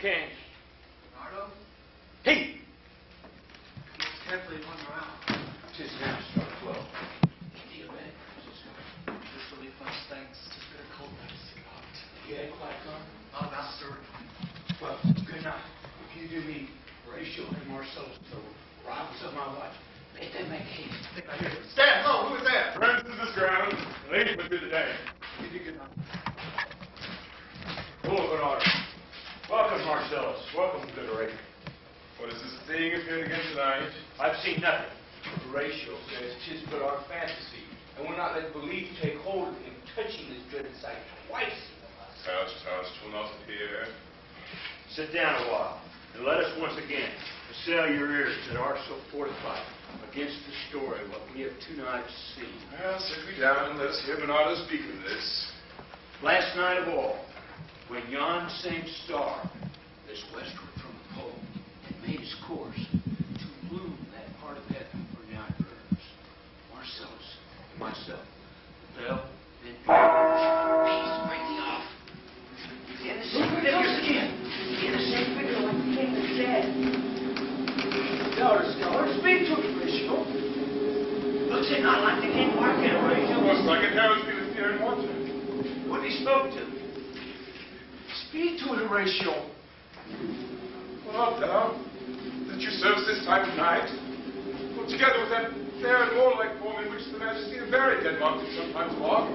king. Bernardo? Hey! Looks carefully upon your hour. 'Tis now struck 12. Be a bed, Francisco. This will be first thanks to bitter coldness. Yeah, quite gone. Not master. Well, good night. If you do me Horatio and Marcellus, the robbers of my wife, let them make haste. Stand! No, who is that? Friends of this ground. Lady with you today. Give you good night. Hello, Bernardo. Welcome, Marcellus. Welcome, good Horatio. What is this thing appeared again tonight? I've seen nothing. Horatio says 'tis but our fantasy, and will not let belief take hold of him, touching this dreaded sight twice in the last. Touch, 'twill not appear. Sit down a while, and let us once again assail your ears that are so fortified against the story what we have tonight seen. Well, sit we down and let us hear Bernardo speak of this. Last night of all, when yon same star, this westward from the pole, had made his course to bloom that part of heaven where now it burns, Marcellus and myself, the bell, then peace breaking off. The innocent figures again. The innocent figure like the king is dead. Scholar, speak to me, Horatio. Looks it not like the king walking, Horatio? Most like it heralds me with fear and wonder. What he spoke to? Speak to it, Horatio. What art thou? That you serve this time of night? Put together with that fair and warlike form in which the majesty of very dead monk can sometimes walk.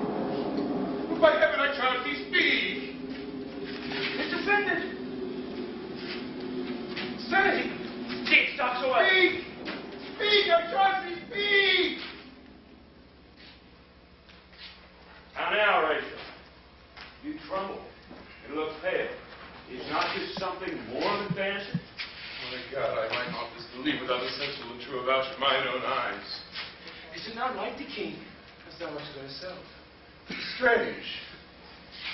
But by heaven, I charge thee, speak! It's offended. Say! Dick, stop so up. Speak! Speak! I charge thee, speak! How now, Rachel? You tremble and look pale. Is not this something more than fancy? My God, I might not disbelieve without a sensible and true avouch of mine own eyes. Is it not like the king, as thou art to thyself? Strange.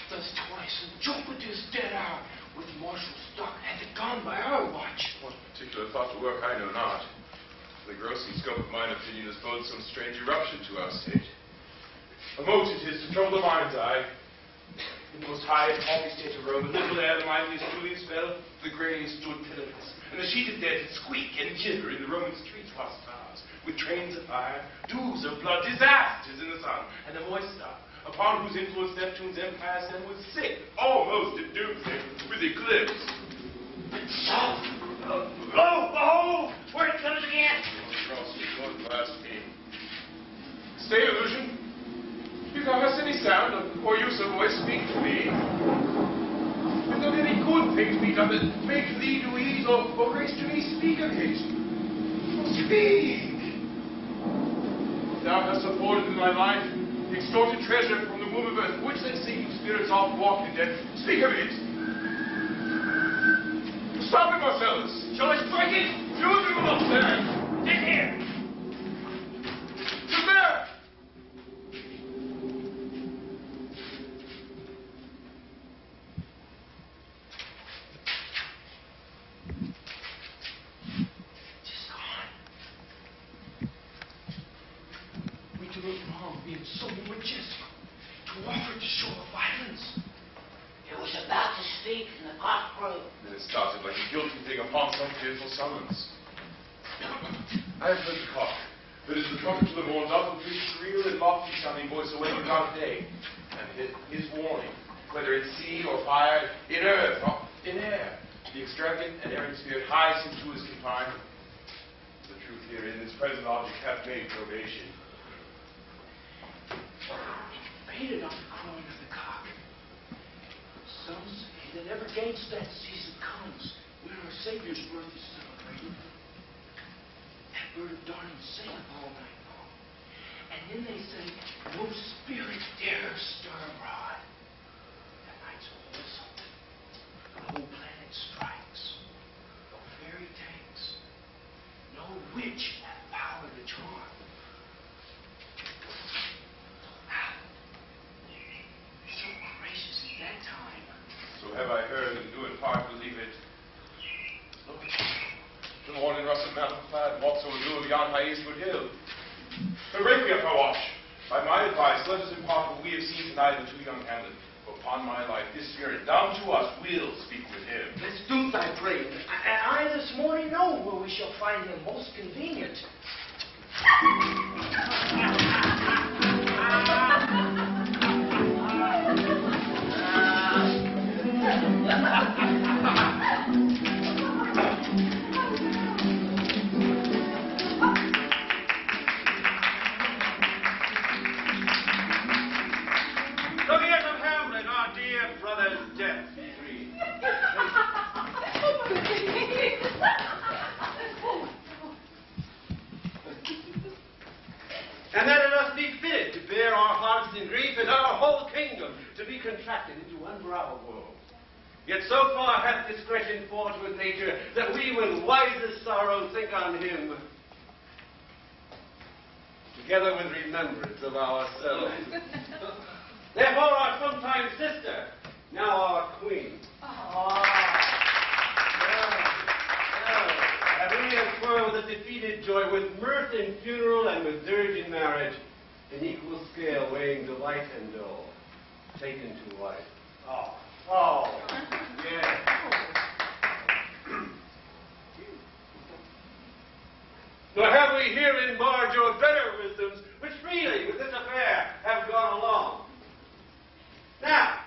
Thus twice in Jupiter's dead hour, with martial stock, had it gone by our watch. What particular thought to work, I know not. The gross and scope of mine opinion has boded some strange eruption to our state. A mote it is to trouble the mind's eye. In the most high and haughty state of Rome, the little air, the mightiest trulies fell, the grey stood pitiless, and the sheeted dead did squeak and shiver in the Roman streets past stars, with trains of fire, dews of blood, disasters in the sun, and a moist star, upon whose influence Neptune's empire then was sick, almost at doomsday, with eclipse. Lo, behold, where it comes again. Stay, illusion. If thou hast any sound or use of voice, speak to me. If thou any good things be done that make thee to ease or grace to me, speak of it. Oh, speak! Thou hast afforded in thy life extorted treasure from the womb of earth, which they say you spirits oft walk in death. Speak of it! Stop it, Marcellus! Shall I strike it? You will not stand! Sit here. To there! Being so majestic, to offer to show of violence. It was about to speak, and the cock crowed. Then it started like a guilty thing upon some fearful summons. I have heard the cock, but as the trumpet to the morn doth with his shrill and lofty sounding voice awaken God of day, and his warning, whether in sea or fire, in earth or in air, the extravagant and errant spirit high to is confined. The truth herein, this present object hath made probation. Baited on the crowing of the cock. Some say that ever gainst that season comes when our Savior's birth is celebrated. That bird of dawning singeth all night long. And then they say, no spirit dare stir abroad. That night's wholesome. The whole planet strikes. No fairy takes. No witch hath power to charm. So have I heard, and do in part believe it. Look, the morn in russet mantle clad, walks over the blue of yon high eastward hill. But break me up my watch. By my advice, let us impart what we have seen tonight unto young Hamlet, for upon my life, this spirit down to us will speak with him. Let's do thy praying. I this morning know where we shall find him most convenient. Look here from Hamlet, our dear brother's death. And that it must be fitted to bear our hearts in grief, and our whole kingdom to be contracted into one bravo world. Yet so far hath discretion fought with nature, that we with wisest sorrow think on him, together with remembrance of ourselves. Therefore our sometime sister, now our queen. And we inquire with a defeated joy, with mirth in funeral and with dirge in marriage, in equal scale weighing delight and dole, taken to wife. Oh, yes. Nor have we herein barred your better wisdoms, which freely with this affair have gone along. Now,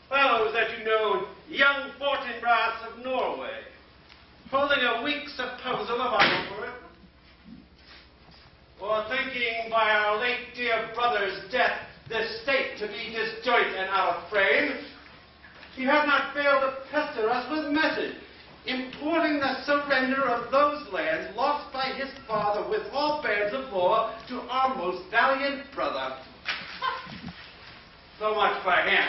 fellows that you know, young Fortinbras of Norway, holding a weak supposal of our for it, or thinking by our late dear brother's death this state to be disjoint and out of frame, he has not failed to pester us with message, importing the surrender of those lands lost by his father with all bands of law to our most valiant brother. So much for him.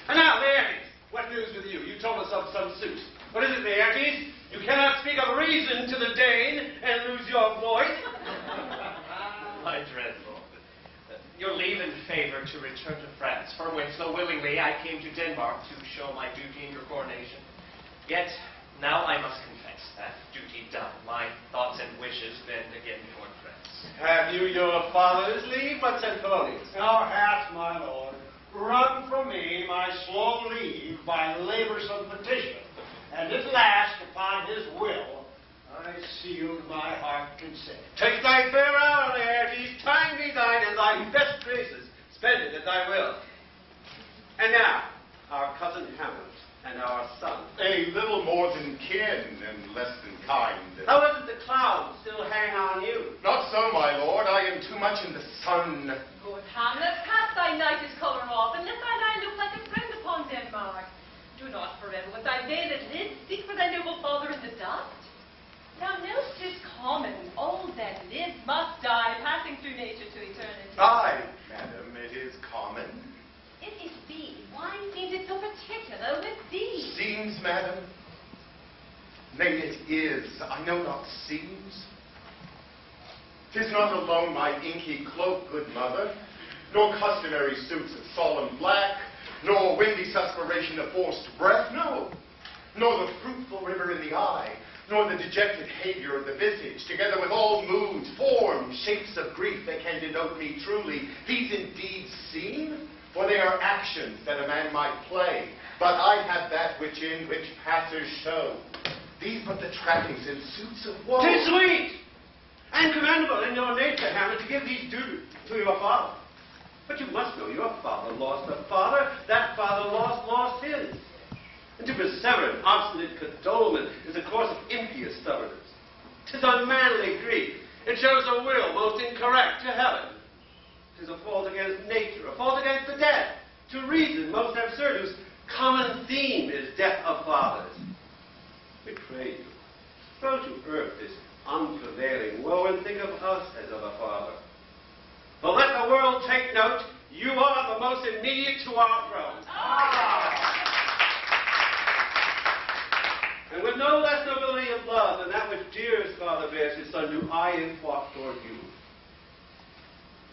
And now, Laertes, what news with you? You told us of some suit. What is it, Laertes? You cannot speak of reason to the Dane and lose your voice. My dreadful. Your leave and favor to return to France, for which so willingly I came to Denmark to show my duty in your coronation. Yet, now I must confess that, duty done, my thoughts and wishes bend again toward France. Have you your father's leave, but St. Polonius? Thou hast, my lord, wrung from me my slow leave by laborsome petition, and at last, upon his will, I sealed my heart consent. Take thy fair hour, Laertes, time be thine and thy best graces, spend it at thy will. And now, our cousin Hamlet and our son. A little more than kin and less than kind. How is it the clouds still hang on you? Not so, my lord. I am too much in the sun. Good Hamlet, cast thy knight's colour off, and let thy eye look like a friend upon Denmark. Do not forever with thy veiled lids seek for thy noble father in the dust. Thou know'st 'tis common, all that live must die, passing through nature to eternity. Aye, madam, it is common. It is thee. Why seems it so particular with thee? Seems, madam? Nay, it is. I know not seems. 'Tis not alone my inky cloak, good mother, nor customary suits of solemn black, nor windy suspiration of forced breath, no, nor the fruitful river in the eye, nor the dejected havior of the visage, together with all moods, forms, shapes of grief that can denote me truly. These indeed seem, for they are actions that a man might play, but I have that which passers show. These but the trappings and suits of woe. 'Tis sweet and commendable in your nature, Hamlet, to give these due to your father. But you must know your father lost a father, that father lost his. And to persever in obstinate condolement is a course of impious stubbornness. 'Tis unmanly grief. It shows a will most incorrect to heaven. 'Tis a fault against nature, a fault against the dead. To reason most absurd, whose common theme is death of fathers. We pray you, throw to earth this unprevailing woe and think of us as of a father. For let the world take note, you are the most immediate to our throne. And with no less nobility of love than that which dearest father bears his son, do I enforce toward you.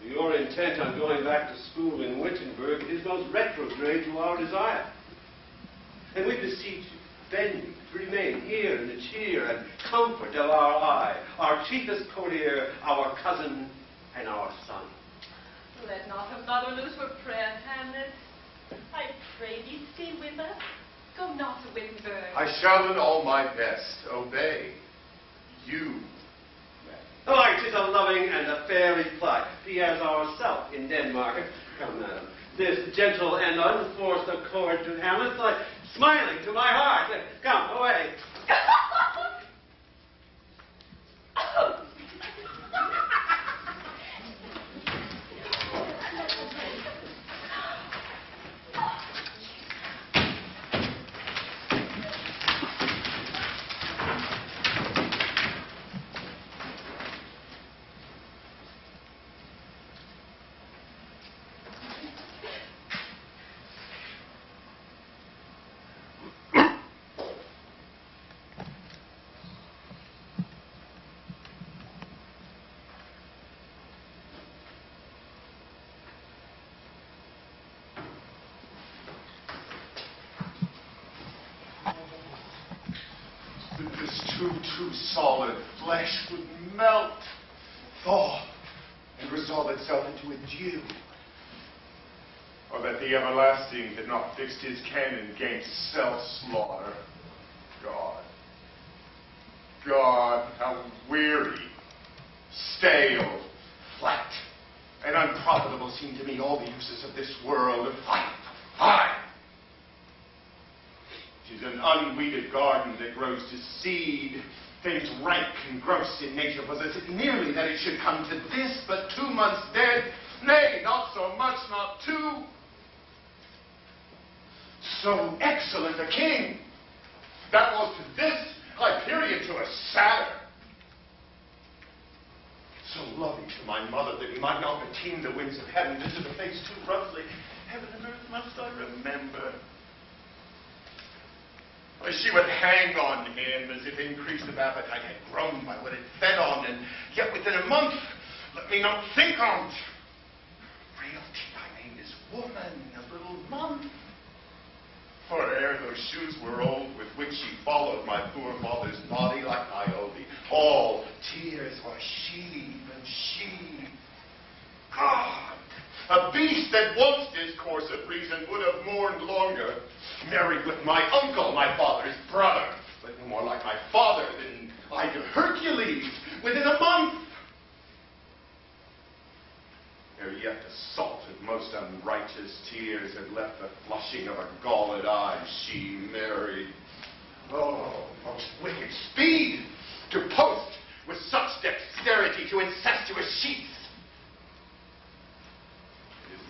Your intent on going back to school in Wittenberg is most retrograde to our desire. And we beseech you, bend you to remain here in the cheer and comfort of our eye, our chiefest courtier, our cousin, and our son. Let not her mother lose her prayer, Hamlet. I pray thee stay with us. Go not to Wittenberg. I shall in all my best obey you. Oh, 'tis a loving and a fair reply. Be as ourself in Denmark. Come, madam. This gentle and unforced accord to Hamlet's like smiling to my heart. Come, away. This too solid flesh would melt, thaw, and resolve itself into a dew. Or that the everlasting had not fixed his canon against self-slaughter. God, how weary, stale, Flat and unprofitable seem to me all the uses of this world. Fine. It is an unweeded garden that grows to seed, things rank and gross in nature. Possess it nearly that it should come to this, but 2 months dead, nay, not so much, not 2. So excellent a king, that was to this Hyperion to a sadder. So loving to my mother that he might not retain the winds of heaven, visit the face too roughly. Heaven and earth must I remember. She would hang on him as if increase of appetite had grown by what it fed on, and yet within a month, let me not think on't. Frailty, I name this woman, a little month. For ere those shoes were old with which she followed my poor father's body like Niobe, all tears was she, and she. God! A beast that once discourse of reason would have mourned longer, married with my uncle, my father's brother, but no more like my father than I to Hercules, within a month. Ere yet the salt of most unrighteous tears had left the flushing of her galled eyes, she married. Oh, most wicked speed, to post with such dexterity to incestuous sheets.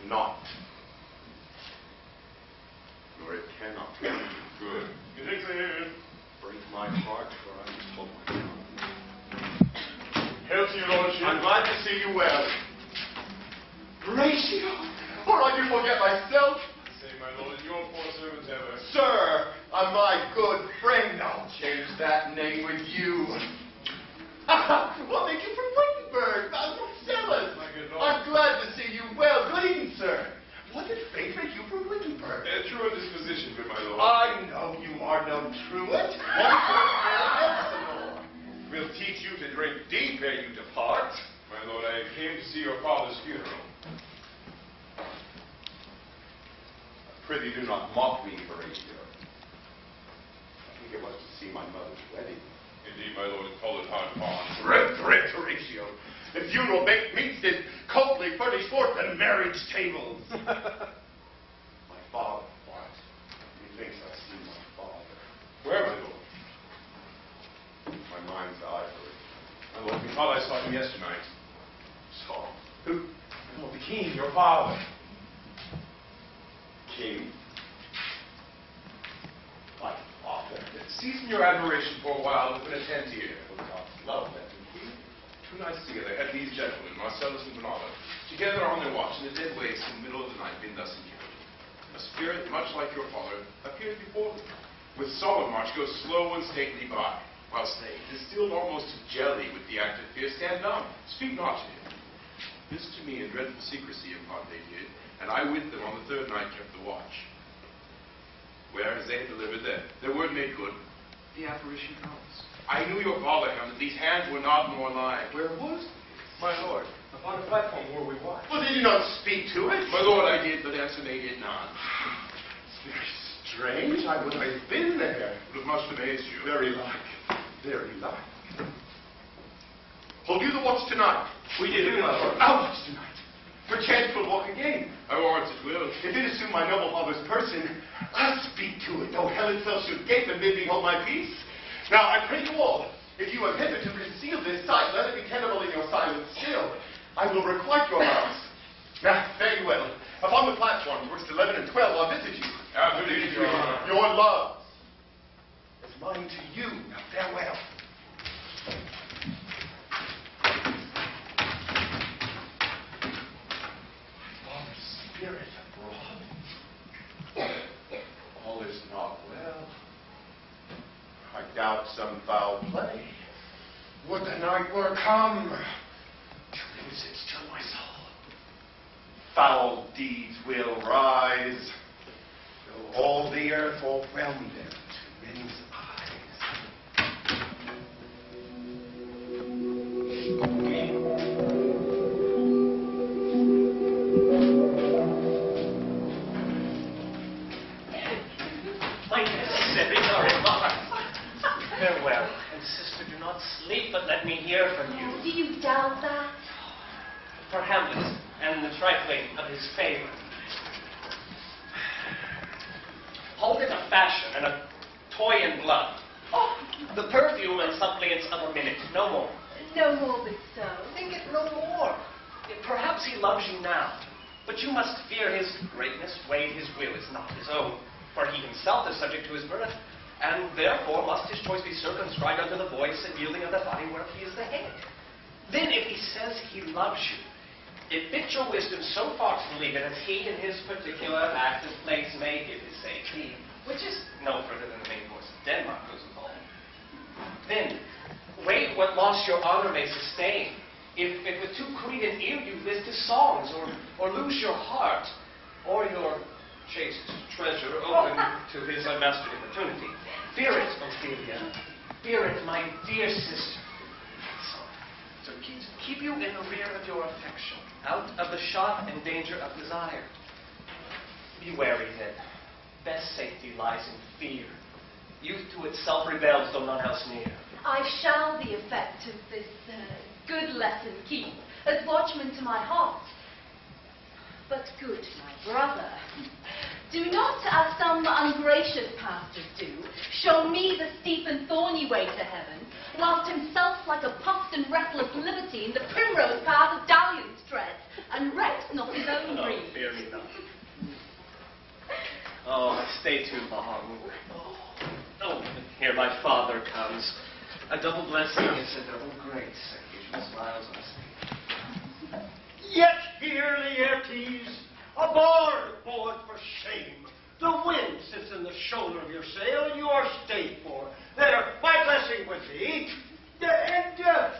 Not, nor it cannot be good. Break my heart, for I was told my God. Hail to your lordship. I'm glad to see you well. Horatio, or I do forget myself. Say, my lord, and your poor servant ever. Sir, my good friend, I'll change that name with you. Well, thank you from Wittenberg. I'm jealous. My good lord. I'm glad to see you well. Good evening, sir. What did fate make you from Wittenberg? True disposition, good my lord. I know you are no truant. One more. We'll teach you to drink deep ere you depart. My lord, I came to see your father's funeral. Prithee, do not mock me, Horatio. I think it was to see my mother's wedding. Indeed, my lord, call it hard upon. Horatio. The funeral baked meats did coldly furnish forth the marriage tables. My father. What? Methinks I see my father. Where, my lord? My mind's eye, Horatio. My lord, we thought I saw him yesternight. Saw. Who? Oh, the king, your father. King. My father. Season your admiration for a while and attend here. God's love, let me hear. 2 nights together had these gentlemen, Marcellus and Bernardo, together on their watch in the dead waste in the middle of the night, been thus encountered. A spirit, much like your father, appeared before them. With solid march goes slow and stately by, whilst they, distilled almost to jelly with the active fear, stand dumb, speak not to him. This to me in dreadful secrecy upon they did, and I with them on the third night kept the watch. Where, as they had delivered them, their word made good, the apparition comes. I knew your father, Hamlet. These hands were not nor lying. Where was it? My lord, upon the platform where we watched. Well, did you not speak to it? My lord, I did, but answer they did not. It's very strange. I would have been there. Would have much amazed you. Very like. Very like. Hold you the watch tonight. We did, my lord. Our watch tonight. Perchance we'll walk again. I warrant it will. If it assume my noble father's person, I'll speak to it. Oh, hell itself should gape and bid me hold my peace. Now, I pray you all, if you have hitherto concealed this sight, let it be tenable in your silence still. I will requite your house. Now, fare you well. Upon the platform, twixt 11 and 12, I'll visit you. After these, your honor. Your love is mine to you. Now, farewell. Spirit abroad. All is not well. I doubt some foul play. Would the night were come to lose its to my soul. Foul deeds will rise, though all the earth overwhelm them to men's Farewell. And sister, do not sleep, but let me hear from you. Do you doubt that? For Hamlet and the trifling of his favor. Hold it a fashion and a toy in blood. Oh, the perfume and suppliants of a minute, no more. No more but so. Think it no more. Perhaps he loves you now, but you must fear his greatness, weigh his will is not his own, for he himself is subject to his birth, and therefore must his choice be circumscribed unto the voice and yielding of the body whereof he is the head. Then if he says he loves you, it fits your wisdom so far to believe it as he in his particular act and place may give his say, which is no further than the main voice of Denmark goes with all. Then, wait what loss your honor may sustain, if with too crude an ear you list his songs, or lose your heart, or your chaste treasure open to his unmastered importunity. Fear it, Ophelia. Fear it, my dear sister. So keep you in the rear of your affection, out of the shot and danger of desire. Be wary then. Best safety lies in fear. Youth to itself rebels, though none else near. I shall the effect of this good lesson keep, as watchman to my heart. But good, my brother, do not, as some ungracious pastors do, show me the steep and thorny way to heaven, whilst himself like a puffed and restless libertine the primrose path of dalliance treads, and recks not his own Oh, breed. fear me not. Oh, stay too long. Oh, here my father comes. A double blessing is a double grace. Occasional smiles on his face. Yet hear, Laertes, aboard, poet, for shame. The wind sits in the shoulder of your sail, and you are stayed for. There, my blessing with thee, and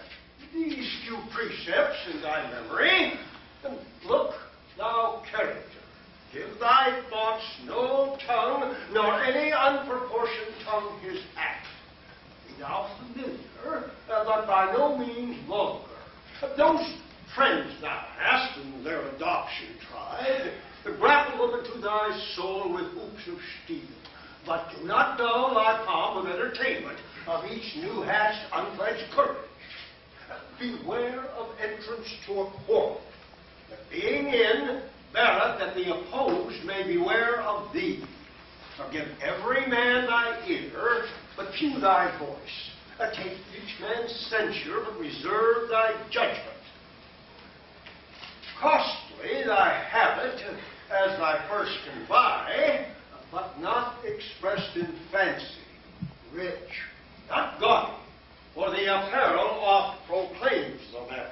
these few precepts in thy memory. Look, thou character, give thy thoughts no tongue, nor any unproportioned tongue his act. Be thou familiar, but by no means vulgar. Those friends thou hast in their adoption tried, grapple over to thy soul with hoops of steel, but do not dull thy palm with entertainment of each new-hatched, unfledged courage. Beware of entrance to a quarrel, that being in, beareth that the opposed may beware of thee. Forgive every man thy ear, but few thy voice. Take each man's censure, but reserve thy judgment. Costly thy habit, as thy purse can buy, but not expressed in fancy. Rich, not gaudy, for the apparel oft proclaims the man.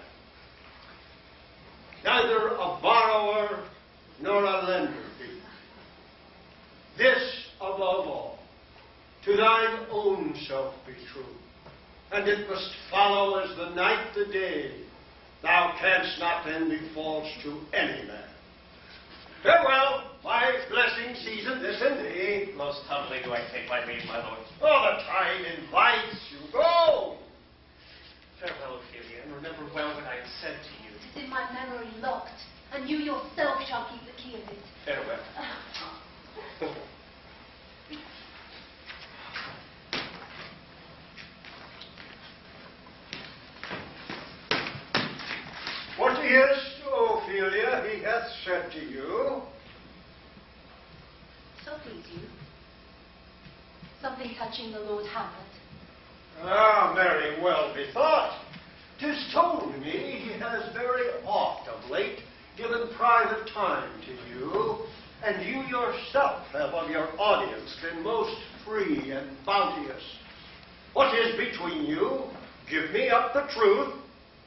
Neither a borrower nor a lender be. This above all, to thine own self be true, and it must follow as the night the day, Thou canst not then be false to any man. Farewell, my blessing season this in thee. Most humbly do I take my leave, my lord. Oh, the time invites you. Go! Farewell, Ophelia, and remember well what I have said to you. It is in my memory locked, and you yourself shall keep the key of it. Farewell. What is, Ophelia, he hath said to you? So please you. Something touching the Lord Hamlet. Ah, very well bethought. 'Tis told me he has very oft of late given private time to you, and you yourself have of your audience been most free and bounteous. What is between you? Give me up the truth.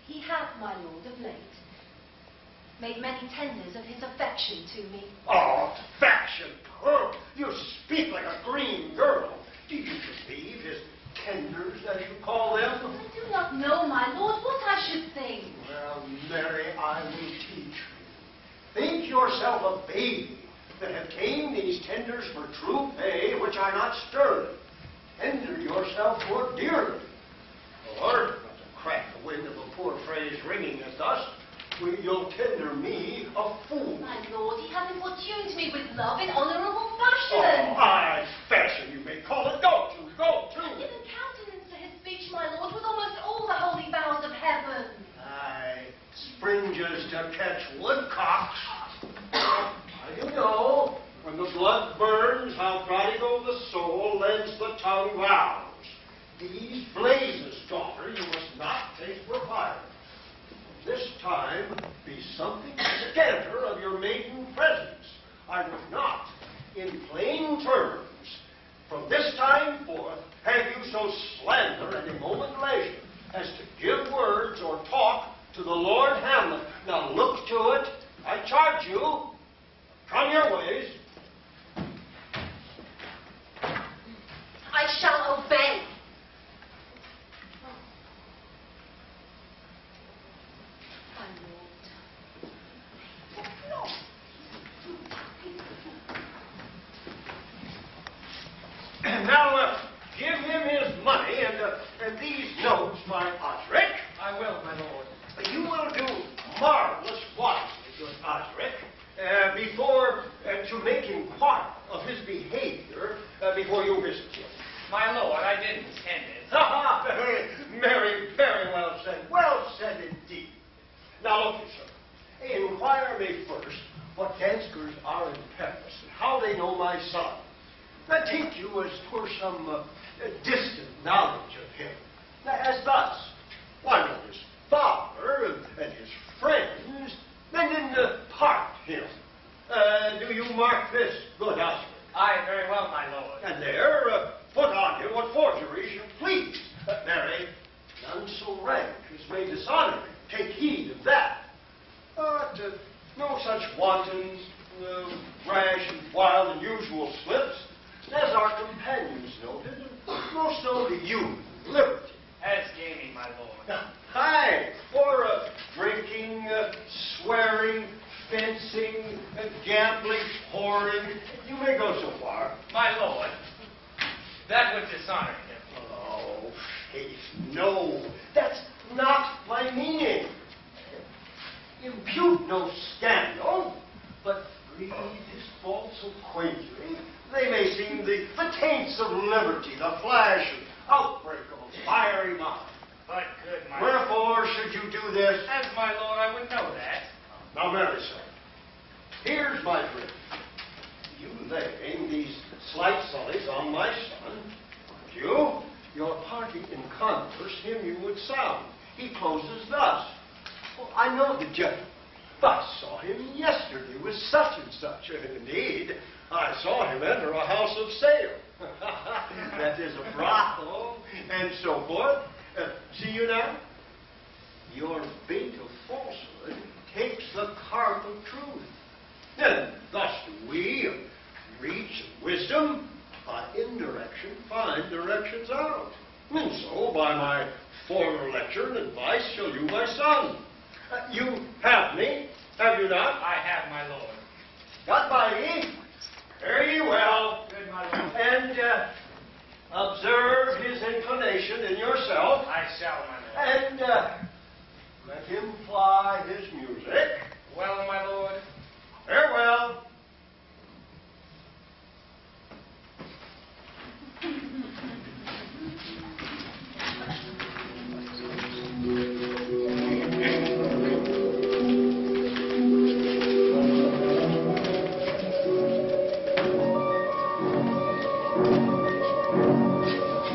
He hath, my lord, of late, made many tenders of his affection to me. Oh, affection! Oh, you speak like a green girl. Do you believe his tenders, as you call them? I do not know, my lord, what I should think. Well, Mary, I will teach you. Think yourself a baby that have tamed these tenders for true pay, which are not sterling. Tender yourself more dearly. Or, not to crack the wind of a poor phrase ringing as thus, you'll tender me a fool. My lord, he hath importuned me with love in honourable Oh, fashion. aye, fashion you may call it. Go to, go to. And given countenance to his speech, my lord, with almost all the holy vows of heaven. Aye, springes to catch woodcocks. How do you know? When the blood burns, how prodigal the soul lends the tongue vows. These blazes, daughter, you must not take for fire. This time be something scanter of your maiden presence. I would not, in plain terms, from this time forth, have you so slander any moment leisure as to give words or talk to the Lord Hamlet. Now look to it, I charge you, come your ways. I shall obey. My lord. Now, give him his money and these notes, my Osric. I will, my lord. You will do marvelous wisely, good Osric, before to make inquiry of his behavior before you visit him. My lord, I didn't intend it. Ha ha! Very well said. Well said indeed. Now look, sir. Inquire me first what Danskers are in Paris and how they know my son. I take you as for some distant knowledge of him. As thus, I know his father and his friends, and then part him. Do you mark this, good Osric? Aye, very well, my lord. And there, put on him what forgeries you please. Mary, none so rank as may dishonor him. Take heed of that. But no such wantons, rash and wild and usual slips, as our companions noted, most known to you, liberty. As gaming, my lord. Aye, for drinking, swearing, fencing, gambling, whoring. You may go so far. My lord, that would dishonor him. Oh, faith, no. That's not my meaning. Impute no scandal, but breathe his faults so quaintly, they may seem the taints of liberty, the flash and outbreak of a fiery mind. But good, my Wherefore should you do this? As my lord, I would know that. Now, Mary, sir, here's my drift. You laying these slight sullies on my son, and your party in converse, him you would sound. He closes thus. Well, I know the gentleman. I saw him yesterday with such and such. Indeed, I saw him enter a house of sale. That is a brothel, and so forth. See you now? Your bait of falsehood takes the carp of truth. And thus do we, reach wisdom, by indirection find directions out. And so, by my former lecture and advice, shall you, my son. You have me, have you not? I have, my lord. Got by me? Fare ye well. Good, my lord. And observe his inclination in yourself. I shall, my lord. And let him fly his music. Well, my lord. Farewell.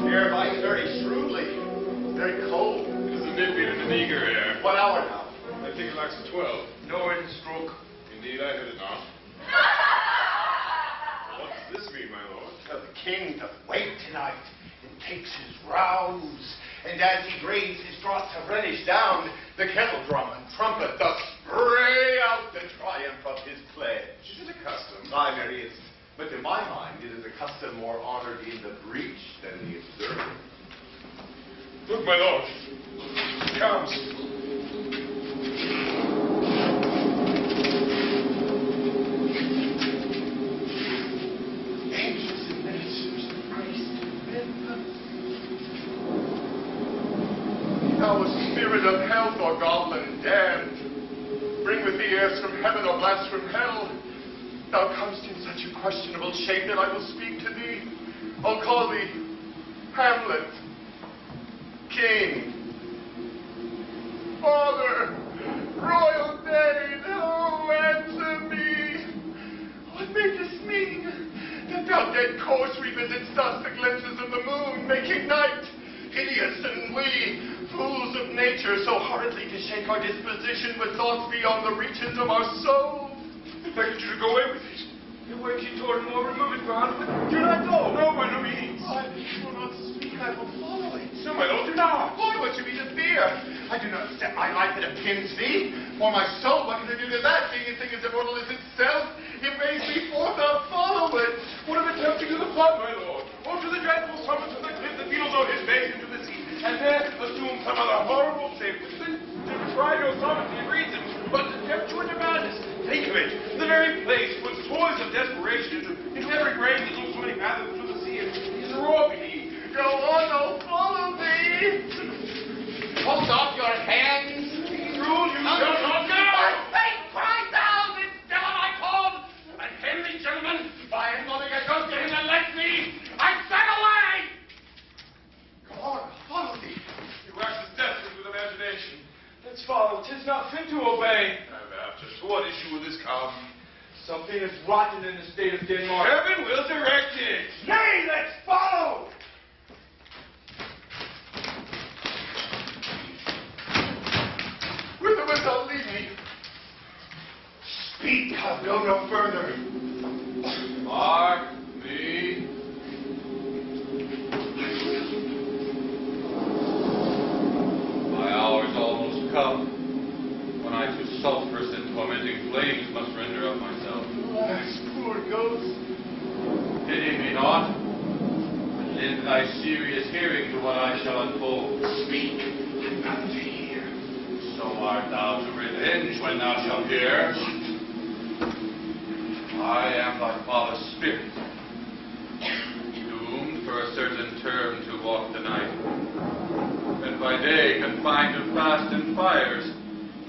Air bites very shrewdly. Very cold. It is a nipping and an eager air. What hour now? I think it lacks a 12. No, it is stroke. Indeed, I heard it not. What does this mean, my lord? The king doth wait tonight and takes his rounds. And as he drains his draught to Rhenish down, the kettle drum and trumpet doth spray out the triumph of his pledge. Is it a custom? Aye, there is. But to my mind, it is a custom more honored in the breach than the observer. Look, my lord. He comes. Angels and ministers of grace defend us. Thou a spirit of health or goblin damned, bring with thee airs from heaven or blast from hell. Thou comest in such a questionable shape that I will speak to thee. I'll call thee Hamlet, King, Father, Royal Dane, oh, answer me. What may this mean? That thou dead course revisit'st us the glimpses of the moon, making night hideous, and we, fools of nature, so hurriedly to shake our disposition with thoughts beyond the reaches of our souls. I begged you to go away with it. You wait till toward more removed ground, but do not go. No, by no means. I will not speak, I will follow it. No, my lord, do not. Why, what should be the fear? I do not set my life at a pin's fee. For my soul, what can I do to that, being a thing as immortal as itself? It raised me forth, I'll follow it. What of attempting to the flood, my lord? Or to the dreadful summit of the cliff that feels out his face into the sea, and there assume some other horrible shape, which then to try no sovereignty and reason, but to tempt you into madness. Think of it, the very place puts toys of desperation into every grain that looks so many fathoms through the sea, and is a roar beneath. Go on, I'll follow thee. Hold off your hands. Rule you shall not go! My faith cries out, this devil I called. And Henry, gentlemen, by and nothing I don't get him and let me. I sang away. Go on, I'll follow thee. You wax as desperate with imagination. Let's follow. 'Tis not fit to obey. After, to what issue will this come? Something is rotten in the state of Denmark. Heaven will direct it. Nay, let's follow. Whither wilt thou lead me? Speak, I'll go no further. Mark me. My hour's almost come, when I to sulphurous and tormenting flames must render up myself. Alas, poor ghost. Pity me not, but lend thy serious hearing to what I shall unfold. Speak, I'm bound to hear. So art thou to revenge when thou shalt hear. I am thy father's spirit, doomed for a certain term to walk the night, and by day confined to fast and fires,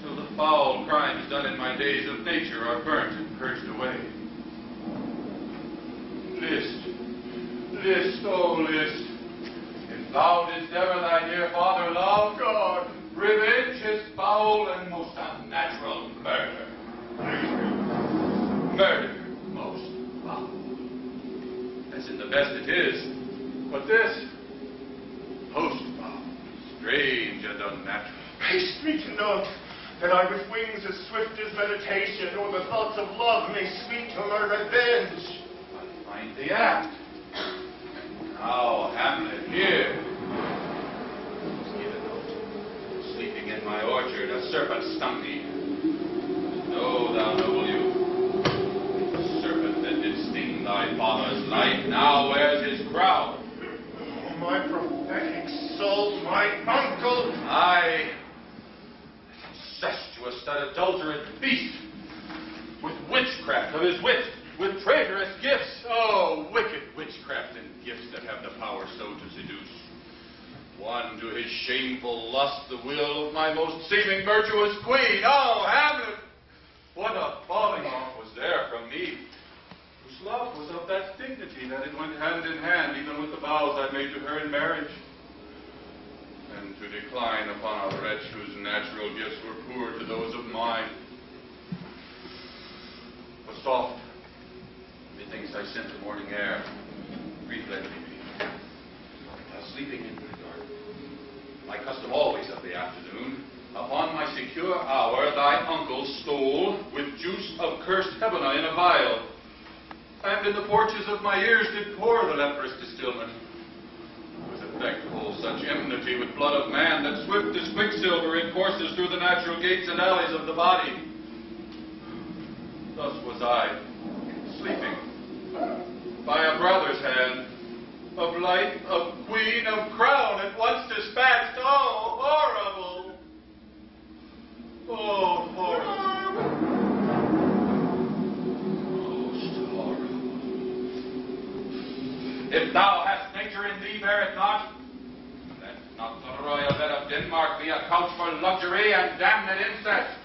till the foul crimes done in my days of nature are burnt and purged away. List, oh list, if thou didst ever thy dear father love, God, revenge his foul and most unnatural murder. Murder most foul. As in the best it is, but this, most foul, strange and unnatural. Haste me to know that I with wings as swift as meditation or the thoughts of love may sweep to my revenge. I find the act. Now, Hamlet, here. Give a note. Sleeping in my orchard, a serpent stung me. Know thou, noble youth, the serpent that did sting thy father's life now wears his crown. Oh, my prophetic soul, my uncle. Aye, incestuous that adulterate beast, with witchcraft of his wit, with traitorous gifts. Oh, wicked witchcraft and gifts that have the power so to seduce. One to his shameful lust the will of my most seeming virtuous queen. Oh, Hamlet, what a falling off was there from me, whose love was of that dignity that it went hand in hand even with the vows I made to her in marriage. And to decline upon a wretch whose natural gifts were poor to those of mine. For soft, methinks I scent the morning air, brief let me be. While sleeping in the garden, my custom always of the afternoon, upon my secure hour thy uncle stole with juice of cursed Hebona in a vial, and in the porches of my ears did pour the leprous distilment. With effectful such enmity with blood of man that swift as quicksilver it courses through the natural gates and alleys of the body. Thus was I, sleeping, by a brother's hand, of light, of queen, of crown, at once dispatched. Oh, horrible! Oh, horrible! Most horrible. If thou hast nature in thee, bear it not. Let not the royal bed of Denmark be a couch for luxury and damned incest.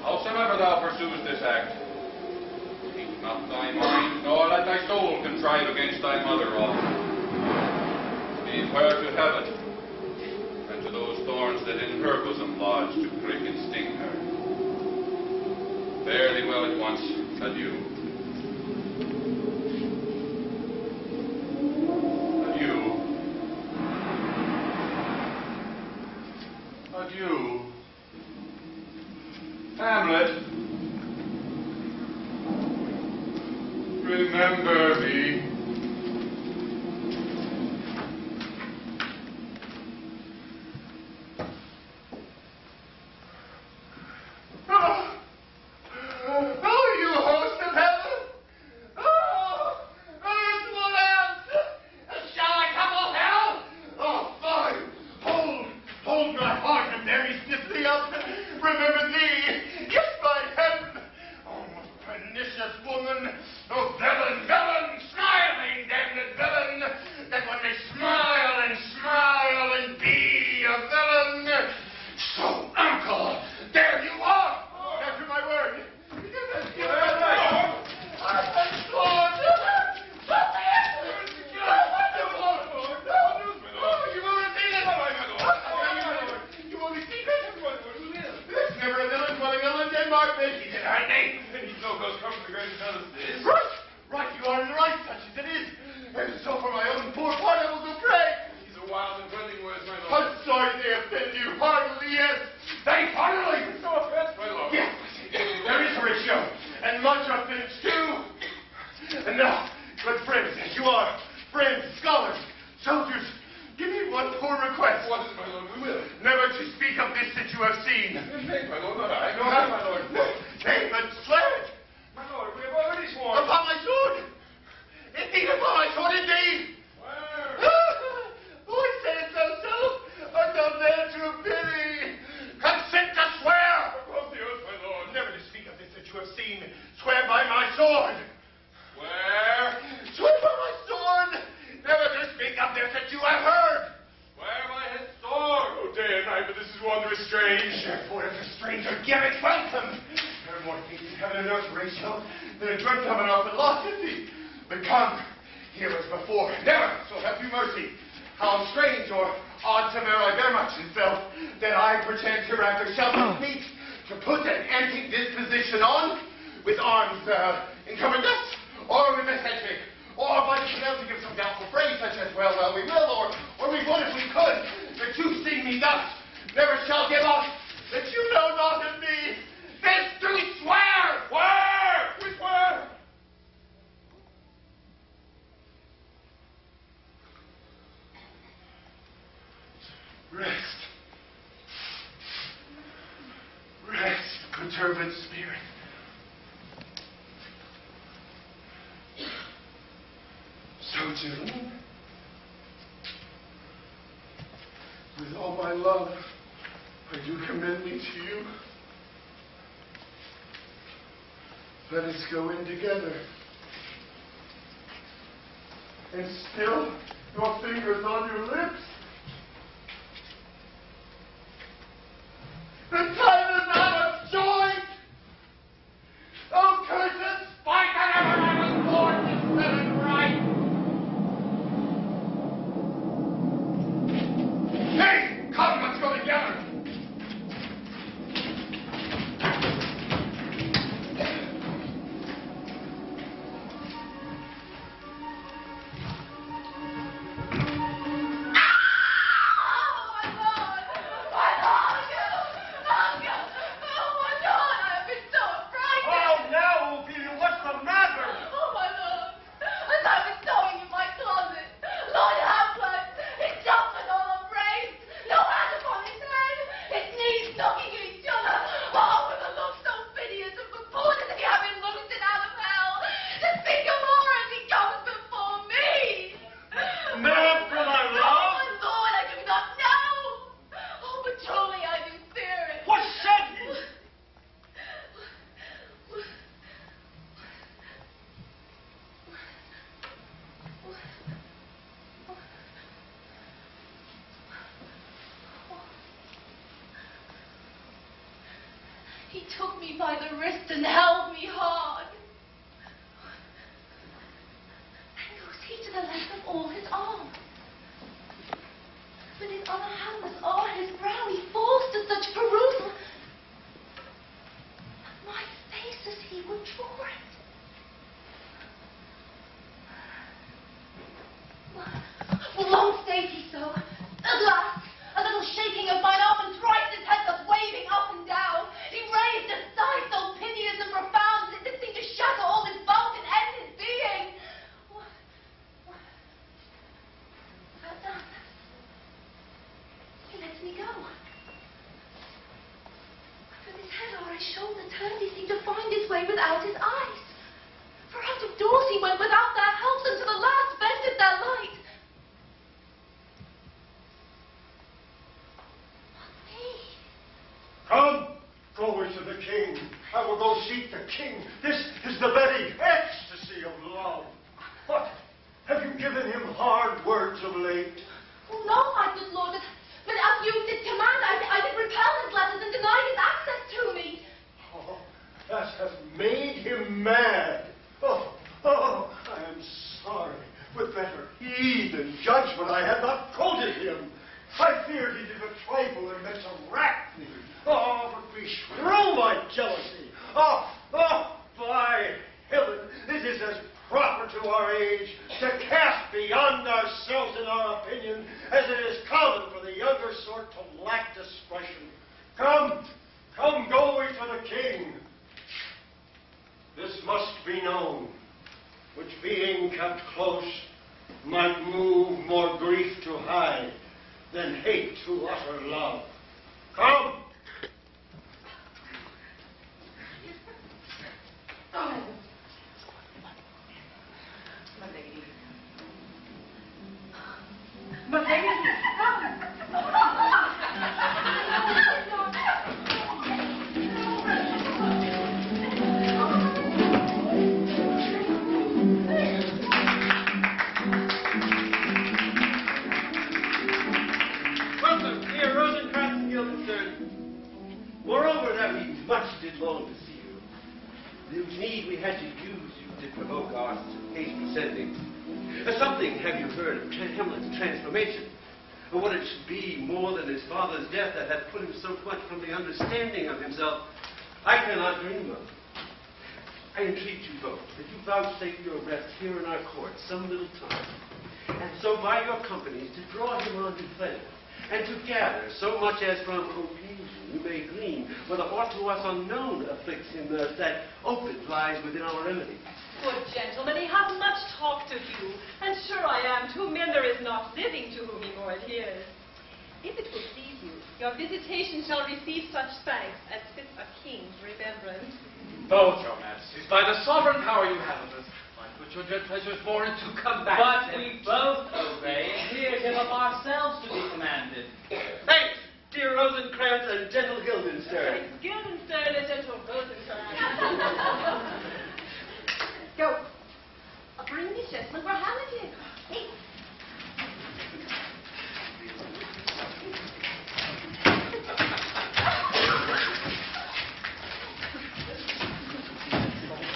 Howsoever thou pursuest this act, keep not thy mind, nor let thy soul contrive against thy mother often. Leave her to heaven, and to those thorns that in her bosom lodge to prick and sting her. Fare thee well at once. Adieu. Adieu. Hamlet, remember me. With all my love, I do commend me to you. Let us go in together. And still, your fingers on your lips. The time is out of joint! Oh, cursed spite that ever I was born to set it right! Hey, come, let's go together! He took me by the wrist and held me hard. And goes he to the length of all his arm. With his other hand was o'er his brow, he falls to such perusal. But my face as he would draw it. Well, long stayed he so. At last, a little shaking of mine arm, and thrice his head thus waving up and down, he raised a sigh so piteous and profound that it seemed to shatter all his bulk and end his being. That done, he lets me go. With his head o'er his shoulder turned, he seemed to find his way without his eyes. For out of doors he went without their help, and to the last vented their light. Come, go to the king. I will go seek the king. This is the very ecstasy of love. What? Have you given him hard words of late? Oh, no, my good lord, but as you did command, I did repel his letters and deny his access to me. Oh, that has made him mad. Oh, I am sorry. With better heed and judgment, I had not quoted him. I feared he did a trifle and meant to rack me. Oh, but beshrew my jealousy. Oh, by heaven, it is as proper to our age to cast beyond ourselves in our opinion as it is common for the younger sort to lack discretion. Come, go we to the king. This must be known, which being kept close might move more grief to hide than hate to utter love. Come. Oh, my lady. My lady, Welcome, dear Rosencrantz and Guildenstern. Moreover, that we much did long to see you. The need we had to use you did provoke our hasty sending. Something have you heard of Hamlet's transformation? Or what it should be more than his father's death that hath put him so much from the understanding of himself, I cannot dream of. I entreat you both that you vouchsafe your rest here in our court some little time, and so by your companies to draw him on to favor, and to gather so much as from occasion you may glean whether aught to us unknown afflicts him thus, that open lies within our remedy. good gentleman, he hath much talked of you, and sure I am, to men there is not living to whom he more adheres. If it will please you, your visitation shall receive such thanks as fits a king's remembrance. Both, your majesties, by the sovereign power you have of us, I put your dread pleasures more into come back. But we both obey and here give up ourselves to be commanded. Thanks, dear Rosencrantz and gentle Guildenstern. Guildenstern and gentle Rosencrantz. Go. Bring me gentlemen where Hamlet is. Hey.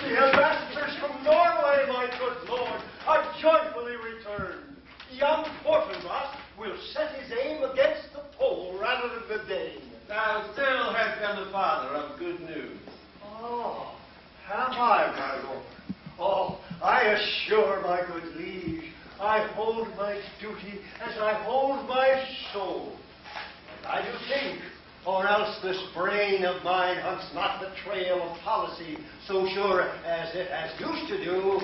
The ambassadors from Norway, my good lord, are joyfully returned. Young Fortinbras will set his aim against the pole rather than the Dane. Thou still hast come the father of good news. Oh, have I, my lord? Oh, I assure my good liege, I hold my duty as I hold my soul. And I do think, or else this brain of mine hunts not the trail of policy so sure as it has used to do,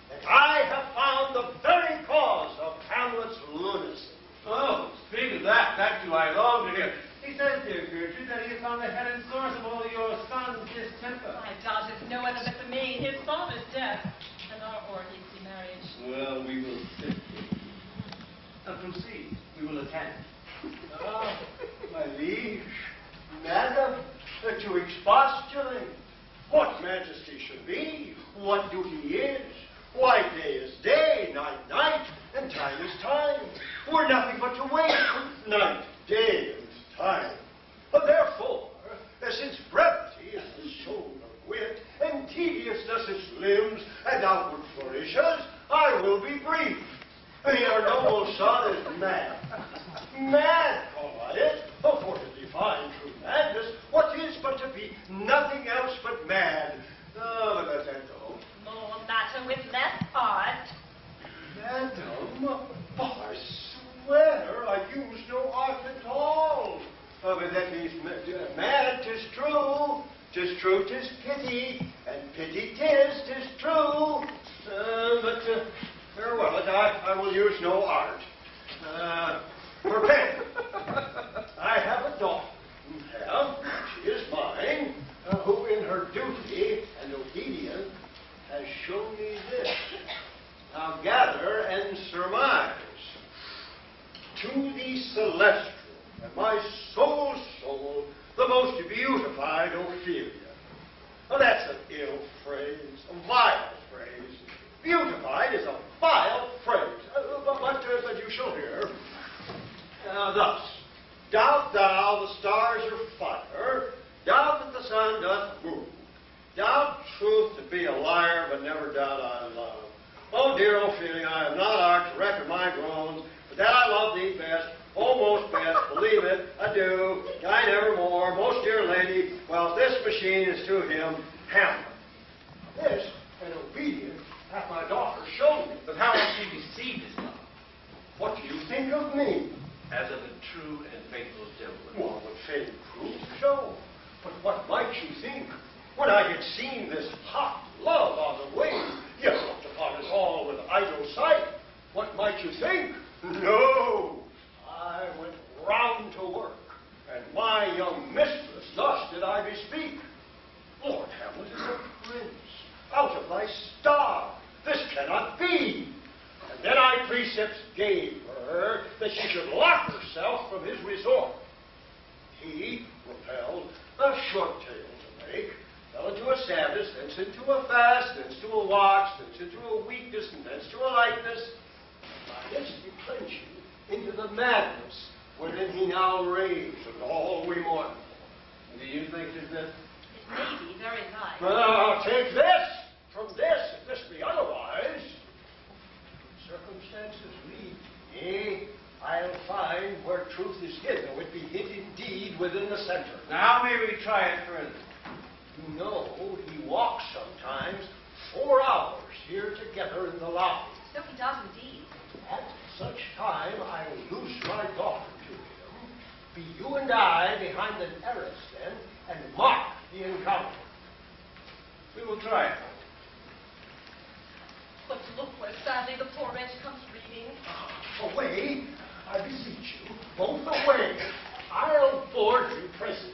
that I have found the very cause of Hamlet's lunacy. Oh, speak of that do I long to hear. He says, dear Gertrude, that he has found the head and source of all your son's distemper. I doubt it's no other but the main, his father's death, and our hasty marriage. Well, we will sit here. Proceed. We will attend. Ah, my liege, madam, to expostulate. What majesty should be, what duty is, why day is day, night, night, and time is time. We're nothing but to wait, night, day, and time. But therefore, since brevity is the soul of wit, and tediousness its limbs and outward flourishes, I will be brief. Your noble son is mad. Mad, call I it, for to define true madness, what is but to be nothing else but mad. Oh, but let that go. More matter with less art. Madam, I swear I use no art at all. But that means mad, 'tis true. 'Tis true, 'tis pity, and pity 'tis true. Farewell, I will use no art. For pen, I have a daughter, she is mine, who in her duty and obedience has shown me this. Now gather and surmise. To the celestial and my soul's soul, the most beautified Ophelia. Now that's an ill phrase, a vile phrase. Beautified is a vile phrase, but you shall hear. Thus, doubt thou the stars are fire, doubt that the sun doth move, doubt truth to be a liar, but never doubt I love. Oh, dear Ophelia, I have not art to reckon my groans, but that I love thee best, almost best, believe it, I do, I nevermore, most dear lady, while this machine is to him, Hamlet. This, and obedience, hath my daughter shown me. But how has she received his love? What do you think of me? As of a true and faithful gentleman. Well, what fame proves so. But what might you think when I had seen this hot love on the wing, yet looked upon us all with idle sight? What might you think? No, I went round to work, and my young mistress thus did I bespeak. Lord Hamlet is a prince, out of thy star. This cannot be. And then I precepts gave her that she should lock herself from his resort. He, repelled, a short tale to make, fell into a sadness, thence into a fast, thence to a watch, thence into a weakness, and thence to a likeness. And by this declension into the madness wherein he now raves, and all we mourn for. Do you think it is this? It may be very nice. Well, take this from this, if this be otherwise. Circumstances lead me. I'll find where truth is hid, though it be hid indeed within the center. Now may we try it further. You know, he walks sometimes 4 hours here together in the lobby. So he does indeed. At such time, I will loose my daughter to him. Be you and I behind the terrace then, and mark the encounter. We will try it. But look where sadly the poor wretch comes reading. Away, I beseech you, both away. I'll board you presently.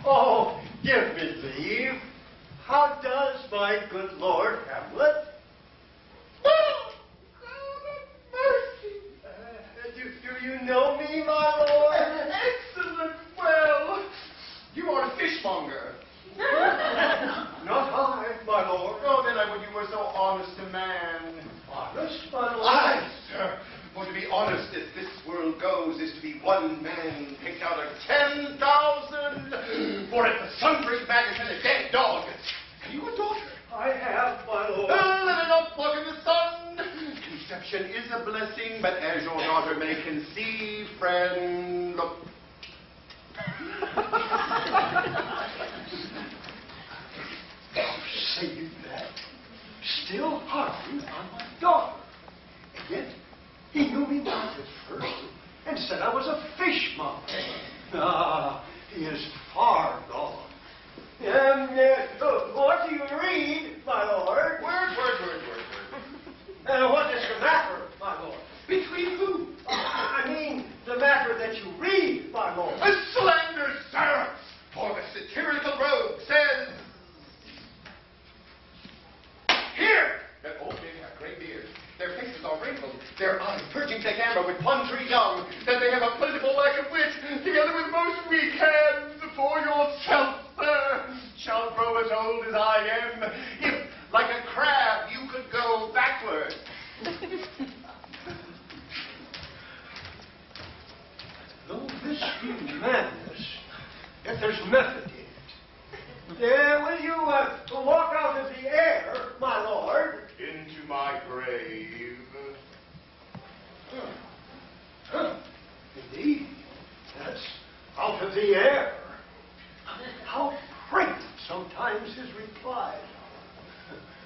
Oh, give me leave. How does my good Lord Hamlet? man. Honest, my lord? Aye, sir. For to be honest as this world goes is to be one man picked out of 10,000. For if the sun brings back a dead dog, have you a daughter? I have, my lord. Let it not look in the sun. Conception is a blessing, but as your daughter may conceive, friend, look. Saying that, still harping on my daughter. And yet, he knew me not at first, and said I was a fishmonger. Ah, he is far gone. What do you read, my lord? Word. What is the matter, my lord? Between who? I mean, the matter that you read, my lord. A slander, sir! For the satirical rogue says... Here! That old men have gray beards. Their faces are wrinkled. Their eyes purging the camera with plum tree young. That they have a plentiful lack of wit, together with most weak hands. For yourself, sir, shall grow as old as I am. If, like a crab, you could go backward. Though this be madness, yet there's method in it. Will you walk out of the air, my lord? Into my grave. Indeed, that's out of the air. How pregnant sometimes his replies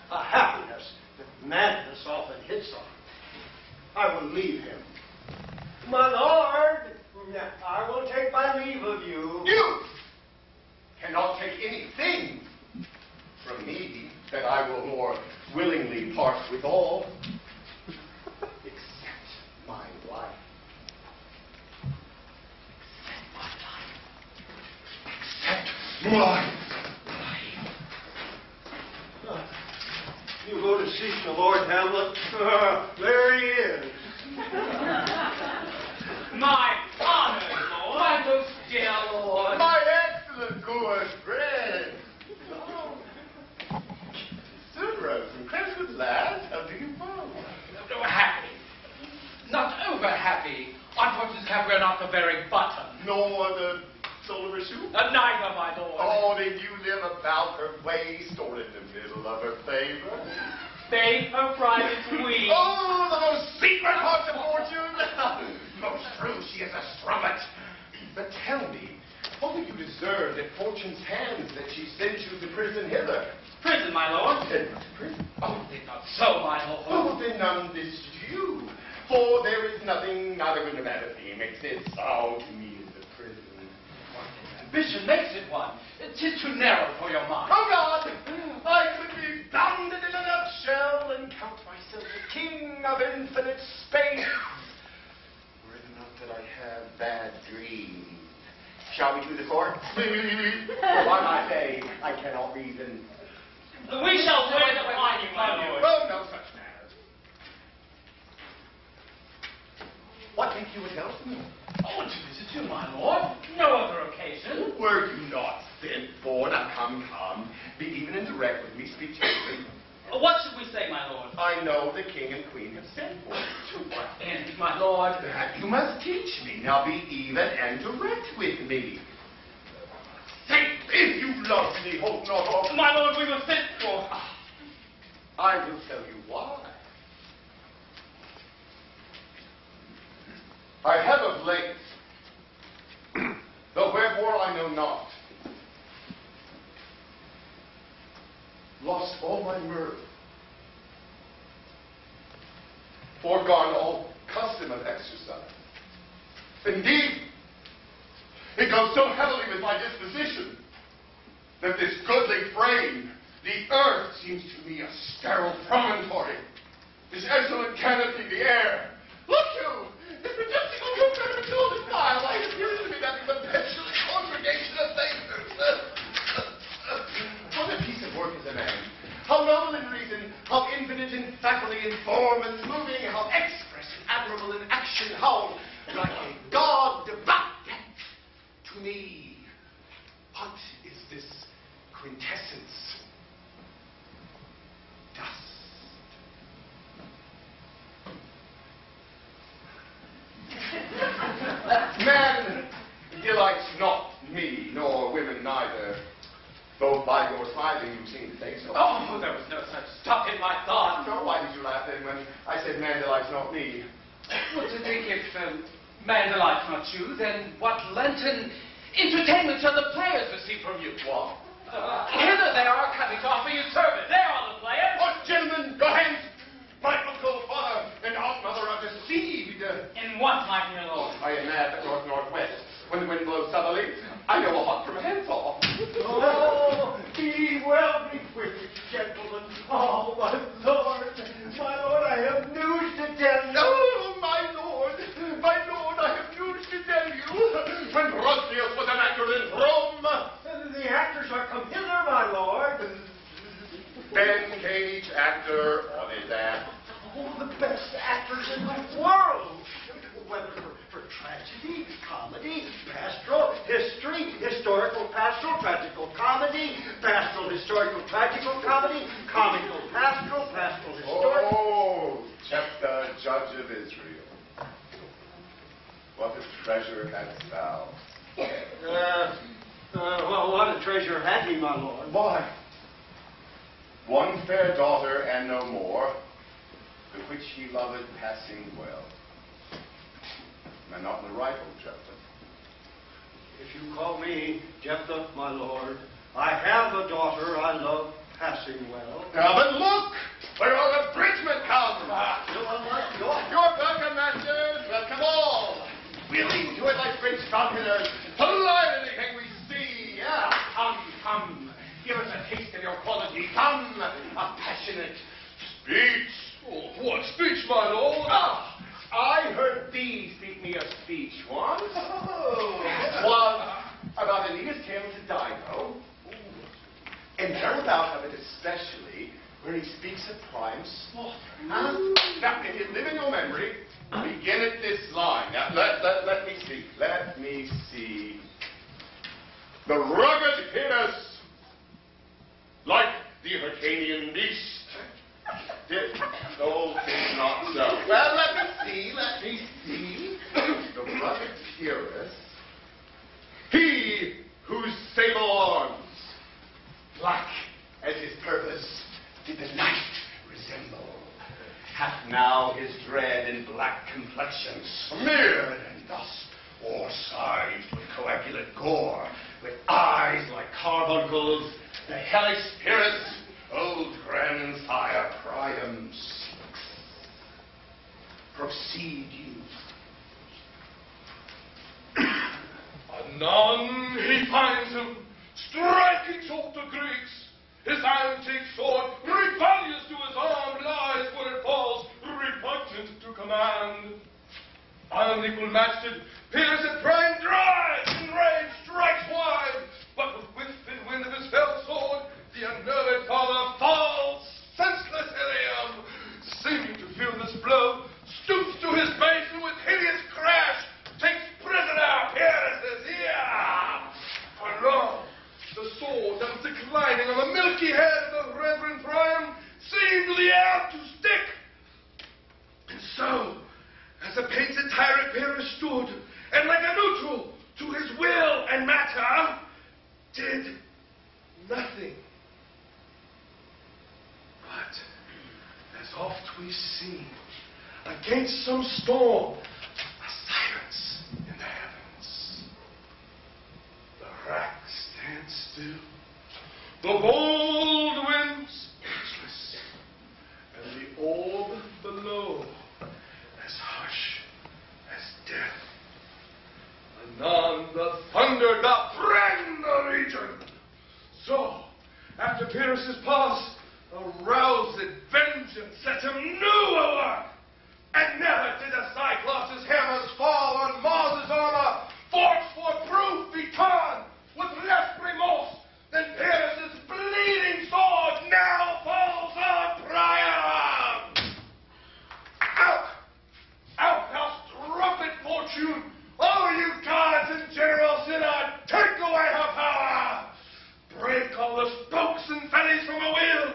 are. A happiness that madness often hits on. I will leave him. My lord, I will take my leave of you. You cannot take anything from me that I will more willingly part with all, except my life. Except my life. You go to seek the Lord Hamlet? There he is. My honor, Lord. My most dear Lord. My excellent good friend. Oh. Silveros and Crescent, lads, how do you fall? Happy. Not over happy. Unfortunately, we're not the very button. Nor the solar soup? Neither, my lord. Oh, then you live about her waist or in the middle of her favor? Faith, her private queen. Oh, the most secret heart of fortune! Most true, she is a strumpet. But tell me, what will you deserve at fortune's hands that she sent you to prison hither? Prison, my lord. Sent to prison? Oh, did not so, my lord. Oh, then none this to you. For there is nothing, not even a matter makes it so to me as the prison. Ambition makes it one. 'Tis too narrow for your mind. Oh, God! I could be bounded in a nutshell and count myself the king of infinite space. Were it not that I have bad dreams. Shall we to the court? What I say, I cannot reason. We shall wait upon you, my lord. Oh, no such matter. What think you would help me? Oh, to visit you, my lord. No other occasion. Were you not sent for? Now, come. Be even and direct with me. Speak gently. What should we say, my lord? I know the king and queen have sent for you. To what end, my lord? That you must teach me. Now be even and direct with me. Say, if you love me, hold not off. My lord, we were sent for. I will tell you why. I have of late, though wherefore I know not, lost all my mirth, foregone all custom of exercise. Indeed, it goes so heavily with my disposition that this goodly frame, the earth, seems to me a sterile promontory. This excellent canopy, the air. Look you! This majestical roof never filled a smile. I appears to be nothing but petulant congregation of thinkers. What a piece of work is a man. How noble in reason, how infinite in faculty, in form and moving, how expressive, admirable in action, how like a god. But yet, to me, what is this quintessence? Dust. I said Mandelite's not me. Well, to think if Mandelite's not you, then what Lenten entertainment shall the players receive from you? What? Hither they are coming to offer you service. There are the players. Oh, gentlemen, your hands! My uncle, father, and aunt mother are deceived. In what, my dear lord? I am mad at north-northwest. When the wind blows southerly, I know a hawk from a handsaw. Oh, be well requited, gentlemen. Oh, my lord, I have news to tell you. Oh, my lord, I have news to tell you. When Roscius was an actor in Rome, The actors are come hither, my lord. then came each actor on his act. Oh, the best actors in the world. Whether for tragedy, comedy, pastoral, history, historical, pastoral, tragical comedy, pastoral, historical, tragical comedy, comical, pastoral, historical. Oh, Jephthah, judge of Israel. What a treasure hadst thou. Well, what a treasure had he, my lord. Why? One fair daughter and no more, the which he loved passing well. And not in the rifle, Jephthah. If you call me Jephthah, my lord, I have a daughter I love passing well. Now, but look! Where all the bridgemen come! Your burgomasters, welcome all! We'll lead to it like French falconers, to learn anything we see. Yeah, come. Give us a taste of your quality. Come, a passionate speech. Oh, what speech, my lord? Ah, I heard thee speak me a speech once. Was about Aeneas' tale to Dido, and thereabout of it especially, where he speaks of Priam's slaughter. Huh? Now, if you live in your memory, begin at this line. Now, let me see. The rugged Pyrrhus, like the Hyrcanian beast, did those things not so? Well, let me see. The rugged Pyrrhus, he whose sable arms, black as his purpose, did the night resemble, hath now his dread and black complexion smeared and dust, or sides with coagulate gore, with eyes like carbuncles, the hellish Pyrrhus, old grandsire Priam seeks. Proceed you. Anon he finds him, striking forth the Greeks. His antique sword, rebellious to his arm, lies where it falls, repugnant to command. Unequal matched, Pyrrhus at prime drives, in rage strikes wide, but with whiff and wind of his fell sword, the unnerved father falls senseless Ilium. Seeming to feel this blow, stoops to his base and with hideous crash takes prisoner Pyrrhus' ear. For lo, the sword that was declining on the milky head of the Reverend Priam seemed to the air to stick. And so, as a painted tyrant Pyrrhus stood, and like a neutral to his will and matter, did nothing. But, as oft we see, against some storm, a silence in the heavens. The rack stands still, the bold wind speechless, and the orb below as hush as death. Anon the thunder doth rend the region. So, after Pyrrhus' pass, aroused vengeance set him new alert. And never did a Cyclops' hammers fall on Mars' armor, forged for proof be torn, with less remorse than Pyrrhus' bleeding sword now falls on Priam. Out, thou strumpet fortune! All you gods and generals in her, take away her power! Break all the spokes and fellies from her will,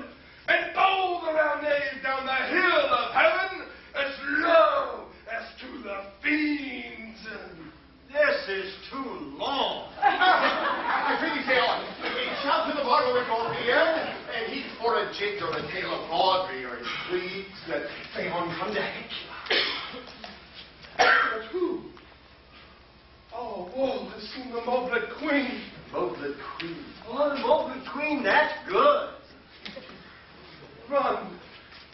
Phaon come to Hecuba. But who? Oh, woe has seen the moblet queen. Moblet queen. Oh, the moblet queen, that's good. Run,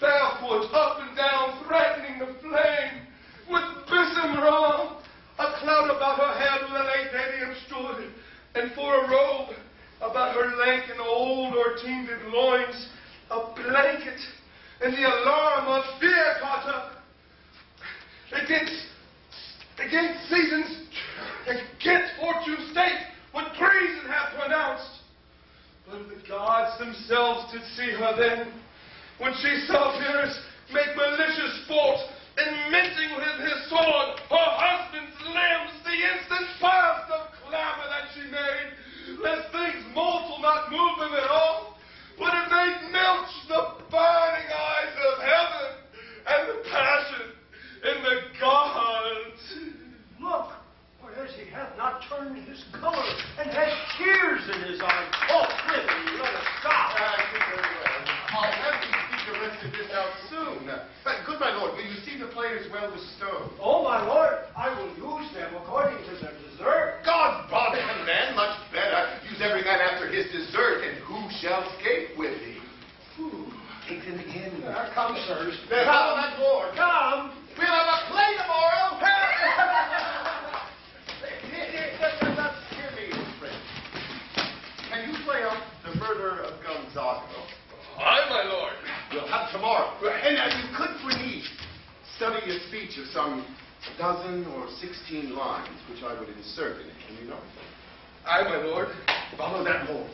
barefoot, up and down, threatening the flame. With Bissamra, a cloud about her head where the late Damian stood, and for a robe about her lank and old or-teended loins, a blanket, and the alarm of fear caught up. Against seasons, against fortune's state, what treason hath pronounced. But the gods themselves did see her then, when she saw Pyrrhus make malicious sport, and mincing with his sword her husband's limbs, the instant past of clamor that she made, lest things mortal not move them at all, would have made milch the burning eyes of heaven, and the passion in the gods. Look, whereas he hath not turned his color, and has tears in his eyes. Oh, prithee, let us stop. I'll have to speak the rest of this out soon. Good my lord, will you see the players well bestowed? Oh, my lord, I will use them according to their desert. God bother him then, much better. Use every man after his desert, and who shall escape with thee? Take them in. Come, sirs. Follow that lord. Come. We'll have a play tomorrow. Hear me, friend. Can you play up the murder of Gonzago? Aye, my lord. We'll have tomorrow. And you could for me study a speech of some dozen or 16 lines, which I would insert in it. Can you know? Aye, my lord. Follow that lord.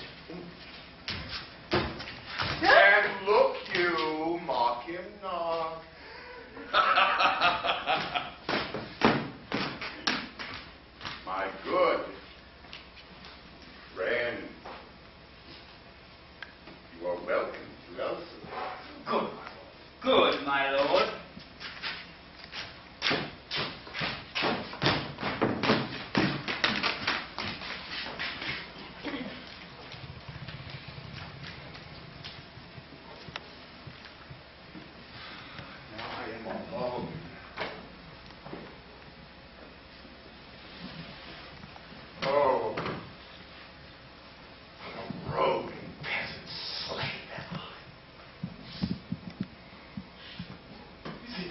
And look you, mock him not. My good friend, you are welcome to Elsa. Good, my lord.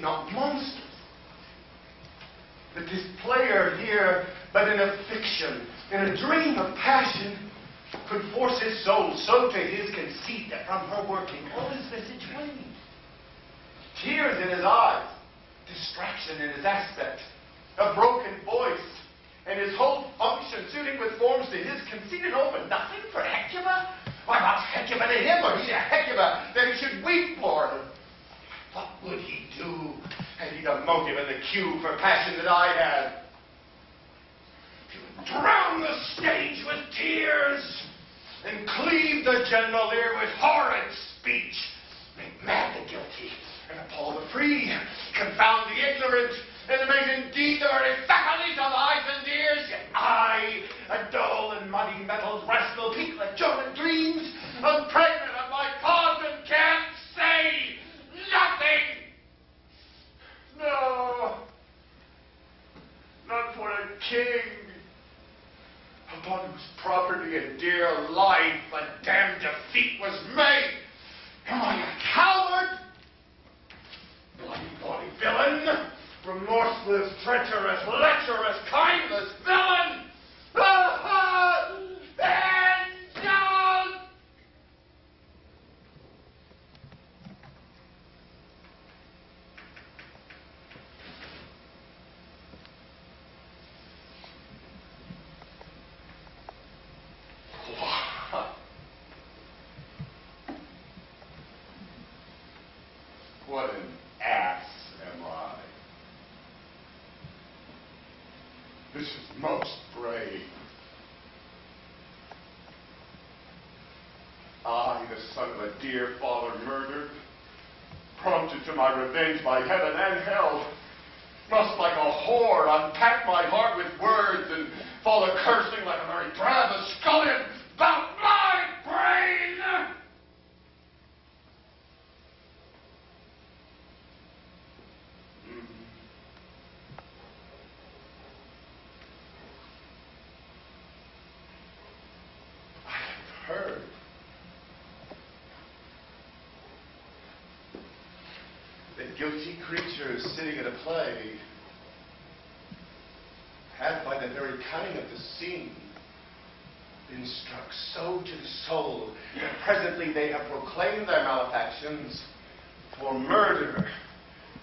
Not monstrous. That this player here, but in a fiction, in a dream of passion, could force his soul so to his conceit that from her working all his visage waned. Tears in his eyes, distraction in his aspect, a broken voice, and his whole function suiting with forms to his conceited open. Nothing for Hecuba? Why, what's Hecuba to him, or he to Hecuba, that he should weep for her? What would he do had he the motive and the cue for passion that I had? To drown the stage with tears and cleave the general ear with horrid speech, make mad the guilty and appall the free, confound the ignorant, and make indeed the very faculties of eyes and ears, yet I, a dull and muddy metals rascal, peak like German dreams, unpregnant of my cause and can't say nothing! No, not for a king, upon whose property and dear life a damned defeat was made. Am I a coward? Bloody villain! Remorseless, treacherous, lecherous, kindless villain! What an ass am I. This is most brave. I, the son of a dear father murdered, prompted to my revenge by heaven and hell, must like a whore unpack my heart with words and fall a cursing like a very drab of scullion about my brain. guilty creatures sitting at a play had, by the very cunning of the scene, been struck so to the soul that presently they have proclaimed their malefactions for murder,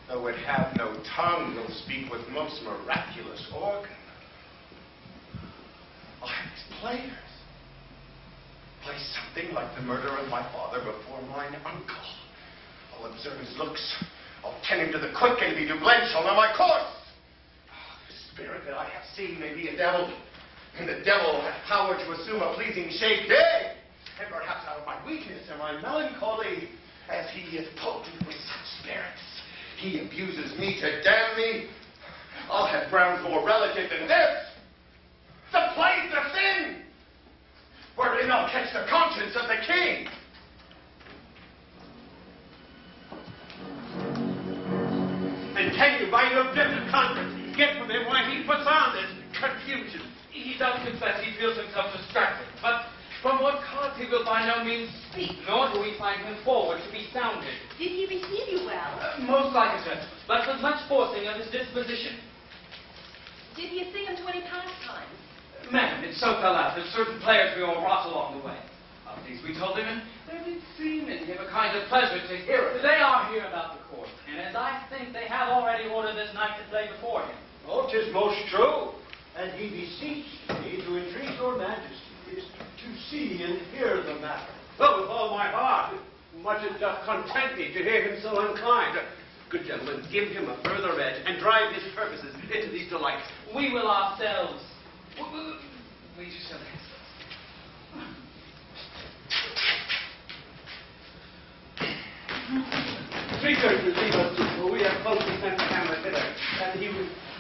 though it have no tongue, though speak with most miraculous organ. Why, these players play something like the murder of my father before mine uncle. I'll observe his looks. I'll tend him to the quick, and if he do blench, I'll know my course. The spirit that I have seen may be a devil, and the devil hath power to assume a pleasing shape, yea, and perhaps out of my weakness and my melancholy, as he is potent with such spirits, he abuses me to damn me. I'll have grounds more relative than this. The play's the sin, wherein I'll catch the conscience of the king. And can you, by your gift of conscience, get from him why he puts on this confusion? He does confess he feels himself distracted, but from what cause he will by no means speak, nor do we find him forward to be sounded. Did he receive you well? Most like a gentleman, but with much forcing of his disposition. Did he sing him 20 pastimes? Ma'am, it so fell out that certain players we all wrought along the way. Of these we told him, and there did seem in him a kind of pleasure to hear it. They are here about the court, and as I think they have already ordered this knight to play before him. Oh, 'tis most true. And he beseeched me to entreat your majesties to see and hear the matter. Well, with all my heart, much it doth content me to hear him so unkind. Good gentlemen, give him a further edge, and drive his purposes into these delights. We will ourselves. We just have Three thirds will leave us, for we have closely sent Hamlet hither, and he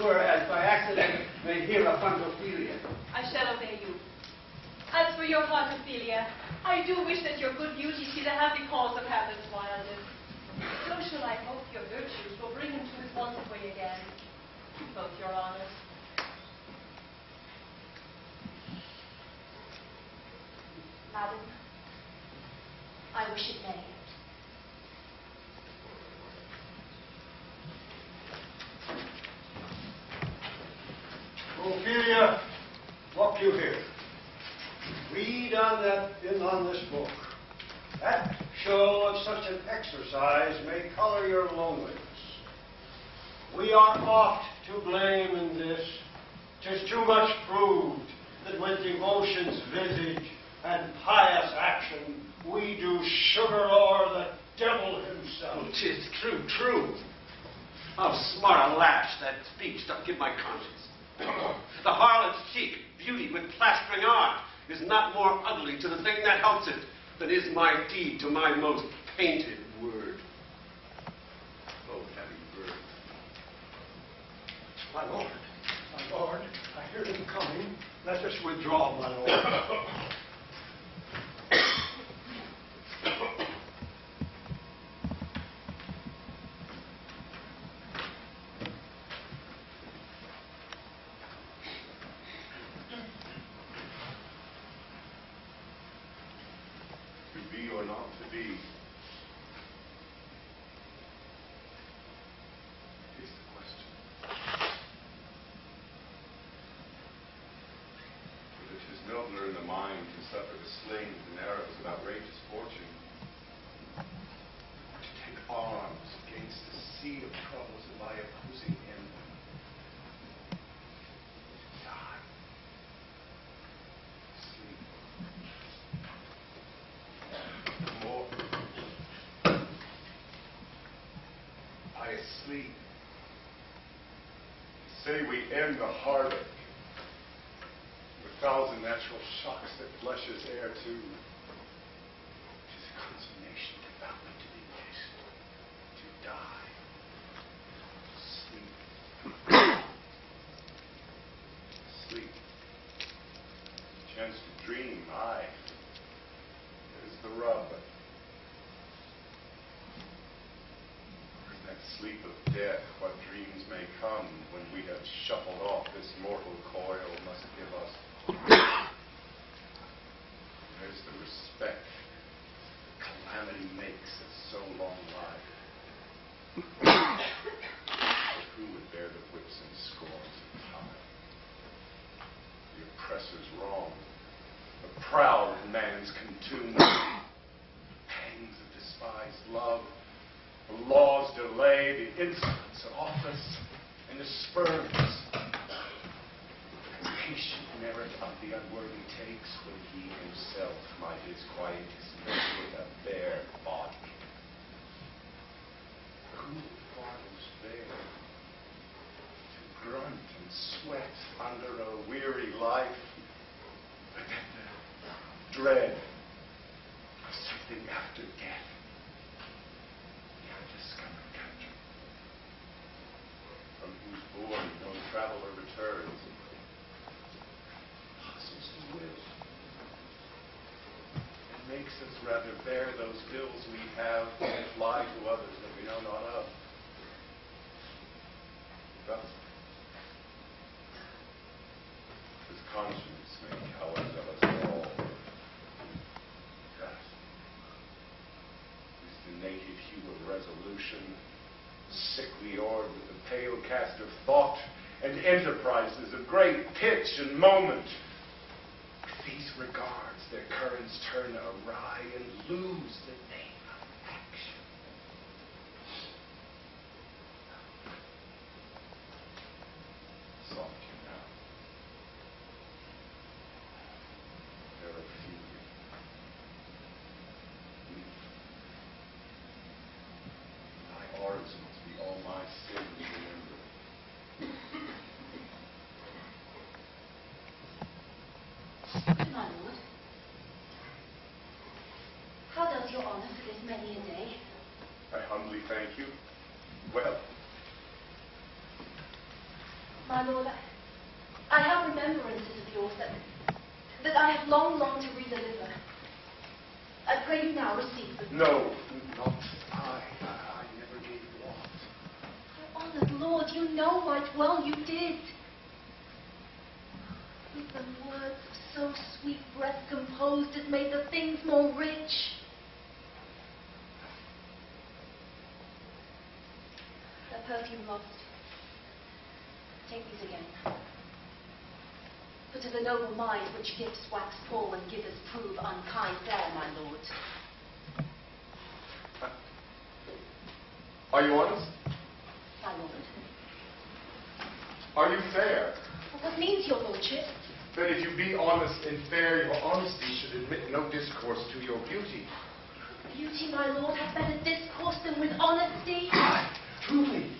were, as by accident, may hear a fund Ophelia. I shall obey you. As for your heart, Ophelia, I do wish that your good beauty see the happy cause of Hamlet's wildness. So shall I hope your virtues will bring him to his wonted way again. Both your honors. Madam, I wish it may. Ophelia, look you here. Read on this book. That show of such an exercise may color your loneliness. We are oft to blame in this. 'Tis too much proved that when devotion's visage and pious action we do sugar o'er the devil himself. 'Tis true, true. How smart a lash that speech doth give my conscience. The harlot's cheek, beauty with plastering art, is not more ugly to the thing that helps it than is my deed to my most painted word. Oh, heavy bird. My lord, I hear him coming. Let us withdraw, my lord. To be or not to be is the question. But it is nobler in the mind to suffer the slings and arrows of outrageous fortune, or to take arms against the sea of troubles of thy opposing enemy. To die. Sleep. More. I asleep. Say we end the heartache with thousand natural shocks that flesh is heir to. 'Tis a consummation devoutly to be wished, to die. Sleep. Sleep. Chance to dream, aye. There's the rub. For in that sleep of death, what dreams may come when we have shuffled off this mortal coil must give us. There's the respect calamity makes of so long life. Who would bear the whips and scorns of time? The oppressor's wrong, the proud man's contumely, pangs of despised love, the law's delay, the insolence of office, and the spurns, the patient merit of the unworthy takes when he himself might his quietest make with a bare body. Who follows there to grunt and sweat under a weary life, but then the dread of something after death, the undiscovered country, from whose bourne no traveler returns, puzzles the will, and makes us rather bear those ills we have than fly to others that we know not of. Thus, does conscience make cowards of us all? Yes. Is the native hue of resolution, sickly orbed with the pale cast of thought, and enterprises of great pitch and moment? With these regards, their currents turn awry and lose the name of action. Soft you now. There are few. Thy orisons be all my sins remembered. My lord, how does your honor for this many a day? I humbly thank you. Well, My lord, I have remembrances of yours that I have long longed to redeliver. I pray you now receive them. no, not I. I never gave want. My honored lord, you know right well you did. With the words of so sweet breath composed, it made the things more rich. The perfume lost. Take these again. For to the noble mind which gifts wax poor and givers prove unkind there, my lord. Are you honest? My lord. Are you fair? What means your lordship? That if you be honest and fair, your honesty should admit no discourse to your beauty. Beauty, my lord, hath better discourse than with honesty. Aye, truly.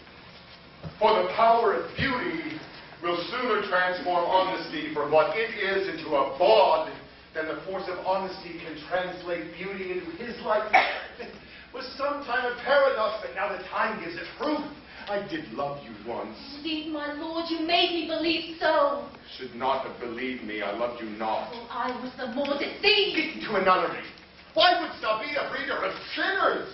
For the power of beauty will sooner transform honesty from what it is into a bawd than the force of honesty can translate beauty into his likeness. It was sometime a paradox, but now the time gives it proof. I did love you once. Indeed, my lord, you made me believe so. Should not have believed me. I loved you not. Oh, I was the more deceived. Get into a nunnery. Why wouldst thou be a breeder of sinners?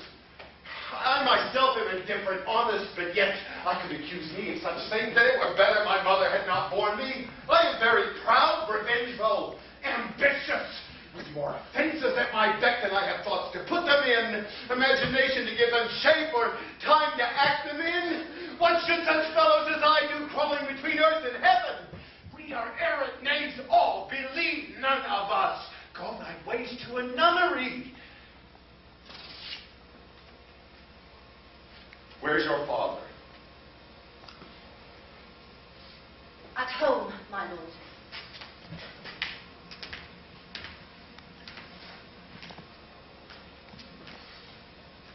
I myself am indifferent, honest, but yet I could accuse me of such things that it were better my mother had not borne me. I am very proud, revengeful, ambitious, with more offenses at my beck than I have thoughts to put them in, imagination to give them shape, or time to act them in. What should such fellows as I do crawling between earth and heaven? We are errant knaves all, believe none of us. Go thy ways to a nunnery. Where's your father? At home, my lord.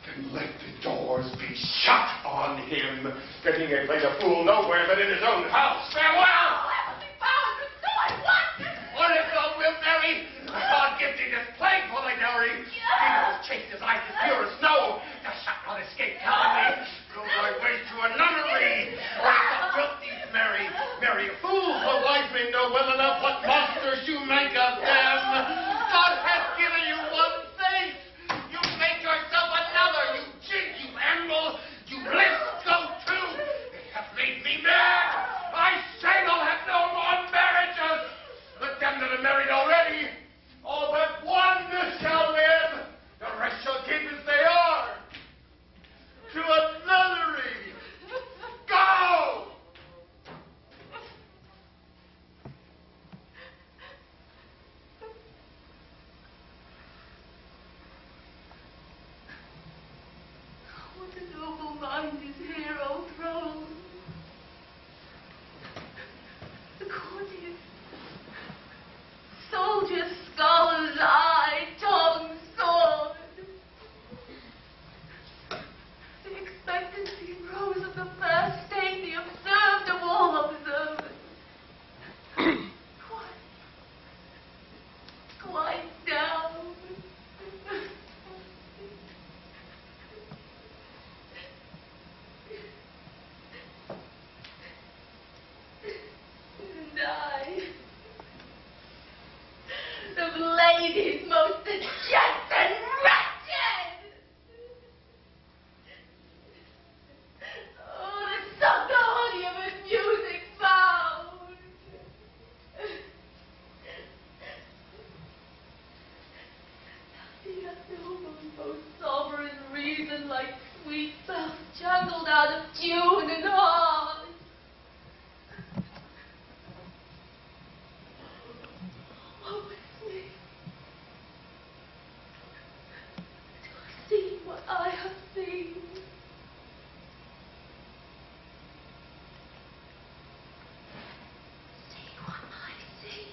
Then let the doors be shut on him, that he may play the fool nowhere but in his own house. Farewell! Heavenly powers, restore at once! What if thou wilt marry? God give thee this plague for thy dowry. Be thou as chaste as ice, as pure as snow. Thou shalt not escape calumny. Go thy way to a nunnery. Or if thou wilt thee marry a fool, for wise men know well enough what monsters you make of them. God hath given you one face. You make yourself another. You jig, you animal. You list, go to. It hath made me mad. I say they'll have no more marriages. Let them that are married already, all but one shall live. The rest shall keep as they are. To a just you and I. Oh, it's me. Do I see what I have seen? See what I see.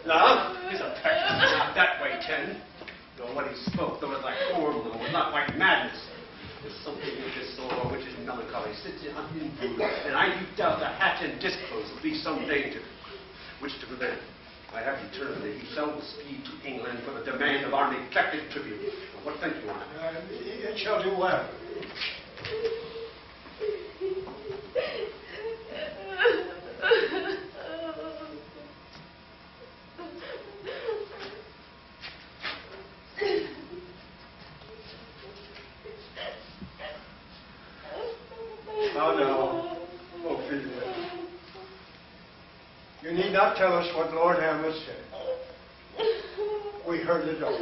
Now, his affection is not that way, Ken. Though when he spoke, there was like horrible, and not like madness. There's something in this sorrow which is melancholy, sits in unimbued, and I do doubt the hatch and dispose will be some danger, which to prevent. I have determined that he shall speed to England for the demand of our neglected tribute. What think you on it? It shall do well. Oh, no. Oh, Philip. You need not tell us what Lord Hamlet said. We heard it all.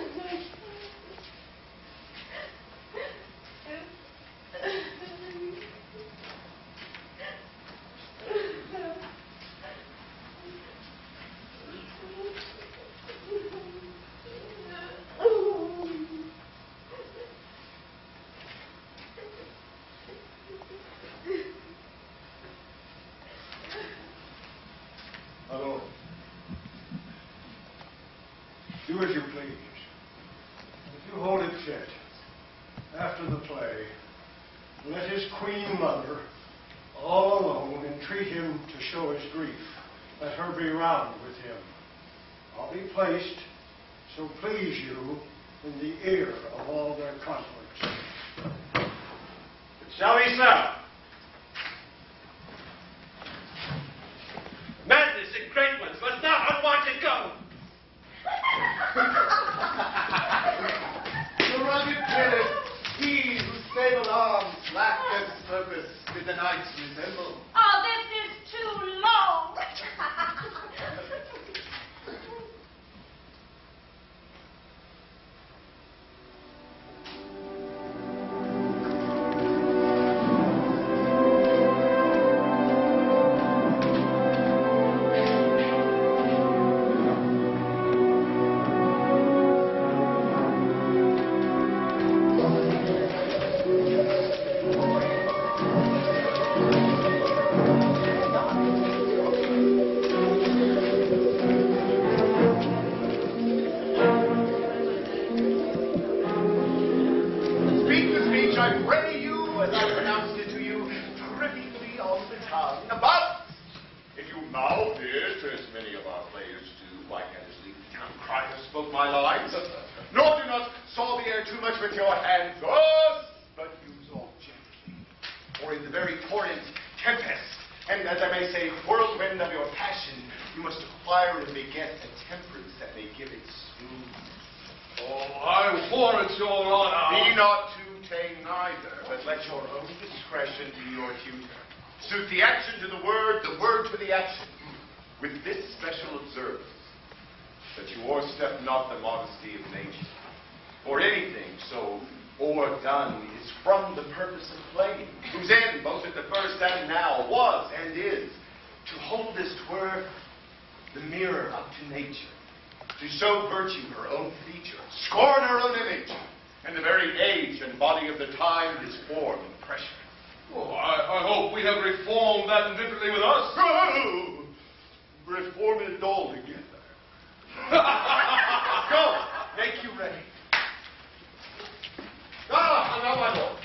Hello. Do as you please. If you hold it fit, after the play, let his queen mother, all alone, entreat him to show his grief. Let her be round with him. I'll be placed, so please you, in the ear of all their conflicts. Shall we, sir? Madness in great ones must not unwanted go. The rugged Philip, he whose sable arms lack their purpose, did the knights resemble. Oh, this is too long. Speak the speech, I pray you, as I pronounced it to you, privy on the tongue. But if you mouth it, as many of our players do, why can't this leave the town crier spoke my lines? Nor do not saw the air too much with your hands, but use all gently, or in the very torrent, tempest, and as I may say, whirlwind of your passion, you must acquire and beget a temperance that may give it smooth. Oh, I warrant your honor. Be not too tame neither, but let your own discretion be your tutor. Suit the action to the word to the action, with this special observance, that you o'erstep not the modesty of nature, for anything so o'erdone is from the purpose of playing, whose end, both at the first and now, was and is, to hold as 'twere the mirror up to nature, to show virtue her own feature, scorn her own image, and the very age and body of the time his form and pressure. Oh, I hope we have reformed that indifferently with us. Oh, reform it altogether. Go, make you ready. Now, my lord,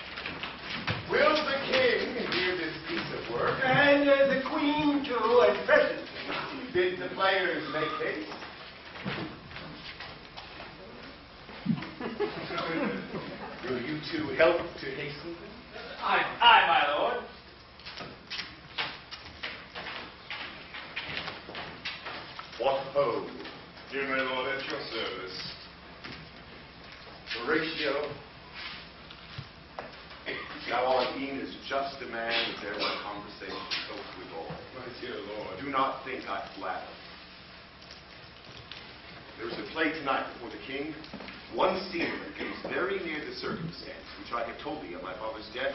will the king hear this piece of work? And the queen, too, and presently. Bid the players make haste. Will you two help to hasten them? Aye, my lord. What ho, Dear my lord, at your service. Horatio, thou art e'en as just a man as there were conversation so withal. My dear lord. Do not think I flatter. There is a play tonight before the king. One scene that comes very near the circumstance which I have told thee of my father's death.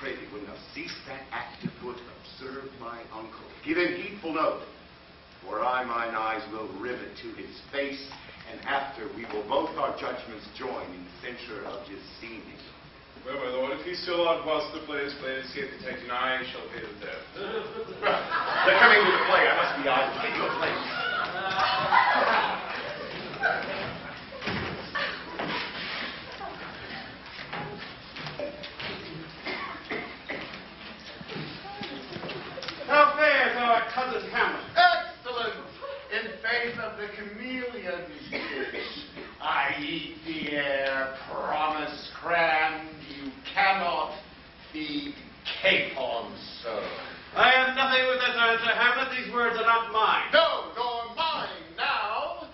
Pray thee, when thou seest that act afoot, observe my uncle. Give him heedful note, for I mine eyes will rivet to his face, and after we will both our judgments join in censure of his seeming. Well, my lord, if he still on whilst the play is played, escape detection, I shall pay the debt. They're coming to the play. I must be idle. Get your place. How fares our cousin Hamlet? Excellent! In face of the chameleon dish, I eat the air, promise crammed, you cannot feed capons, sir. I have nothing with this answer, Hamlet. These words are not mine. No, nor mine now.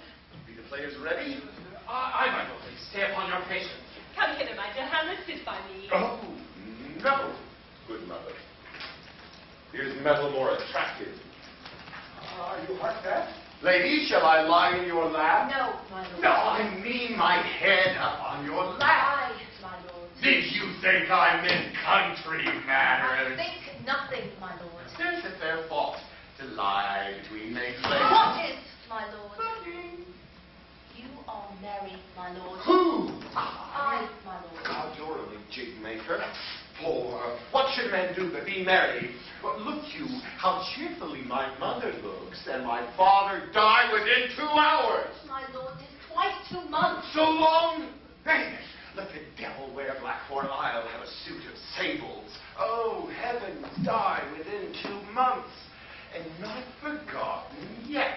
Be the players ready? I, my lord, please stay upon your patience. Come hither, my dear Hamlet, sit by me. Oh, no, good mother. Here's metal more attractive. You heart that? Lady, shall I lie in your lap? No, my lord. No, I mean my head up on your lap. Aye, my lord. Did you think I meant country I matters? think nothing, my lord. Is it their fault to lie between mates? What is, my lord? You are merry, my lord. Who? I, my lord. How adorably, jig maker. For what should men do but be merry? But look you, how cheerfully my mother looks, and my father died within 2 hours. My lord, 'tis twice 2 months. So long? Nay, let the devil wear black, for I'll have a suit of sables. Oh, heavens, die within 2 months, and not forgotten yet.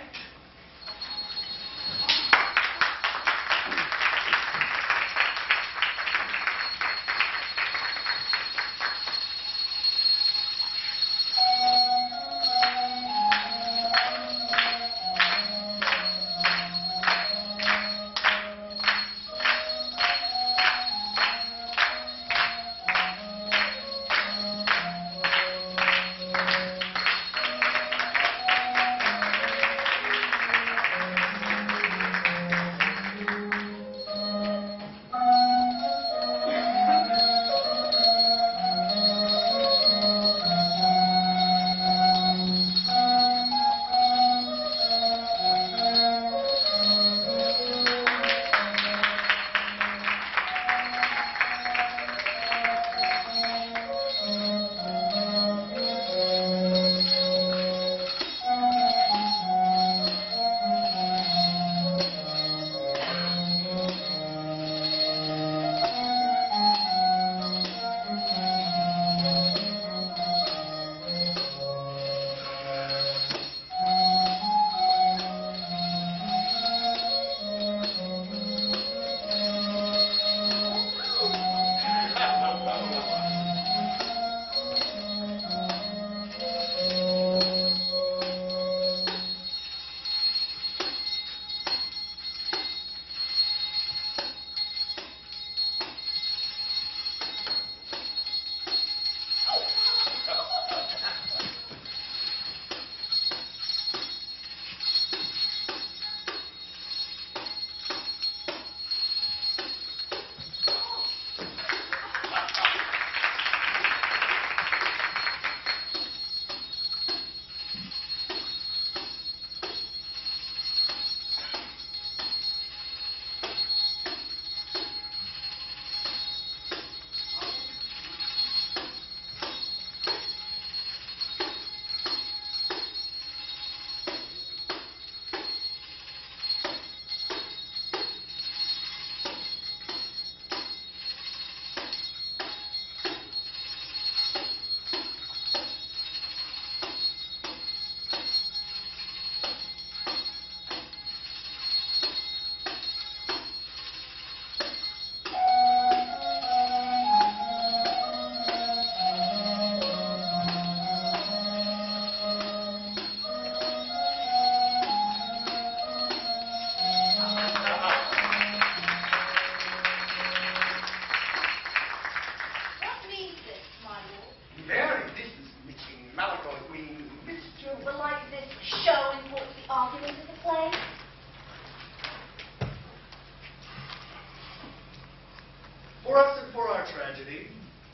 For us and for our tragedy,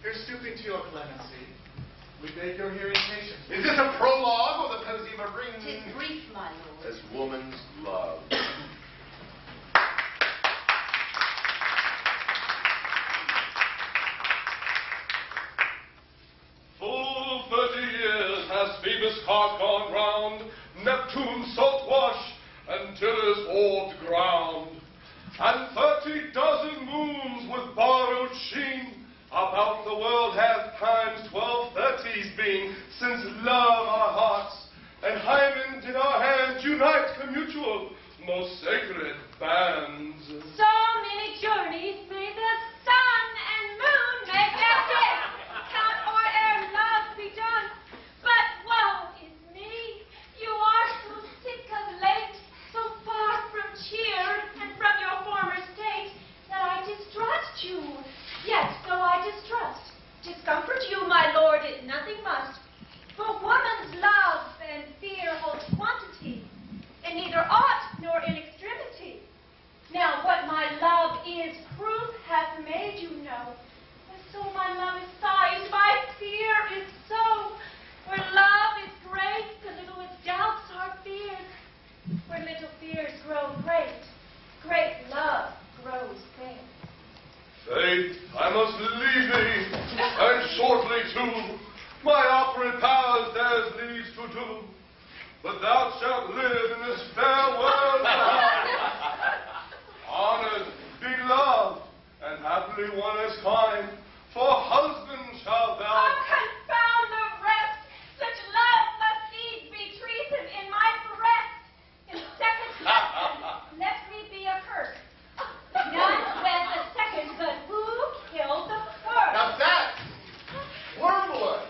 here stooping to your clemency, we beg your hearing patience. Is this a prologue or the posy of a ring? 'Tis brief, my lord. As woman's love. Full 30 years has Phoebus' cart gone round, Neptune's salt wash, and Tillers orbed ground, and 30 dozen moons with borrowed sheen about the world have times 1230s been, since love our hearts, and Hymen did our hands unite commutual, most sacred bands. So many journeys may the sun and moon make their day, count or ere love be done. But woe is me, you are so sick of late, so far from cheer and from your former state, that I distrust you. Yet, though I distrust, discomfort you, my lord, it nothing must. For woman's love and fear holds quantity, and neither aught nor in extremity. Now what my love is, proof hath made you know. And so my love is sized, my fear is so. Where love is great, the little its doubts are feared. Where little fears grow great, great love grows fair. Faith, I must leave thee, and shortly too. My operant powers there's needs to do. But thou shalt live in this fair world. Honored, beloved, and happily one as kind, for husband shalt thou. Oh, confound the rest! Such love must needs be treason in my breast. In second husband, let me be accursed. None wed the second, but who killed the first? Now that's wormwood.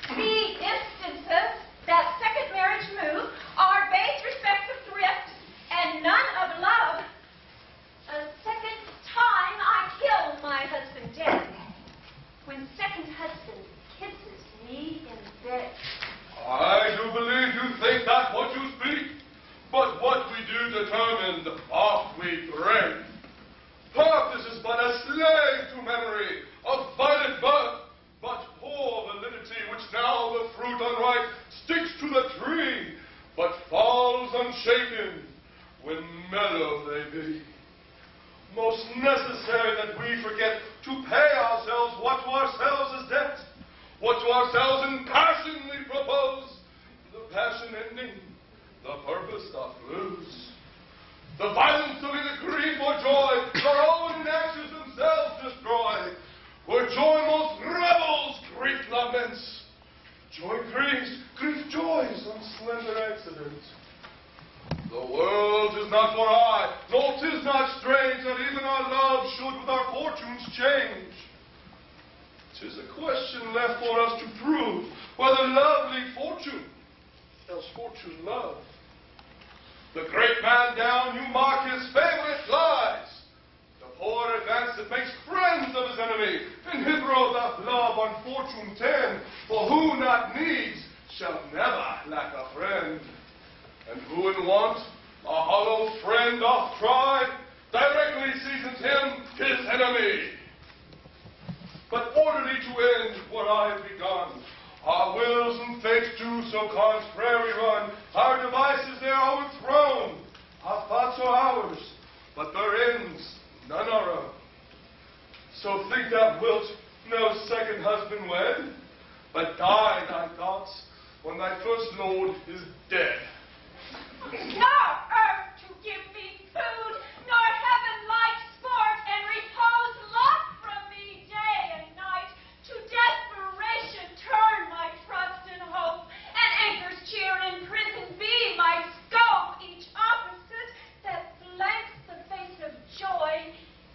The instances that second marriage move are base respects of thrift and none of love. A second time I kill my husband dead. When second husband kisses me in bed. I do believe you think that what you speak, but what we do determined oft we break. Purpose is but a slave to memory of violent birth, but poor validity, which now the fruit unripe sticks to the tree, but falls unshaken when mellow they be. Most necessary that we forget to pay ourselves what to ourselves is debt, what to ourselves in passion we propose, the passion ending, the purpose doth lose. The violence of either grief or joy, their own actions themselves destroy. Where joy most rebels, grief laments. Joy grieves, grief joys on slender accidents. The world is not for aye, nor 'tis not strange that even our love should with our fortunes change. 'Tis a question left for us to prove whether love lead fortune, else fortune love. The great man down, you mark his favorite flies. The poor advance that makes friends of his enemy. In his road doth love on fortune tend, for who not needs shall never lack a friend. And who in want a hollow friend doth try, directly seasons him his enemy. But orderly to end what I have begun, our wills and fates do so contrary run. Our devices there are overthrown. Our thoughts are ours, but their ends none our own. So think thou wilt no second husband wed, but die thy thoughts when thy first lord is dead. Nor earth to give me food, nor heaven like sport, and repose locked from me day and night. To desperation turn my trust and hope, and anchors cheer in prison be my scope. Each opposite that blanks the face of joy,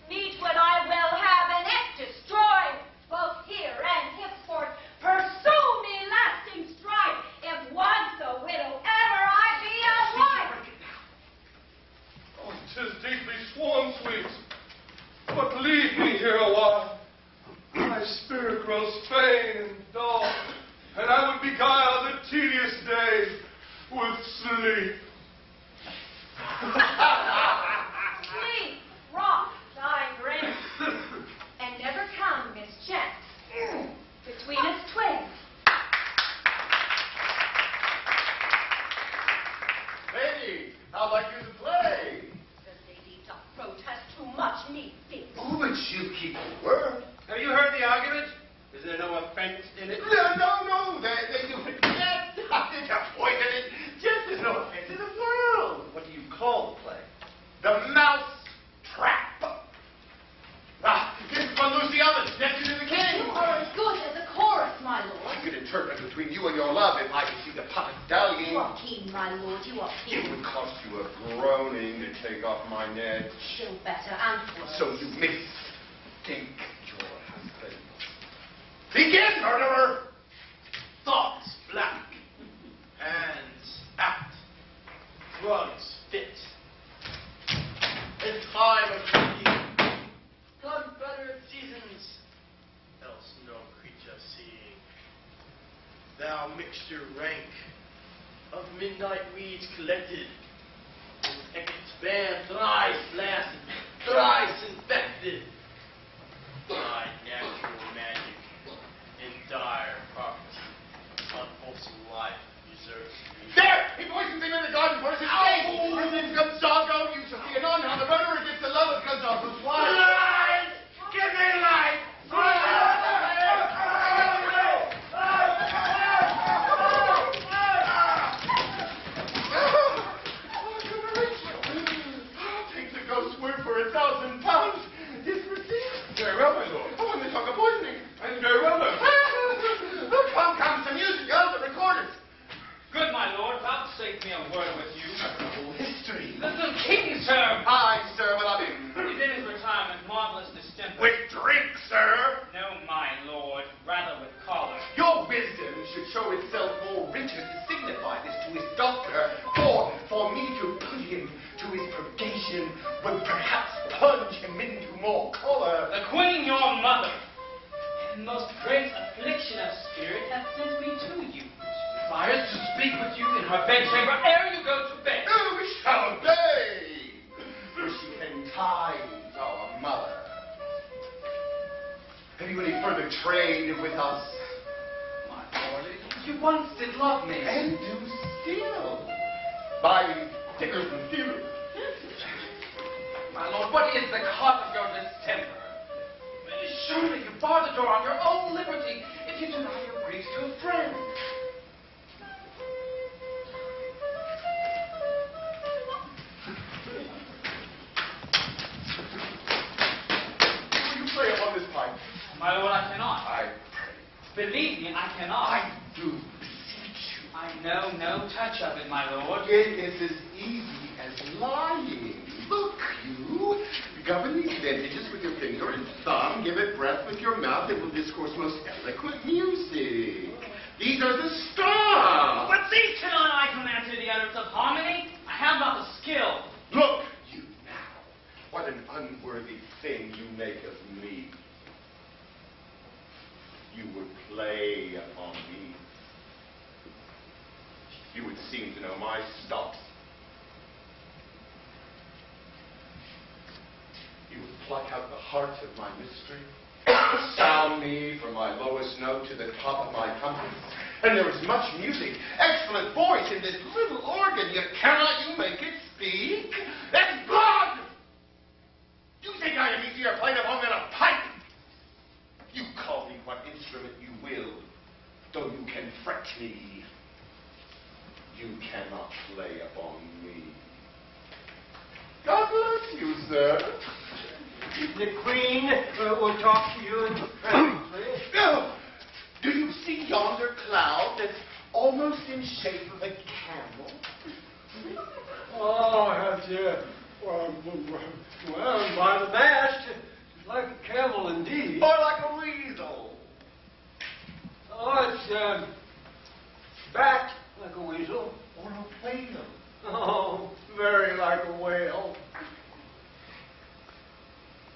meet what I will have and it destroy. Both here and henceforth pursue me lasting strife, if once a widow ever I be a wife. Oh, 'tis deeply sworn, sweet, but leave me here a while. My spirit grows faint and dull, and I would beguile the tedious day with sleep. Sleep, rock, thy grace, and never come mischance between us twain. Lady, how like you to play? The lady doth protest too much need be. Oh, but you keep your word. Have you heard the argument? Is there no offense in it? No, they do it. Yes, I think I pointed it. Just there's no offense in the world. What do you call the play? The Mouse Trap. Ah, this is from Luciana's nephew to the king. You are as good as a chorus, my lord. I could interpret between you and your love if I could see the puppet stallion. You are keen, my lord, you are It keen. would cost you a groaning to take off my net. Show better and worse. So you mistake your husband. Begin, murderer! Thoughts black, hands apt, drugs fit. In time of need, Confederate seasons, else no creature seeing. Thou mixture rank of midnight weeds collected, in Hecat's band thrice blasted, thrice infected. Thy natural magic in dire poverty, unwholesome life deserves me. There! He poisons him in the garden for his escape! His name comes Gonzago. You shall see anon how the murderer gets the love of Gonzago's wife. Light! Give me light! Takes a ghost's word for £1,000. Disreceived. Very well, my lord. Oh, and they talk of poisoning. And very well, then. Come, some music. Y'all the recorders. Good, my lord, vouchsafe me a word with you. Oh, history. The king, sir. Aye, sir, well, I mean. He's in his retirement, marvelous distemper. With drink, sir. No, my lord, rather with choler. Your wisdom should show itself more richer to signify this to his doctor, for me to put him to his purgation would perhaps plunge him into more choler. The queen, your mother, in most great affliction of spirit, hath sent me to you. She desires to speak with you in her bedchamber ere you go to bed. Oh, we shall obey, for she can tithe our mother. Have you any further trade with us? My lord, you once did love me. And do still. Buying stickers and stealers. My lord, what is the cause of your distemper? Surely you bar the door on your own liberty if you deny your griefs to a friend. Will you play upon this pipe? My lord, I cannot. I pray. Believe me, I cannot. I do beseech you. I know no touch of it, my lord. It is as easy as lying. Look, you. Govern these vintages with your finger and thumb. Give it breath with your mouth. It will discourse most eloquent music. These are the stars. But these cannot I command to the utterance of harmony. I have not the skill. Look, you now. What an unworthy thing you make of me. You would play upon me. You would seem to know my stops. You would pluck out the heart of my mystery, sound me from my lowest note to the top of my compass. And there is much music, excellent voice in this little organ, yet cannot you make it speak? That's blood! You think I am easier played upon than a pipe? You call me what instrument you will, though you can fret me. You cannot play upon me. God bless you, sir. The Queen will talk to you presently. Oh, do you see yonder cloud that's almost in shape of a camel? Oh, dear. Well, by the mast, it's like a camel indeed. Or like a weasel? Oh, it's backed like a weasel. Or a whale? Oh, very like a whale.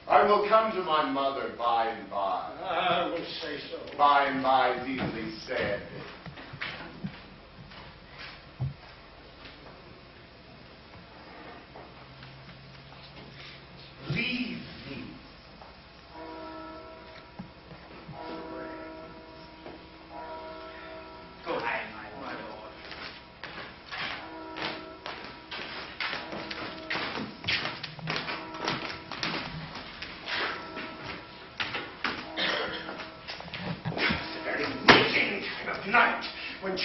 I will come to my mother by and by. I will say so. By and by is easily said.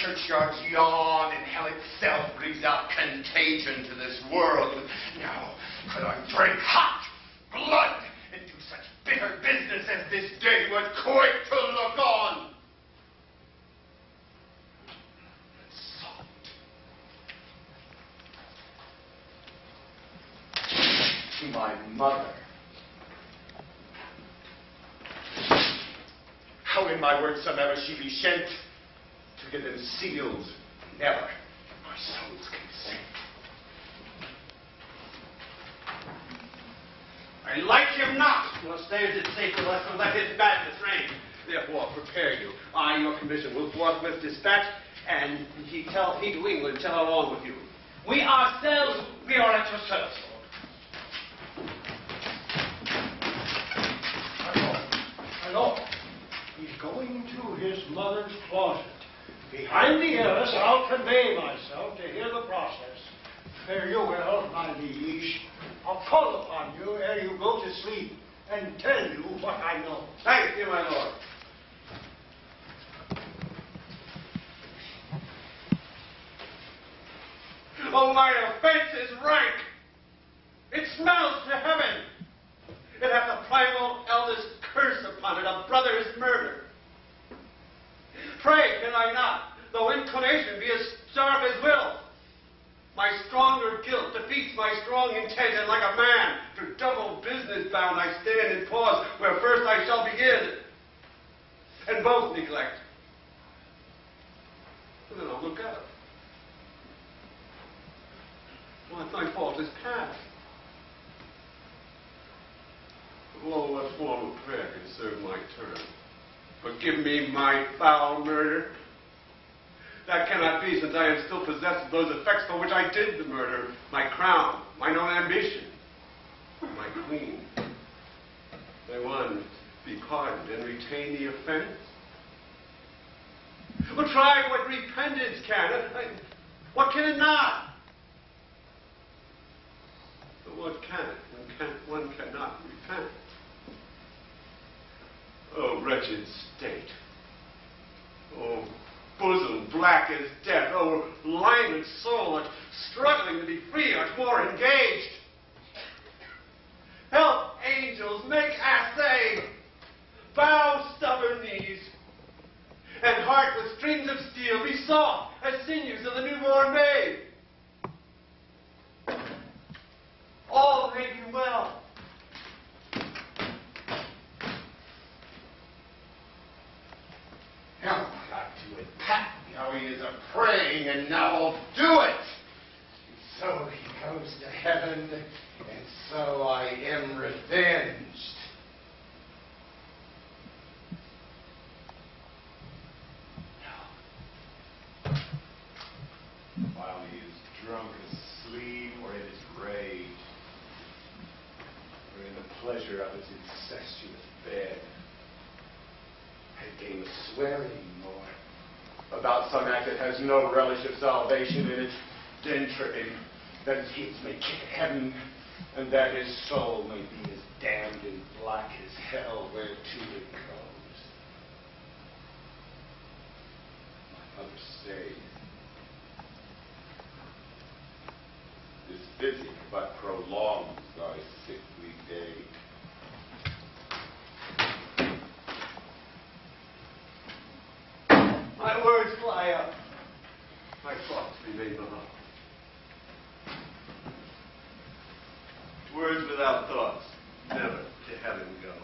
churchyards yawn and hell itself breathes out contagion to this world. Now, could I drink hot blood and do such bitter business as this day would quake to look on? To my mother. How in my word somever she be shent, to give them seals, never my soul's consent. I like him not, nor stays it safe with us to let his madness reign. Therefore, prepare you. I, your commission, will forthwith dispatch, and he to England shall along with you. We ourselves, we are at your service, Lord. My lord, he's going to his mother's closet. Behind the arras, I'll convey myself to hear the process. Fare you well, my liege. I'll call upon you ere you go to sleep and tell you what I know. Thank you, my lord. Oh, my offense is rank. It smells to heaven. It hath the primal eldest curse upon it, a brother's murder. Pray, can I not, though inclination be as sharp as will? My stronger guilt defeats my strong intent, and like a man to double business bound, I stand and pause where first I shall begin, and both neglect. And then I'll look up. My fault is past. Oh, what form of prayer can serve my turn? Forgive me my foul murder. That cannot be, since I am still possessed of those effects for which I did the murder. My crown, mine own ambition, my queen. May one be pardoned and retain the offense? Well, try what repentance can. What can it not? But what can it? One cannot repent. Oh, wretched state. Oh, bosom black as death. Oh, languid soul, much struggling to be free, much more engaged. Help, angels, make assay. Bow stubborn knees, and heart with strings of steel be soft as sinews of the newborn babe. All may be well. Now I'll do it, Pat. Now he is a-praying, and now I'll do it. So he goes to heaven, and so I am revenged. While he is drunk asleep, or in his rage, or in the pleasure of his incestuous bed, I gain a swearing more about some act that has no relish of salvation in its dentry, that his heels may kick at heaven, and that his soul may be as damned and black as hell whereto it goes. My mother stayed. This physic but prolongs thy sickly day. My words fly up. My thoughts remain below. Words without thoughts never to heaven go.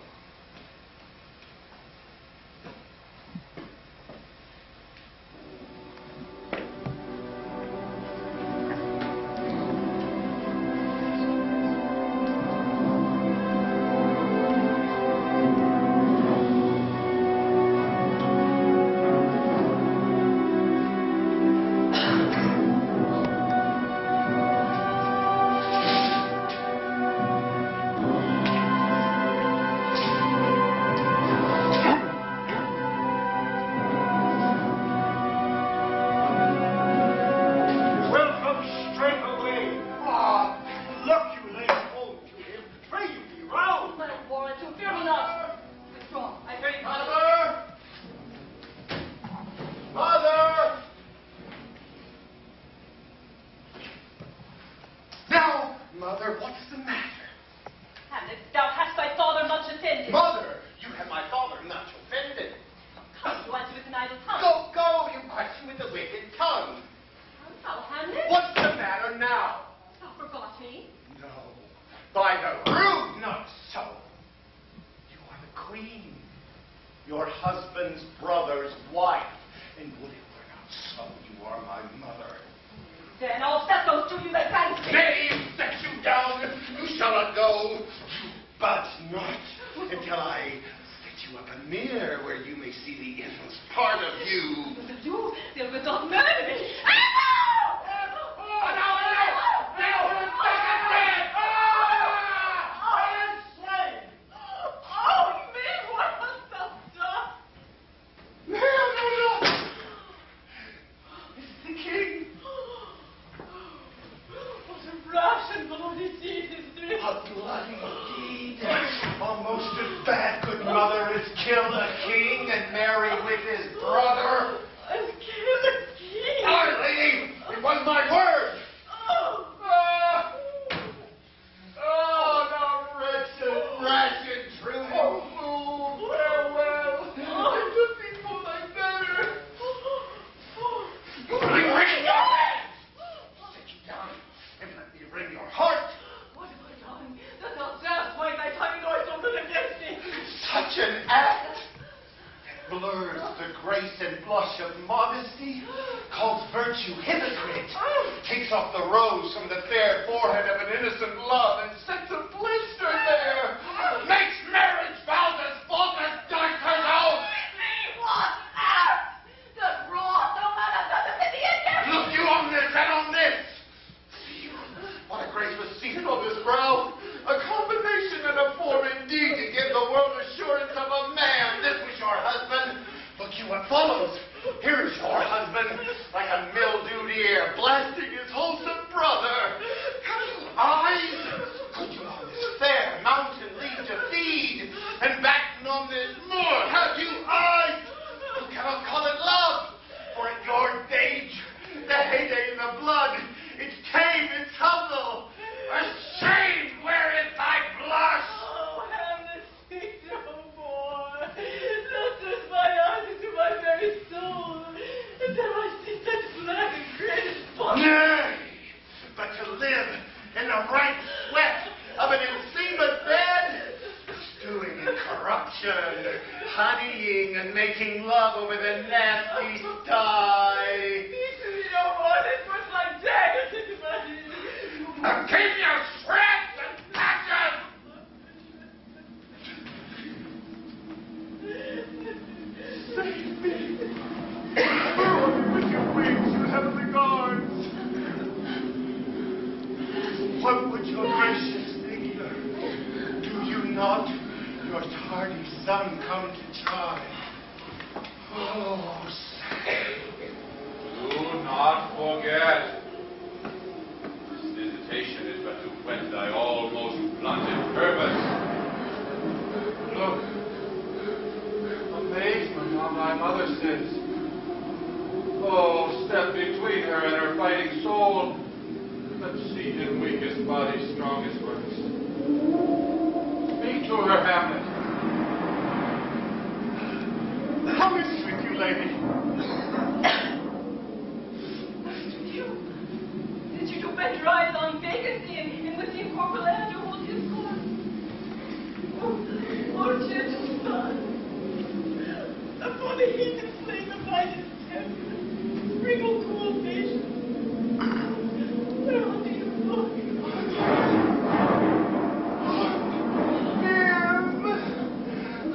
Mother, what's the matter? Hamlet, thou hast thy father much offended. Mother, you have my father much offended. Come, you answer with an idle tongue. Go, go, you question with a wicked tongue. How, Hamlet? What's the matter now? Thou forgot me. No, by the rood, not so. You are the queen, your husband's brother's wife, and would it were not so, you are my mother. Then I'll set those to you that fancy. Nay, set you down. You shall not go. You budge not until I set you up a mirror where you may see the inmost part of you. You, they'll not murder me. A bloody deed. Almost as bad, good mother, as kill a king and marry with his brother. I'll kill the king. Aye, lady, it was my word. Oh, the wretched, ratchet, true fool. Farewell. And the people like better. Bring your hand. Sit you down and let me wring your heart. Such an act blurs the grace and blush of modesty, calls virtue hypocrite, takes off the rose from the fair forehead of an innocent love and sets a blister there, makes marriage vows as false as darkers oath. What act? Does wrath no man have done to the end? Look you on this and on this. See what a grace was seated on this brow. A combination and a form indeed to give the world assurance of a man. This was your husband. Look you what follows. Here is your husband, like a mildewed ear, blasting his wholesome brother. Have you eyes? Could you on this fair mountain leave to feed, and batten on this moor? Have you eyes? You cannot call it love, for at your age, the heyday in the blood, it's tame, it's humble. Ashamed, where is thy blush? Oh, Hamlet, speak no more. Thou thrust my eyes into my very soul, and there I see such black and gray spots. Nay, but to live in the rank sweat of an enseamed bed, stewing in corruption, honeying and making love over the nasty sty. Speak to me no more, this was my daggers into my head. Now keep your shreds and passion! Save me! With your wings, you heavenly guards! What would your gracious leader? Do you not, your tardy son, come to try? Oh, save! Do not forget. Visitation is but to whet thy almost blunted purpose. Look, amazement on thy mother sits. Oh, step between her and her fighting soul. But she in weakest body, strongest works. Speak to her, Hamlet. How is it with you, lady? Did you to bend your eyes on vacancy and with the incorporeal energy hold discourse? Oh, gentle son, upon the heat and flame of thy distemper, sprinkle cool patience. Whereon do you look?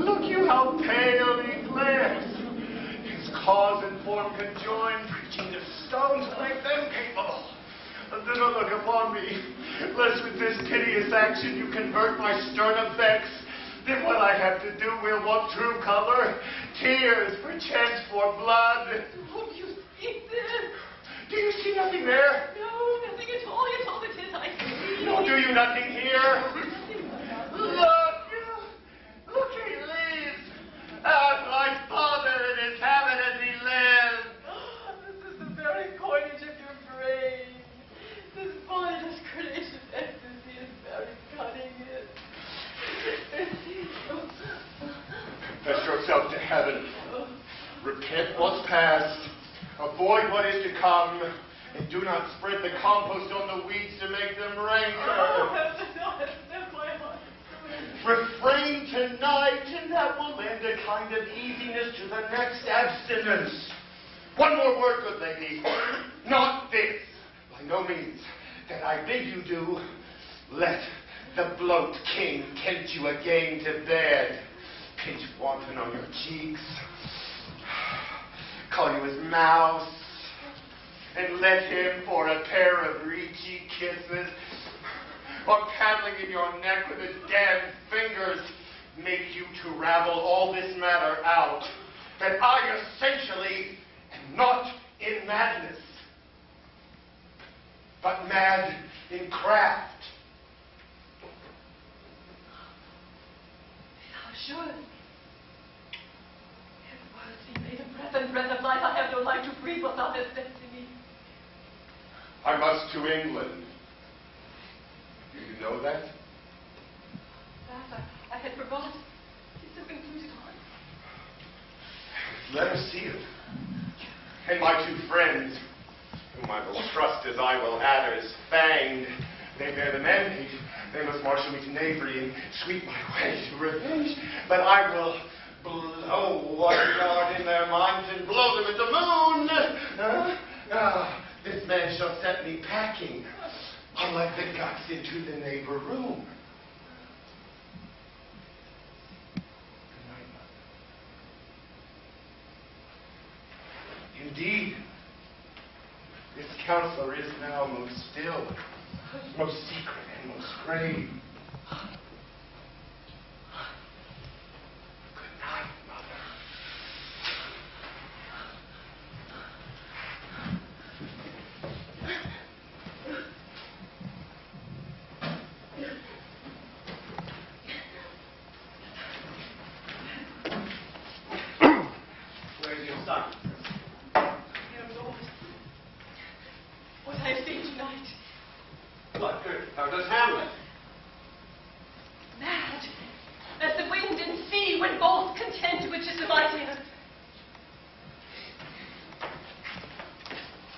Look you how pale he glares. His cause and form conjoined, preaching to stones to make them capable. Do not look upon me, lest with this piteous action you convert my stern effects. Then what I have to do will want true color, tears, perchance for blood. Whom you speak then? Do you see nothing there? No, nothing at all. Yet all it is I see. No, do you nothing here? Look, he lives. As my father in his habit as he lives. This is the very coinage of your brain. This void of creation essence. what is to come, and do not spread the compost on the weeds to make them rancor. Refrain tonight, and that will lend a kind of easiness to the next abstinence. One more word, good lady. Not this, by no means, that I bid you do. Let the bloat king tempt you again to bed. Pinch wanton on your cheeks. Call you his mouse. And let him, for a pair of reedy kisses, or paddling in your neck with his damned fingers, make you to ravel all this matter out, that I essentially am not in madness, but mad in craft. Thou should. His words be made of breath and breath of life. I have no life to breathe what thou hast said to me. I must to England. Do you know that? That I had forgotten. It's a conclusion. Let us see it. And my two friends, whom I will trust as I will adders fanged, they bear the mandate. They must marshal me to knavery and sweep my way to revenge. But I will blow one yard in their minds and blow them at the moon. This man shall set me packing, unlike the guts into the neighbor room. Good night, mother. Indeed, this counselor is now most still, most secret, and most grave. Good night, mother. Where's your son? Dear Lord, what I have seen tonight. What? How does Hamlet? Mad, as the wind and sea when both contend, which is the mightier.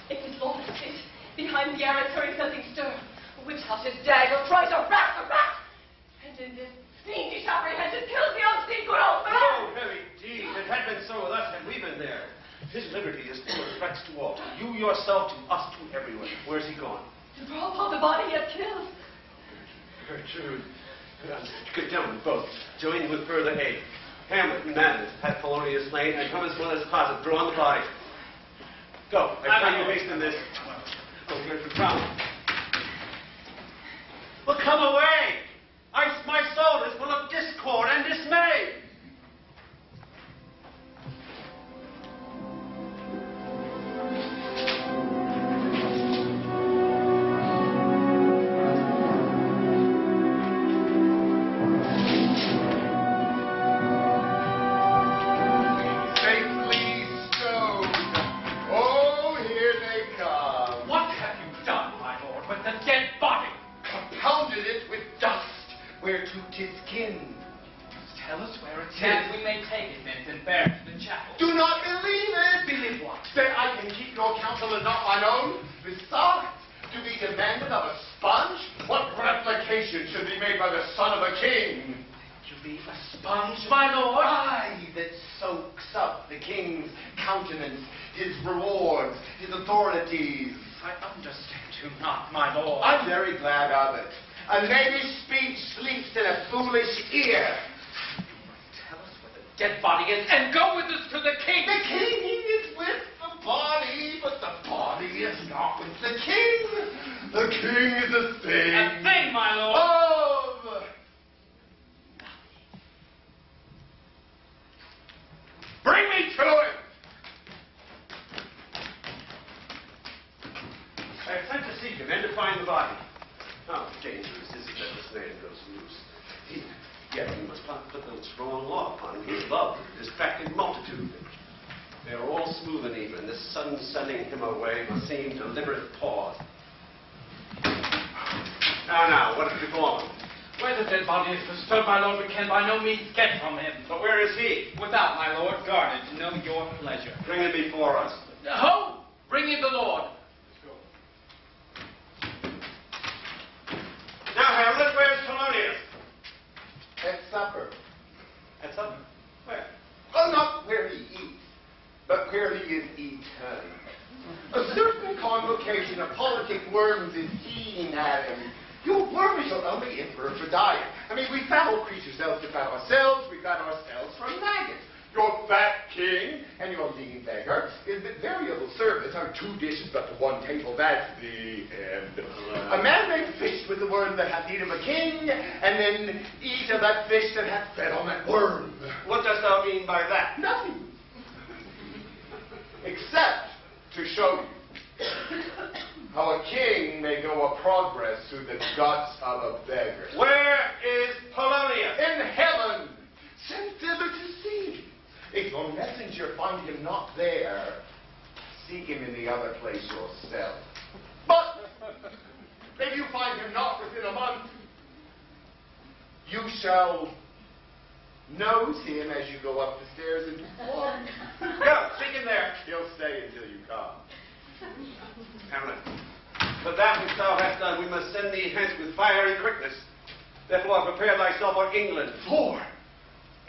It is Lawless pit, behind the arras heard something stir, whips out his dagger, tries to rat the rat, and in this fiendish apprehension kills the unseen good old man. Oh, heavy deed. It had been so with us had we been there. His liberty is full of threats to all. To you yourself, to us, to everyone. Where's he gone? To draw upon the body he hath killed. Gertrude. Good gentlemen, both. Join with further aid. Hamlet and Madness had Polonius slain, and come as well as closet, draw on the body. Go. I tell you hasten this. Go, Gertrude, come. Well, come away. My soul is full of discord and dismay. Safely stowed. Oh, here they come. What have you done, my lord, with the dead body? Compounded it with dust, whereto 'tis kin. Tell us where it is. That we may take it, then, and bear it to the chapel. Do not believe it. Believe what? That I can keep your counsel as not mine own. Besides, to be demanded of a sponge? What replication should be made by the son of a king? To be a sponge, my lord? I that soaks up the king's countenance, his rewards, his authorities. I understand you not, my lord. I'm very glad of it. A knavish speech sleeps in a foolish ear. Tell us where the dead body is, and go with us to the king. The king is with the body, but the body is not with the king. The king is a thing. A thing, my lord. Of. Bring me to it. I have sent to seek him and to find the body. How dangerous is it that this man goes loose? Yet we must not put no strong law upon him. His love, his distracting multitude. They are all smooth and even. This sudden sending him away must seem deliberate pause. Now, what has befallen? Where the dead body is bestowed, my lord, we can by no means get from him. But where is he? Without, my lord, guarded to know your pleasure. Bring him before us. Ho! Bring in the Lord. Now, Hamlet, where's Polonius? At supper. At supper? Where? Well, not where he eats, but where he is eaten. A certain convocation of politic worms is feeding at him. Your worm is your only emperor for diet. I mean, we foul creatures else to fat ourselves, we fat ourselves from maggots. Your fat king and your lean beggar is but variable service are 2 dishes but to 1 table. That's the end. A man may fish with the worm that hath eaten a king, and then eat of that fish that hath fed on that worm. What dost thou mean by that? Nothing. Except to show you how a king may go a progress through the guts of a beggar. Where is Polonius? In heaven, sent thither to see. If your messenger find him not there, seek him in the other place yourself. But if you find him not within a month, you shall nose him as you go up the stairs into the walk. Go, seek him there. He'll stay until you come. Hamlet, for that which thou hast done, we must send thee hence with fiery quickness. Therefore, prepare thyself for England. For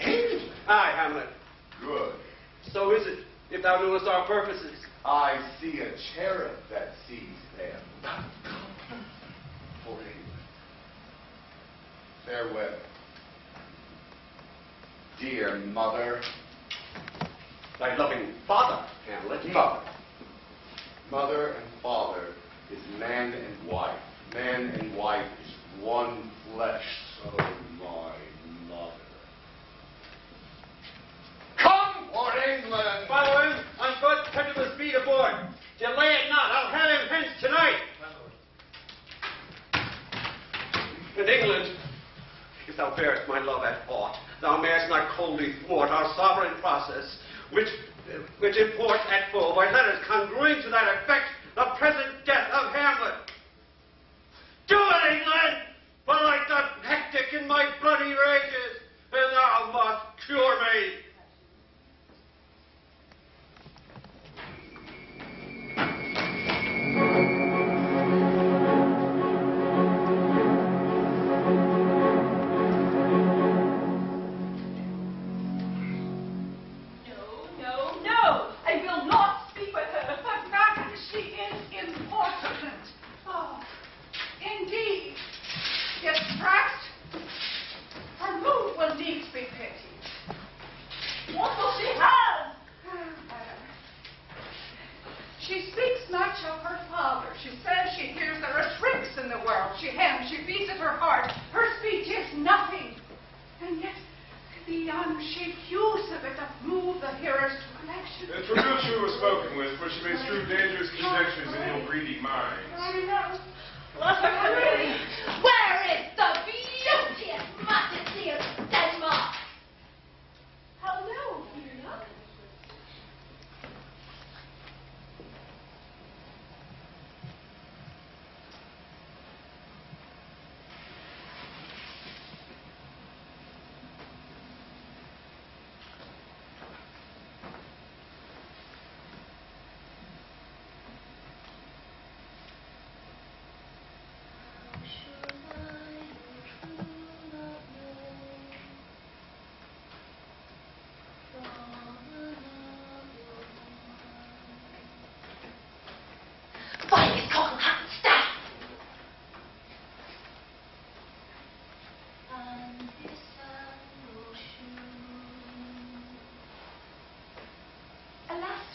England? Aye, Hamlet. Good. So is it, if thou knewest our purposes. I see a cherub that sees them. For England. Farewell. Dear mother. Thy loving father, Hamlet. Mother. Mother and father is man and wife. Man and wife is one flesh. So my mother. Come for England! Follow him on foot, cut to the speed aboard. Delay it not, I'll have him hence tonight. In England, if thou bearest my love at aught, thou mayest not coldly thwart our sovereign process, which imports at full, by letters congruing to that effect, the present death of Hamlet. Do it, England! For like the hectic in my bloody rages, and thou must cure me.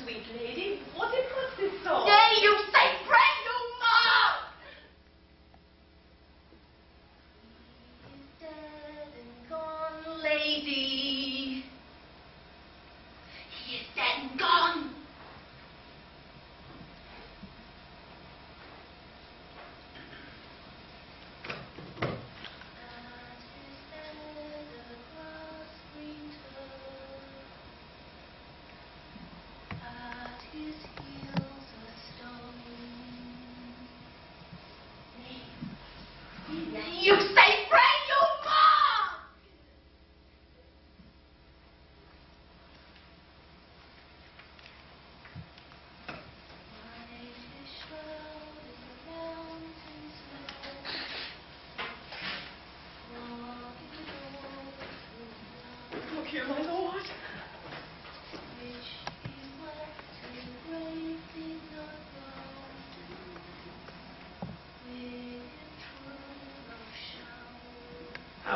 Sweet lady, what it was this song? Nay, you say pray no more! He is dead and gone, lady. He is dead and gone. You say pray no more!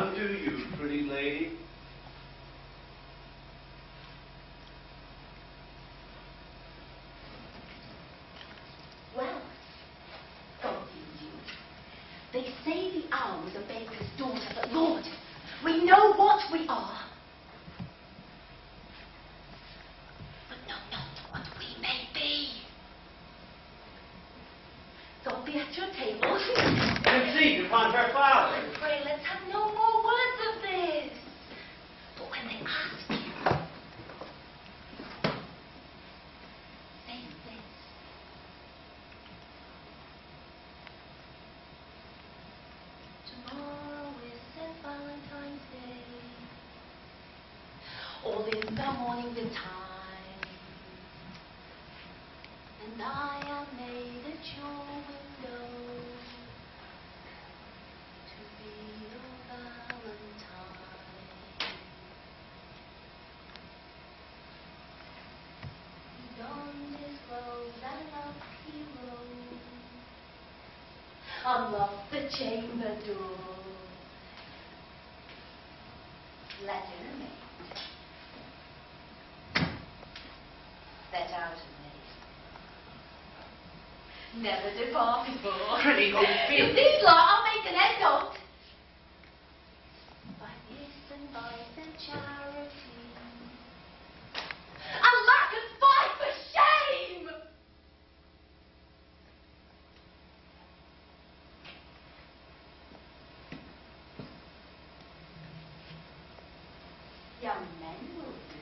Unto you, pretty lady. Well, God you. They say the owl is a baker's daughter, but Lord, we know what we are. But know not what we may be. So be at your table. Concede upon her father. And pray, let's have no more words of this. But when they ask you, say this. Tomorrow is St. Valentine's Day. All in the morning the time. And I am made at your window to be your Valentine. He donned his clothes and loved he rose. Unlocked the chamber door. Letter made. Set out and made. Never depart before. Pretty old You see, Lord, I'll make an end of. By this and by the charity. Alack and fight for shame! Young men will do it.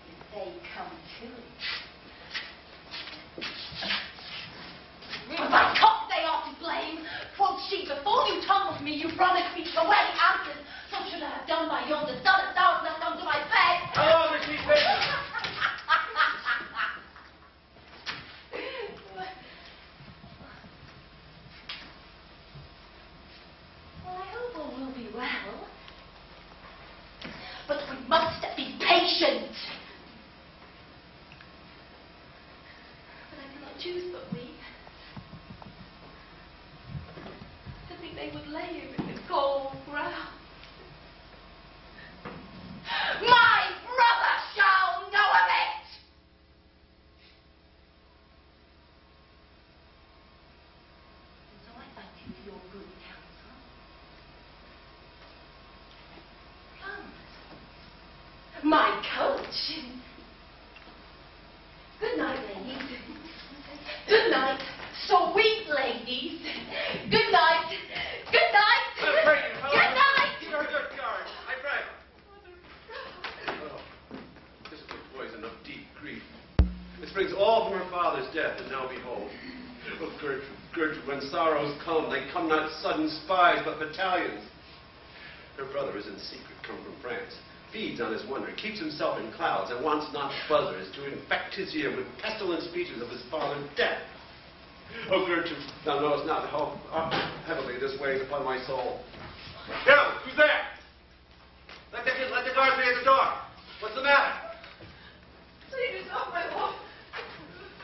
If they come to it. By cock they are to blame. Quoth she, before you tumbled me, you promised me to wedding answers. So should I have done by yonder son as thou hast left unto my bed. How long has she been? Well, I hope all will be well. But we must be patient. But I cannot choose but weep. To think they would lay him in the cold ground. My brother shall know of it! And so I thank you for your good counsel. Come. My coach. Good night, ladies. Good night, sweet ladies. Good night. Good night. I pray you, Helen. Good night. Keep her good guard. I pray. Oh, this is the poison of deep grief. This brings all from her father's death, and now behold. Oh, Gertrude, Gertrude, when sorrows come, they come not sudden spies, but battalions. Her brother is in secret come from France, feeds on his wonder, keeps himself in clouds, and wants not buzzards to infect his ear with pestilent speeches of his father's death. Oh, Gertrude, thou knowest not how heavily this weighs upon my soul. Harold, who's there? Let the guard be at the door. What's the matter? Save yourself, my lord.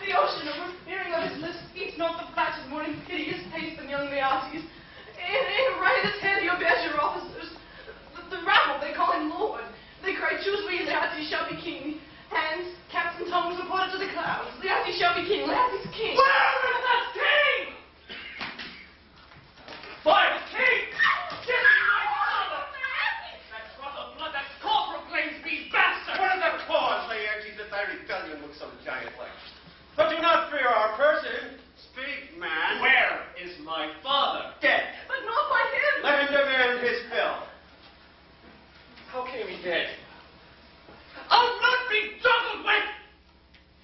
The ocean, overhearing of his lips, speaks not the battered more in piteous haste than young Leates. In riotous hair you bears your officers. The rabble, they call him lord. They cry, choose we, Leates shall be king. Hands, caps, and tongues reported to the clouds. Leates shall be king, Leates king. Where is that king? Fire, king! Give me my father! That drop of blood, that call proclaims these bastards! What is the cause, Laertes, that thy rebellion looks so giant-like? But do not fear our person. Speak, man. Where is my father? Dead. But not by him. Let him demand his fill. How came he dead? I'll not be juggled with!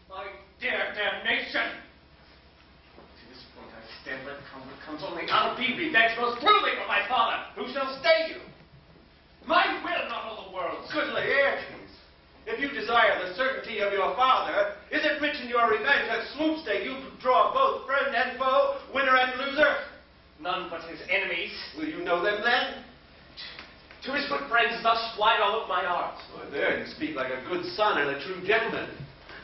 My dear damnation! To this point I stand where comfort comes only I'll be revenged most cruelly for my father, who shall stay you. My will, not all the world's. Good Laertes, if you desire the certainty of your father, is it rich in your revenge that Sloop's Day you draw both friend and foe, winner and loser? None but his enemies. Will you know them then? To his good friends thus wide I'll look my arms. Why, there you speak like a good son and a true gentleman.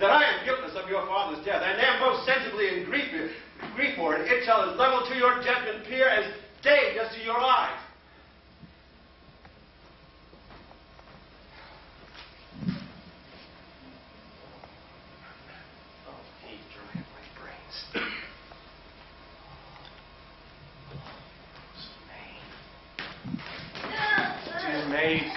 That I am guiltless of your father's death, and am most sensibly in grief for it, it shall as level to your judgment peer as Stay just to your eyes. Oh, he's drying my brains. Dear maid.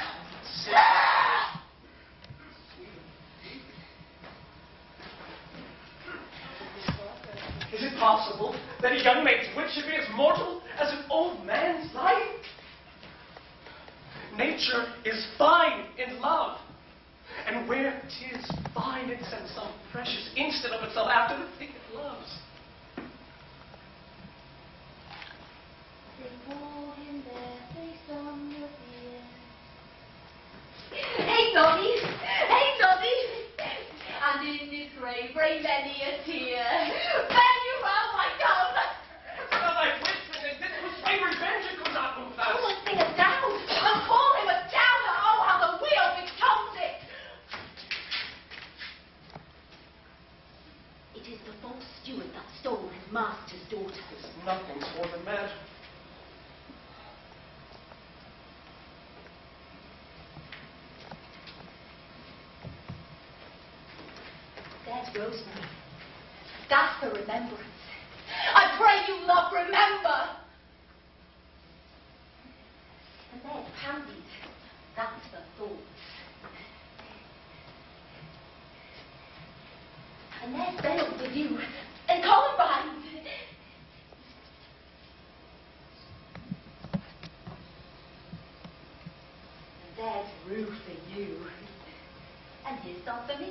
Is it possible that a young maid's wit should be as mortal as an old man's life? Nature is fine in love. And where 'tis fine, it sends some precious instant of itself after the thing it loves. They bore him there, face on the bier. Hey, Noddy! Hey, Noddy! And in this grave, rain many a tear. Fare you well, my dove! Well, I wish that this was my revenge it could not move us. Oh, sing it down! And call him a downer! Oh, how the wheel becomes it! It is the false steward that stole his master's daughters. Nothing's more than mad. There's Rosemary. That's the remembrance. I pray you, love, remember. And there's Pansy's. That's the thoughts. And there's Belle with you. And Columbine. And there's Rue for you. And here's some for me.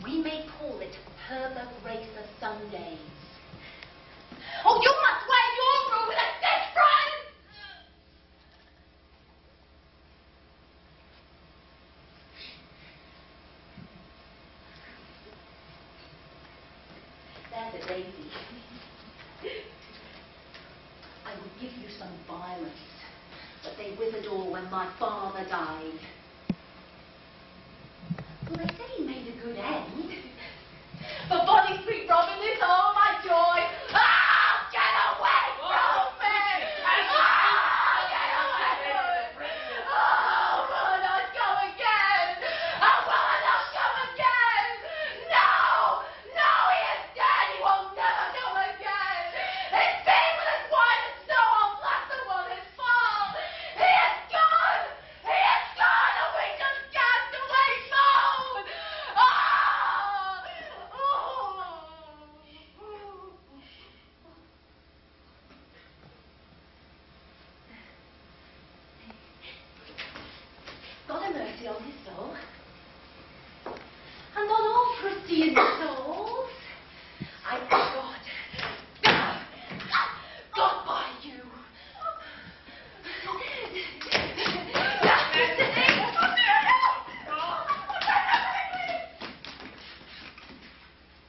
We may call it her the grace of Sundays. Oh, you must wear your robe with a stiff front! There's a daisy. I would give you some violets, but they withered all when my father died. Well, they say he made a good end. But bonny sweet Robin is all my joy. Ah, get away from me! Ah, get away from me! Oh, will I not come again? Oh, will I not come again? No! No, he is dead. He won't never come again. His feet with his white and snow all blossom on his fall. He is gone! He is gone! And we just cast away bone! God have mercy on his soul. And on all Christian souls. I God. God by you.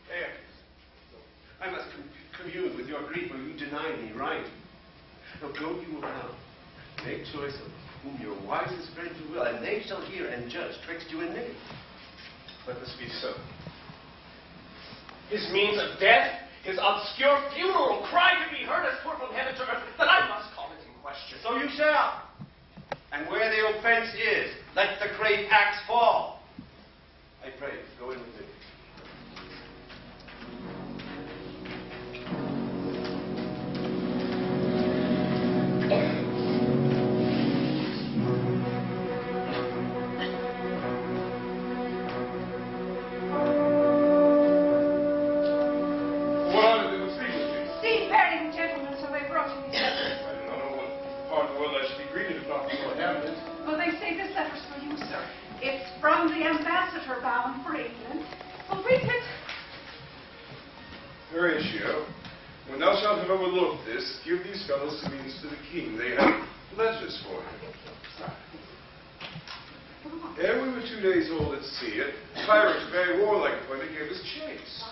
There. I must commune with your grief, or you deny me right. Now go you around. Make choice of whom your wisest friend you will, and they shall hear and judge twixt you and me. Let this be so. His means of death, his obscure funeral cry to be heard as poured from heaven to earth, that I must call it in question. So you shall. And where the offense is, let the great axe fall. I pray, go in with me. Horatio, when thou shalt have overlooked this, give these fellows means to the king. They have pledges for him. Ere we were 2 days old at sea, a pirate, very warlike appointed, gave us chase.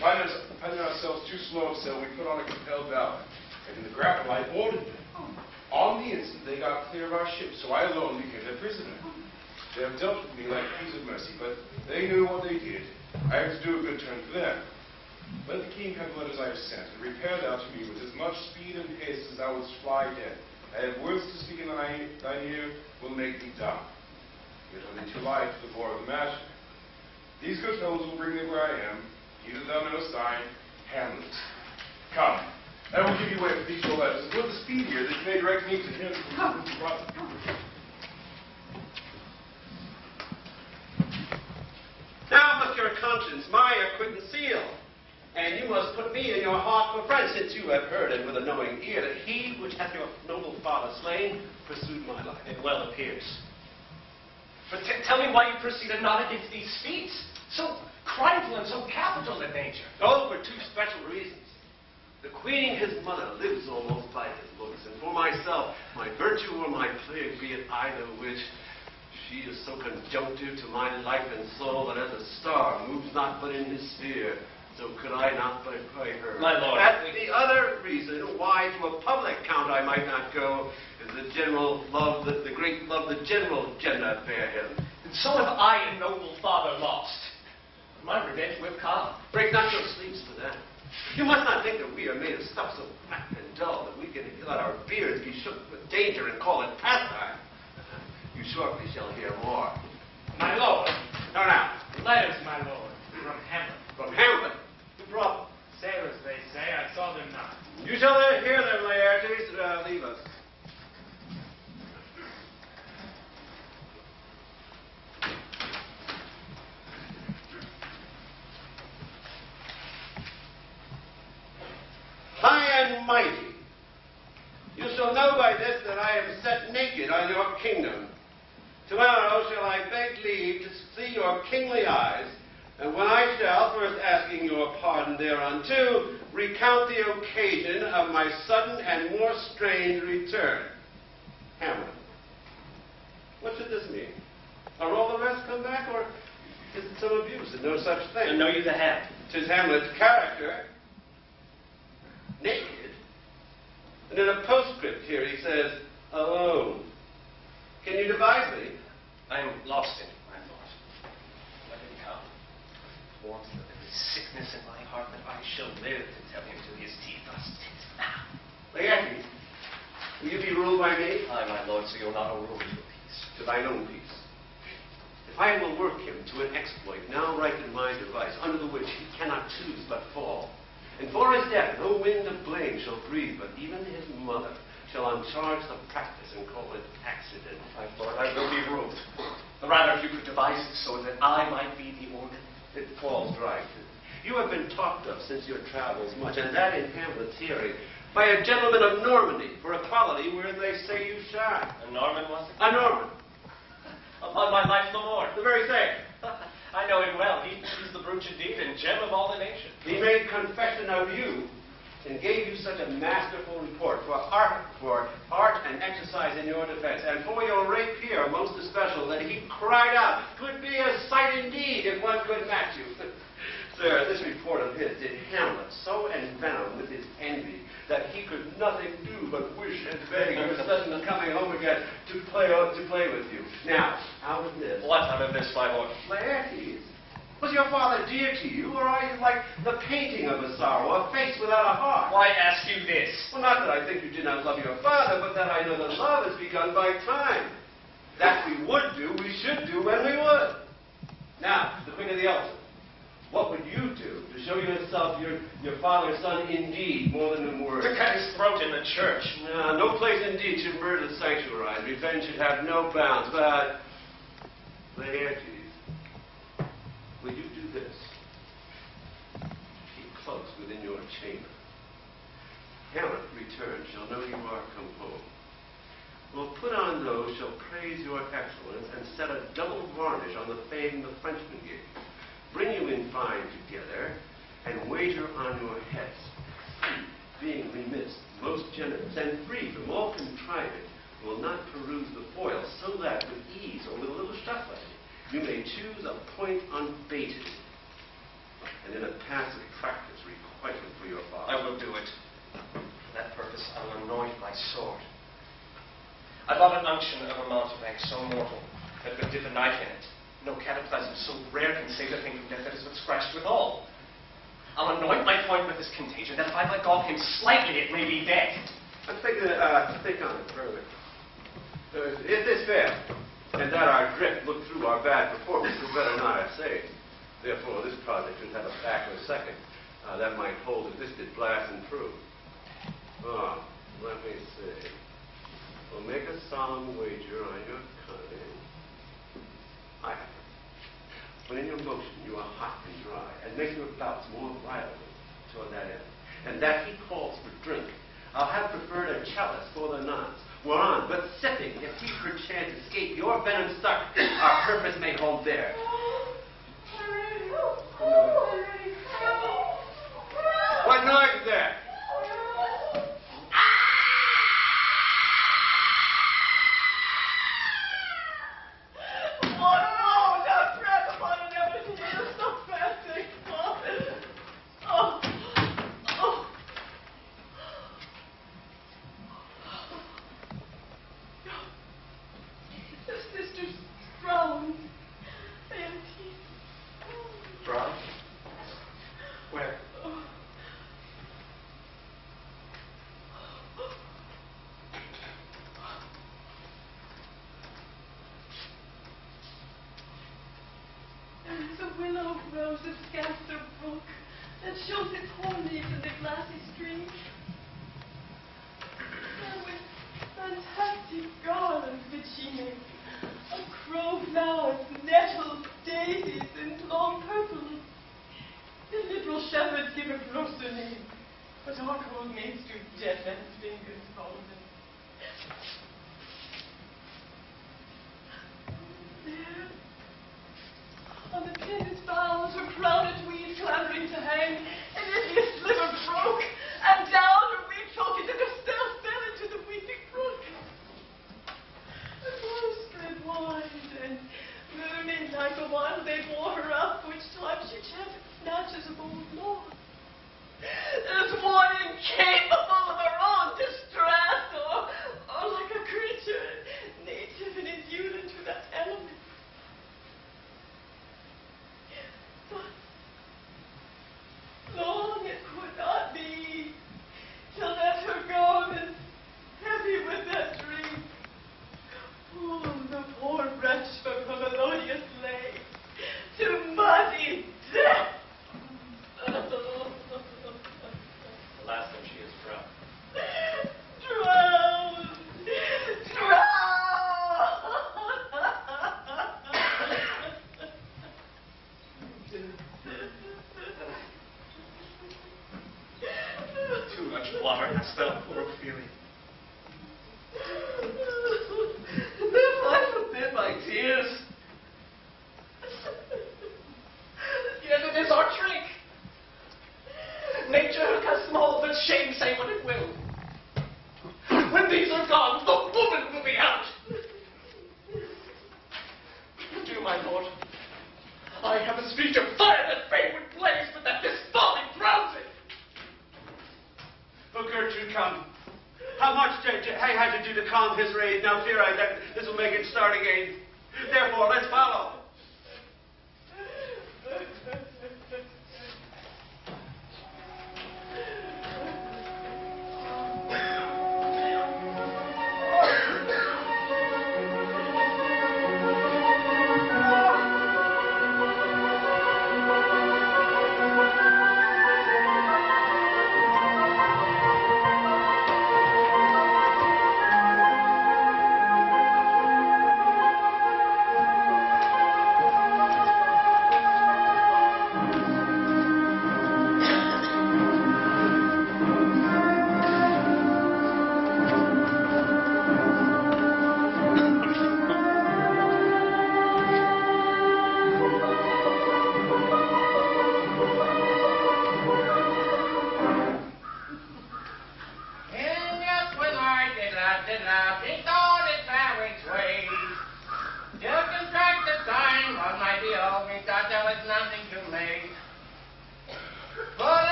Finding ourselves too slow of sail, we put on a compelled vow, and in the grapple I boarded them. On the instant, they got clear of our ship, so I alone became their prisoner. They have dealt with me like kings of mercy, but they knew what they did. I had to do a good turn for them. Let the king have the letters I have sent, and repair thou to me with as much speed and haste as thou wouldst fly dead. I have words to speak in thine ear, will make thee dumb. Yet are they too light to the bore of the matter. These good fellows will bring me where I am. Neither thou knowest thine, Hamlet. Come, I will give you way for these your letters, and with the speedier that you may direct me to him who brought them. Now must your conscience my acquaintance seal, and you must put me in your heart for friend, since you have heard it with a knowing ear that he which hath your noble father slain pursued my life. It well appears. But tell me why you proceeded not against these feats, so crimeful and so capital in nature. Oh, for two special reasons. The queen, his mother, lives almost by his looks, and for myself, my virtue or my plague, be it either which, she is so conjunctive to my life and soul that as a star moves not but in his sphere, so could I not but pray her. My lord. And the other reason why to a public count I might not go is the general love, the great love the general Jenna bear him. And so have I a noble father lost. My revenge will come. Break not your sleeves for that. You must not think that we are made of stuff so flat and dull that we can let our beards be shook with danger and call it pastime. You shortly shall hear more. My lord. Now. Letters, my lord, from Hamlet. From Hamlet? Who brought them? Sailors, they say. I saw them not. You shall hear them, Laertes. Leave us. High and mighty, you shall know by this that I am set naked on your kingdom. Tomorrow shall I beg leave to see your kingly eyes, and when I shall, first asking your pardon thereunto, recount the occasion of my sudden and more strange return. Hamlet. What should this mean? Are all the rest come back, or is it some abuse and no such thing? I know you the hand. 'Tis Hamlet's character. Naked. And in a postscript here he says, alone. Can you devise me? I am lost in it, my thought. Let him come. Warmth of every sickness in my heart that I shall live to tell him to his teeth thus now. Laertes, will you be ruled by me? Aye, my lord, so you'll not overrule your peace. To thine own peace. If I will work him to an exploit now right in my device, under the which he cannot choose but fall, and for his death no wind of blame shall breathe, but even his mother shall uncharge the practice and call it accident. My lord, I will be ruled. The rather if you could devise it so that I might be the organ. It falls right. You have been talked of since your travels much, and that in Hamlet's hearing, by a gentleman of Normandy, for a quality where they say you shine. A Norman, was it? A Norman. Upon my life, no more. The very same. I know him well. He's the brooch indeed and gem of all the nation. He made confession of you and gave you such a masterful report for art and exercise in your defense, and for your rapier most especial, that he cried out, "'Twould be a sight indeed if one could match you." Sir, this report of his did Hamlet so envenom with his envy that he could nothing do but wish and beg your sudden coming home again to play with you. Now, out of this. What out of this, my lord? Laertes, was your father dear to you, or are you like the painting of a sorrow, a face without a heart? Why ask you this? Well, not that I think you did not love your father, but that I know that love has begun by time. That we would do, we should do when we would. Now, the Queen of the Elephants. What would you do to show yourself your father's son indeed, more than in words? To cut his throat in the church. No place indeed should murder sanctuarize. Revenge should have no bounds. But, Laertes, will you do this? Keep close within your chamber. Hamlet, returned, shall know you are come home. Will put on those shall praise your excellence, and set a double varnish on the fame the Frenchman gave. Bring you in fine together, and wager on your heads, being remiss, most generous, and free from all contrivance, will not peruse the foil, so that with ease or with a little shuffling, you may choose a point unbaited, and in a passive practice requital for your father. I will do it. For that purpose, I will anoint my sword. I bought an unction of a mountebank so mortal that could dip a knife in it. No cataplasm so rare can save a thing from death that is but scratched withal. I'll anoint my point with this contagion, that if I let go of him slightly, it may be dead. I'm thinking, think on it further. If this fail, and that our drift looked through our bad performance, we better not essay. Therefore, this project should have a backward second. That might hold if this did blast and prove. Oh, let me see. We'll make a solemn wager on your cunning. I have it. When in your motion you are hot and dry, and make your bouts more violent toward that end, and that he calls for drink, I'll have preferred a chalice for the nonce, whereon, but sipping, if he perchance escape your venom suck, our purpose may hold there. What noise is that?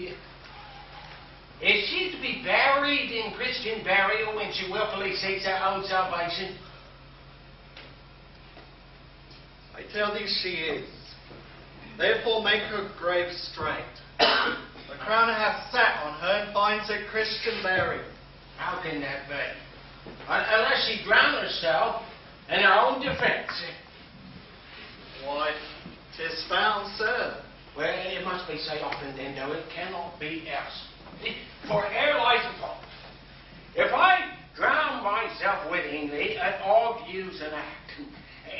Is she to be buried in Christian burial when she willfully seeks her own salvation? I tell thee she is. Therefore make her grave straight. The crown hath sat on her and finds her Christian burial. How can that be? Unless she drowned herself in her own defense. Why, 'tis found, sir. Well, it must be so often then, though it cannot be else. For here lies the fault. If I drown myself wittingly, it argues an act.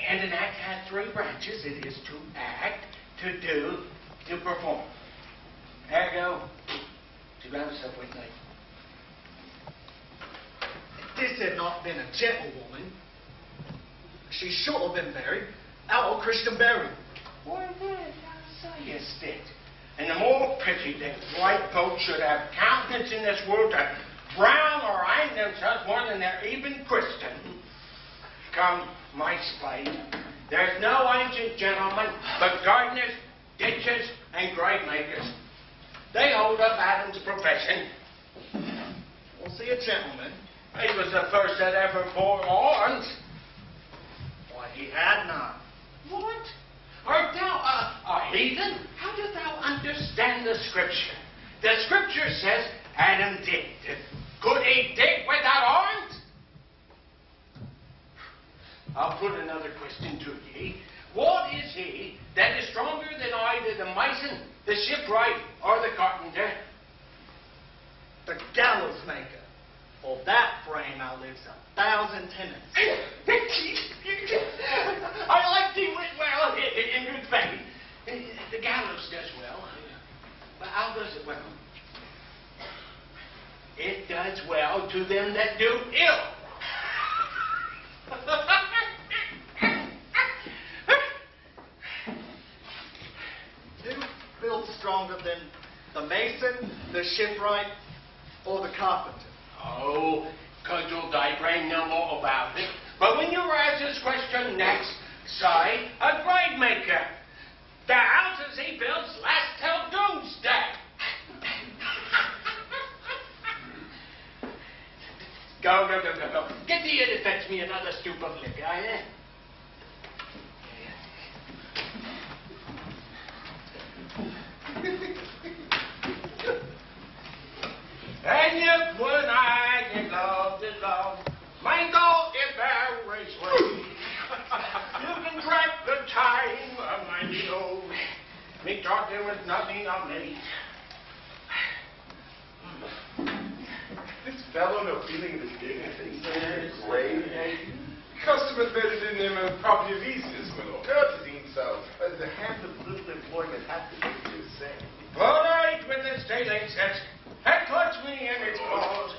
And an act has three branches. It is to act, to do, to perform. Ergo, to drown herself wittingly. If this had not been a gentlewoman, she should have been buried out of Christian burial. Why, then, thou sayest it. And the more pity that white folks should have countenance in this world to drown or hang themselves more than they're even Christian. Come, my spade. There's no ancient gentlemen but gardeners, ditchers, and grave makers. They hold up Adam's profession. Was he a gentleman? He was the first that ever bore arms. Why, he had none. What? Art thou a heathen? How dost thou understand the Scripture? The Scripture says Adam digged. Could he dig without arms? I'll put another question to ye. What is he that is stronger than either the mason, the shipwright, or the carpenter? The gallows maker. For that frame outlives 1,000 tenants. I like thee well in good faith. The gallows does well. But how does it well? It does well to them that do ill. Who builds stronger than the mason, the shipwright, or the carpenter? Oh, cudgel thy brain no more about it. But when you ask this question next, say, a grave maker. The houses he builds last till doomsday. Go. Get thee in and fetch me another stoop of liquor, eh? And yet when I get loved is love, my God is very sweet. You can track the time of my soul. Me thought there was nothing of me. This fellow no feeling of his dignity, his grave. Custom embedded in him a property of easiness, my lord. Courtesy himself, as the hand of little employment hath to do the same. All right, when this day ain't set, and clutch me in its claws,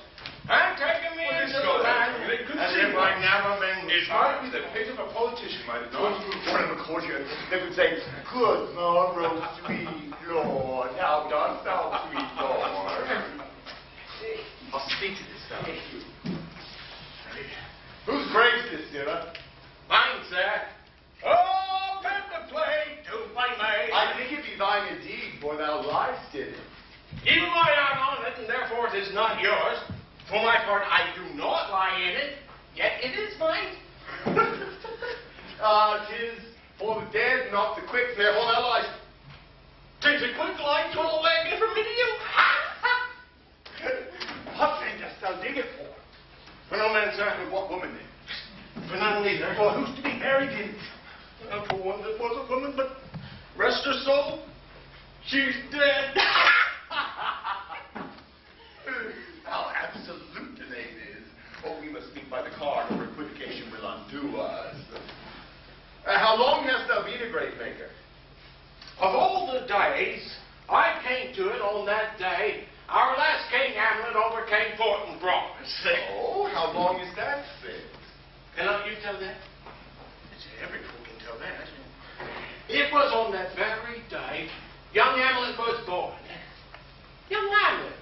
and taking me into the land, as if I'd never been It might be the pate of a politician, might it not? One of the courtiers, they would say, "Good morrow, sweet lord. How dost thou, sweet lord?" I'll speak to this fellow. Whose grave's this, sirrah? Mine, sir. Oh, come to play, to play may. I think it be thine indeed, for thou liest in it. You lie out on it, and therefore it is not yours. For my part, I do not lie in it, yet it is mine. 'Tis for the dead, not the quick, therefore thou liest. 'Tis a quick line to a wagon from me to you. What then dost thou dig it for? For no man, sir. For what woman then? For none neither. For who's to be buried in? For one that was a woman, but rest her soul, she's dead. How absolute the name is. Oh, we must speak by the card, or equivocation will undo us. How long hast thou been a grave maker? Of all the days, I came to it on that day our last King Hamlet overcame Fort and Bronze. Oh, how long is that since? Cannot you tell that? Every fool can tell that. It was on that very day young Hamlet was born. Young Hamlet.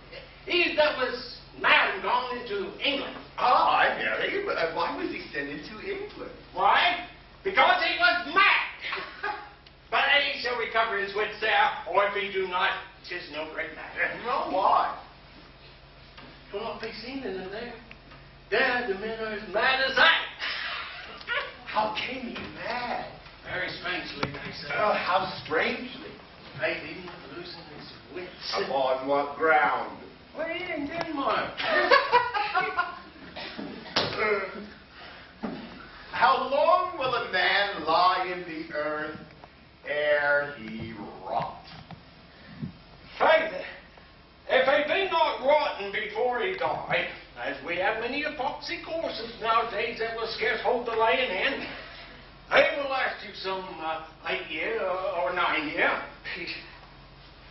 He that was mad and gone into England. Ah, I marry, but why was he sent into England? Why? Because he was mad. But he shall recover his wits there, or if me do not, 'tis no great matter. No, why? Will not be seen in there. There, the men are as mad as I. How came he mad? Very strangely, they say. Oh, how strangely. Maybe losing his wits. Upon what ground? Well, in Denmark. How long will a man lie in the earth ere he rot? Faith, if he be not rotten before he die, as we have many epoxy courses nowadays that will scarce hold the laying in, they will last you some 8 year or 9 year.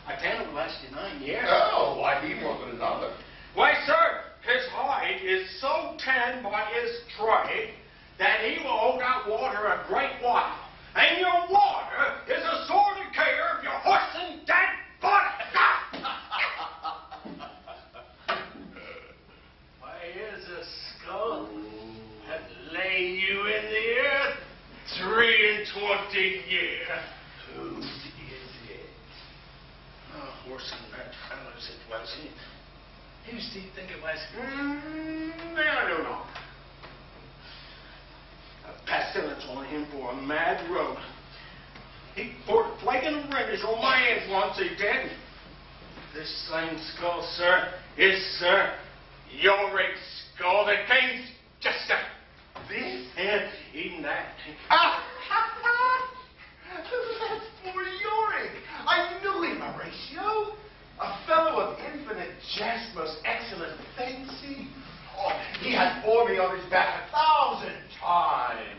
I can have last you 9 years. Oh, why he more than another? Why, sir, his hide is so tanned by his trade that he will hold out water a great while. And your water is a sore decayer of your horse and dead body. Why, here's a skull that lay you in the earth 23 years. Who is it? Oh, worse than that fellow's it wasn't. Who do you think it was? I don't know. A pestilence on him for a mad rogue. He poured a flagon of remedies on my head once, he did. This same skull, sir, is, sir, your race skull, the king's jester. This and even that. That's poor Yorick. I knew him, Horatio. A fellow of infinite jest, most excellent fancy. Oh, he had borne me on his back 1,000 times.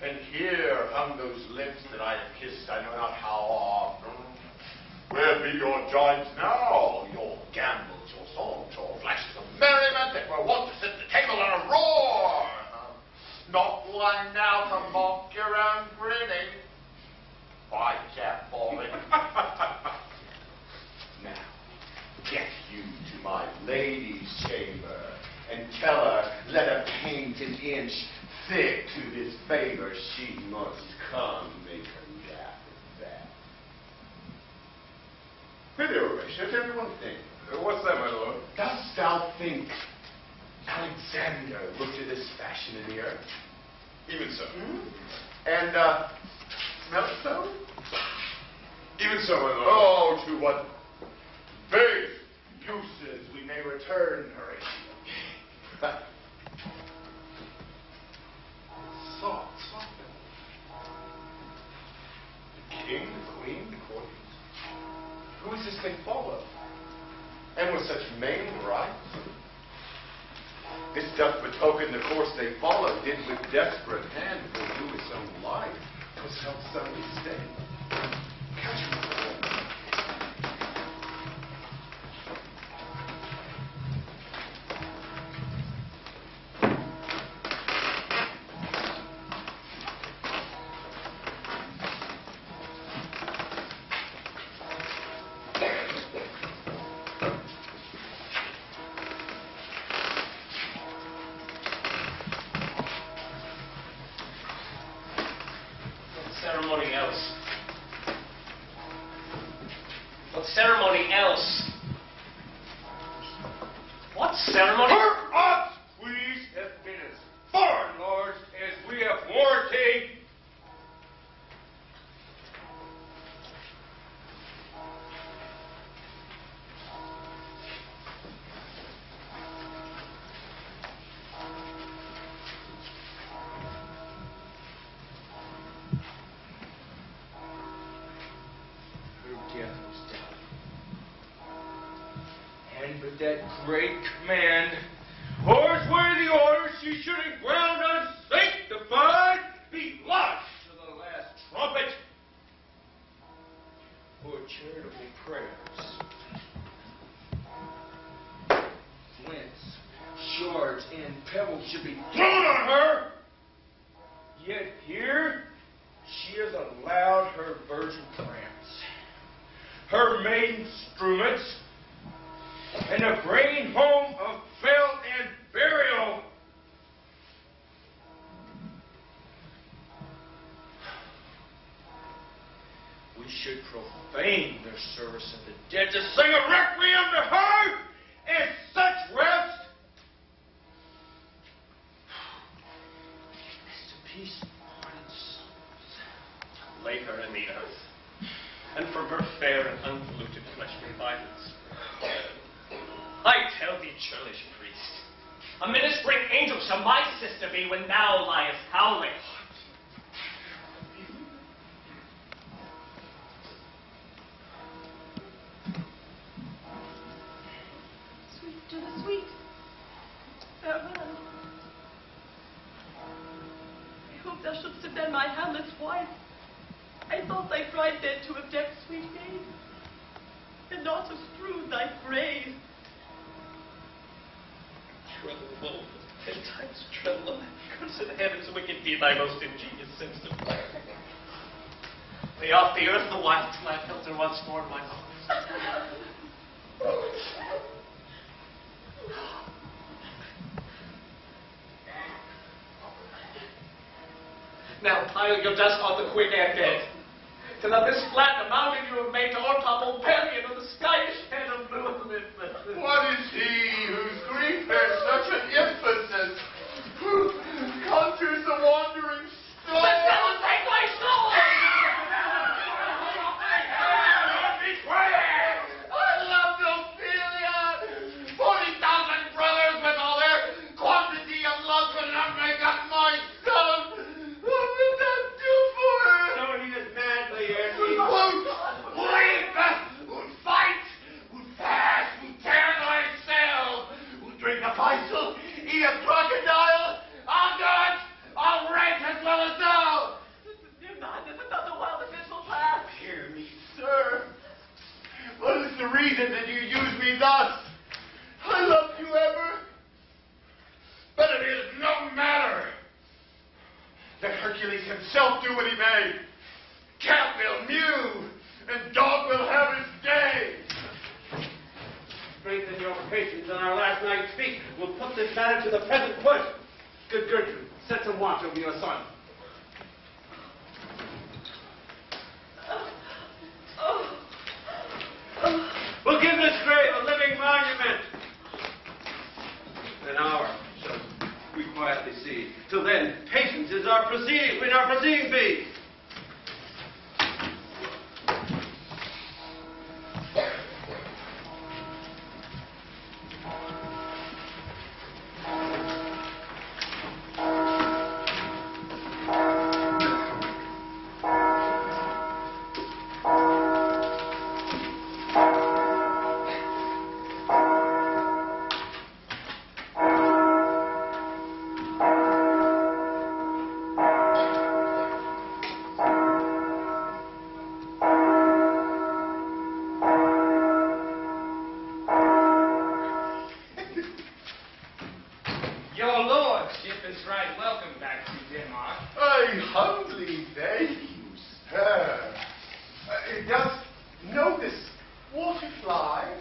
And here hung those lips that I have kissed I know not how often. Where be your joints now? Your gambols, your songs, your flashes of merriment that were wont to sit at the table and a roar. Not one now to mock your own grinning. By cap falling. Now, get you to my lady's chamber, and tell her, let her paint an inch thick to this favor she must come make her laugh at that. Whither, Horatio, does everyone think? What's that, my lord? Dost thou think Alexander looked at this fashion in the earth? Even so. And, Melstone? Even so, my lord. Oh, to what base uses we may return, Horatio. Soft. The king, the queen, the courtiers. Who is this they follow? And with such main rights? This doth betoken the course they followed did with desperate hand pursue his own life. 'Twas held suddenly stay. Catch him. Ceremony else. What ceremony else? What ceremony? For us, we have been as foreign lords as we have warranty. And but that great command, ours were the order she should in ground unsanctified be lodged to the last trumpet. For charitable prayers. Flints, shards, and pebbles should be thrown on her. Yet here she has allowed her virgin trance, her maiden instruments, and a bringing home of fell and burial. We should profane their service of the dead to sing a requiem to her in such rest. Rest in peace, parted souls. Lay her in the earth, and from her fair and unpolluted flesh revive its spirit. I tell thee, churlish priest, a ministering angel shall my sister be when thou liest howling. Sweet to the sweet. Farewell. I hope thou shouldst have been my Hamlet's wife. I thought thy bride dead to have decked sweet maid, and not to strew thy grave. Tremble, 10 times tremble. Curse in heaven's wicked be thy most ingenious sense of fire. Lay off the earth the while till I've held her once more in my arms. Now pile your dust on the quick and dead, till of this flat the mountain you have made to o'ertop old Pelion of the skyish head of blue Elizabeth. What is he whose grief bears such an emphasis, who conjures the wandering soul? The devil take my soul! I loved Ophelia! 40,000 brothers with all their quantity of love could not make up my son! What will that do for her? So he is madly, yes, Would weep, would fight, would fast, would tear thyself, would drink a bison, eat a crocodile. I'll do it! I'll rank as well as thou! This is new madness about the wild official path. Hear me, sir. What is the reason that you use me thus? I loved you ever. But it is no matter. Let Hercules himself do what he may. Cat will mew, and dog will have his day. Strengthen your patience on our last night's feast. We'll put this matter to the present push. Good Gertrude, set some watch over your son. We'll give this grave a living monument. An hour shall we quietly see. Till then, patience is our proceeding fee. I humbly beg you, sir. Dost know this water fly?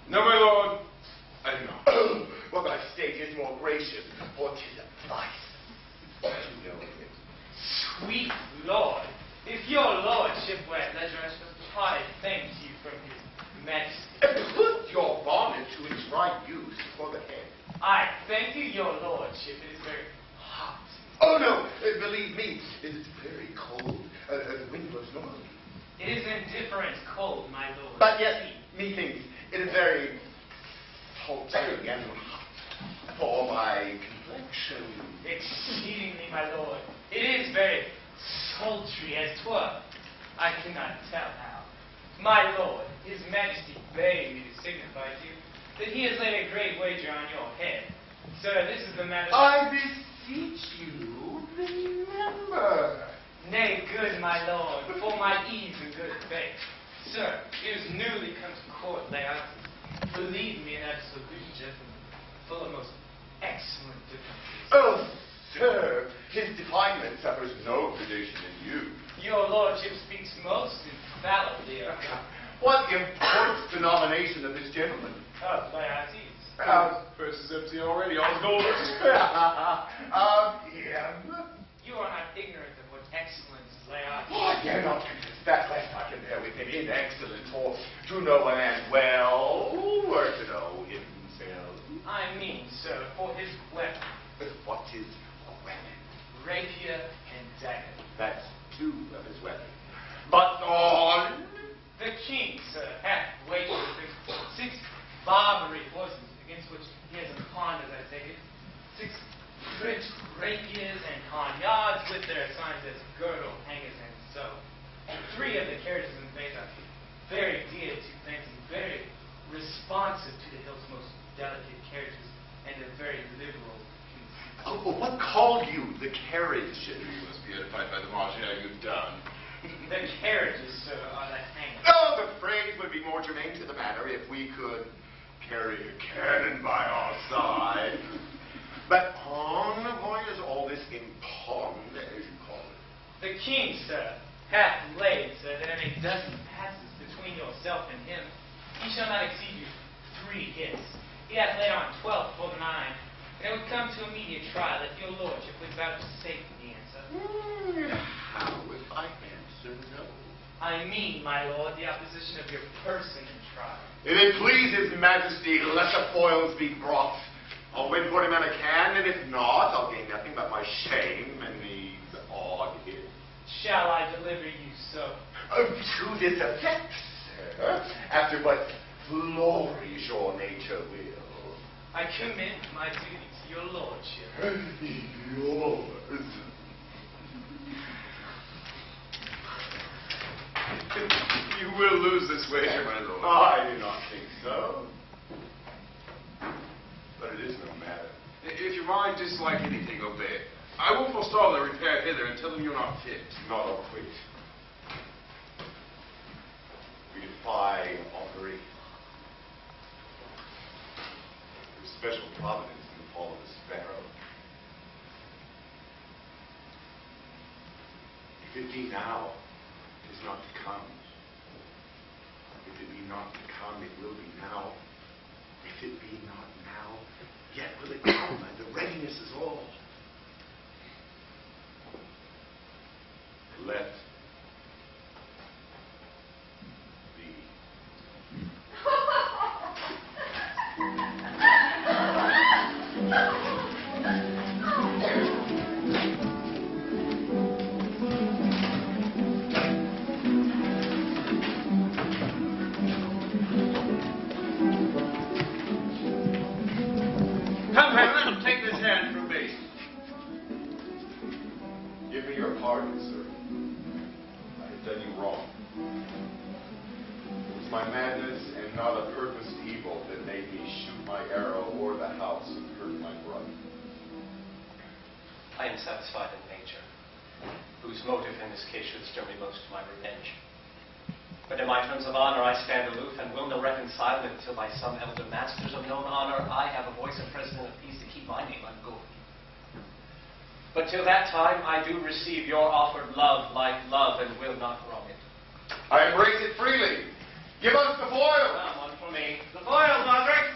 No, my lord, I do not. Well, thy state is more gracious, for 'tis a vice to know it. Sweet Lord, if your lordship were at leisure, I suppose I thank you from his majesty. Put your bonnet to its right use for the head. I thank you, your lordship. It is very hot. Oh, no, believe me, it is very cold. The wind blows normally. It is indifferent cold, my lord. But yet, methinks, it is very sultry and hot for my complexion. Exceedingly, my lord. It is very sultry as 'twere. I cannot tell how. My lord, his majesty begged me to signify to you that he has laid a great wager on your head. Sir, this is the matter. I beseech you, remember. Nay, good my lord, for my ease and good faith. Sir, it is newly come to court, Leon. Believe me, an absolute gentleman, full of most excellent difficulties. Oh, sir, his definement suffers no predation in you. Your lordship speaks most infallibly. What imports the nomination of this gentleman? Oh, Laertes. Purse is empty already. All's gold is spent. Of him? You are not ignorant of what excellence Laertes. What I dare not contest that, lest I compare with him in excellence, for to know a man well, or to know himself. I mean, sir, for his weapon. What is a weapon? Rapier and dagger. That's two of his weapons. But on. The king, sir, hath waged 6 Barbary horses, against which he has a pond, as I take it. 6 rich rapiers and poniards with their signs as girdle, hangers, and so. 3 of the carriages in the face are very dear to fancy, very responsive to the hill's most delicate carriages, and a very liberal conceit. Oh, but what called you the carriage? You must be edified by the marginaire you've done. The carriages, sir, are the hangers. Oh, the phrase would be more germane to the matter if we could carry a cannon by our side. But why is all this in pond, as you call it? The king, sir, hath laid, sir, that in a dozen passes between yourself and him, he shall not exceed you 3 hits. He hath laid on 12 for the 9, and it would come to immediate trial if your lordship would vouchsafe the answer. How if I answer no? I mean, my lord, the opposition of your person in trial. If it please his majesty, let the foils be brought. I'll win for him in a can, and if not, I'll gain nothing but my shame and these odd hits. Shall I deliver you so? To this effect, sir, after what glories your nature will. I commend my duty to your lordship. Yours. You will lose this wager, my lord. I do not think so. But it is no matter. If your mind dislike anything, obey it. I will forestall the repair hither and tell them you're not fit. Not a whit. We defy augury. There's special providence in the fall of the sparrow. If it be now, it is not to come. If it be not to come, it will be now. If it be not now, yet will it come, and the readiness is all. Let be. Come, Hamlet, take this hand from me. Give me your pardon, sir. I have done you wrong. It was my madness and not a purposed evil that made me shoot my arrow o'er the house and hurt my brother. I am satisfied in nature, whose motive in this case should stir me most to my revenge. But in my terms of honor I stand aloof and will no reconcile until by some elder masters of known honor I have a voice of president of peace to keep my name ungold. But till that time I do receive your offered love like love and will not wrong it. I embrace it freely. Give us the foil. One for me. The foils, Roderick.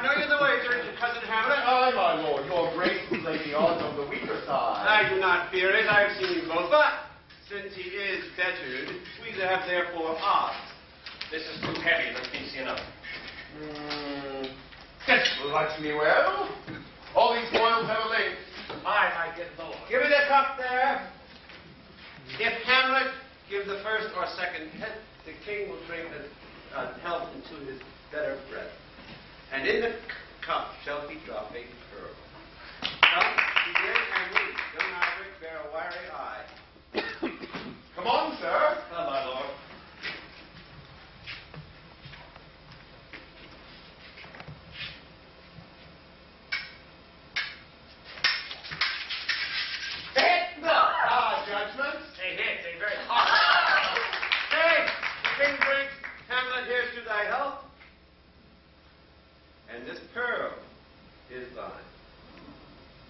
Know you the wager, cousin Hamlet? Aye, my lord. Your grace has laid the odds on the weaker side. I do not fear it. I have seen you both. But since he is bettered, we have therefore odds. This is too heavy. Let me see another. This likes me well. All these foils have a length. Aye, my good lord. Give me the cup there. If Hamlet give the first or second hit, the king will drink the health into his better breath. And in the cup shall he drop a pearl. Come, begin and we, young Roderick, bear a wiry eye. Come on, sir. Come, my lord. Judgment. They hit, they very hard. Hey, the king drinks, Hamlet, here's to thy health. And this pearl is thine.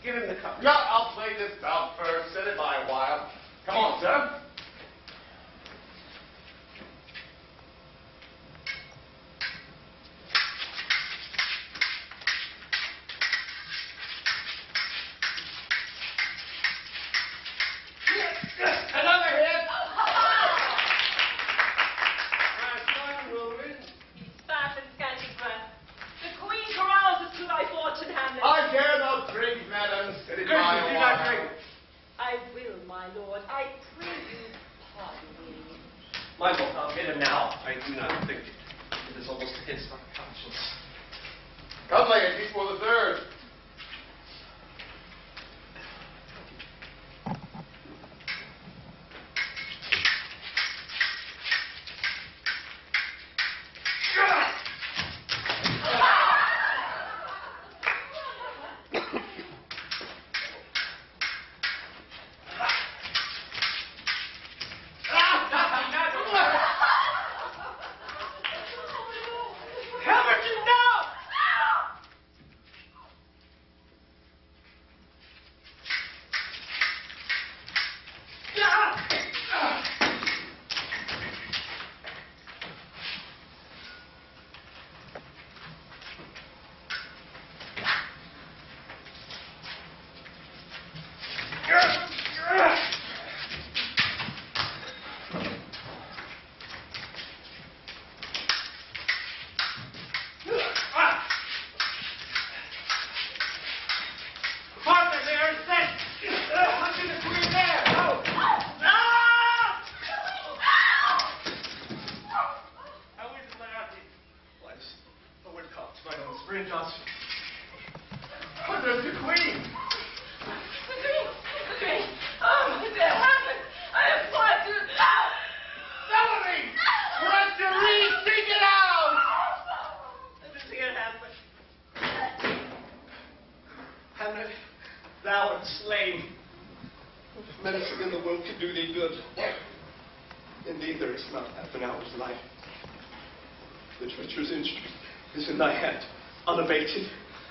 Give him the cup. Yeah, I'll play this bout first. Set it by a while. Come on, sir. Another hit. Well, I'll get him now. I do not think it is almost against my conscience. Come, lady, before the third.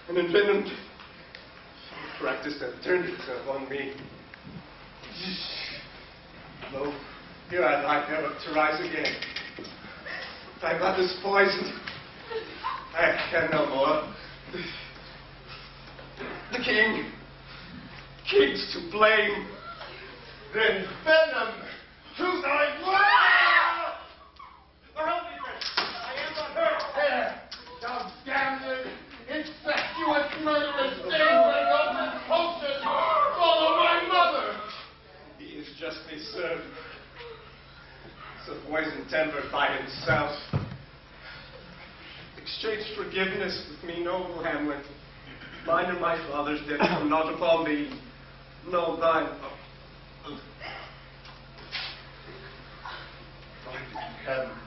And envenomed. Practice that turned itself on me. Lo, here I lie never to rise again. My mother's poisoned. I can no more. The king's to blame. Then venom to thy word! I am not hurt. There, thou damned, incestuous, murderous thing, bring open potion, follow my mother. He is justly served. So poison tempered by himself. Exchange forgiveness with me, noble Hamlet. Mine and my father's debt come not upon thee, no thine. Blinded in heaven,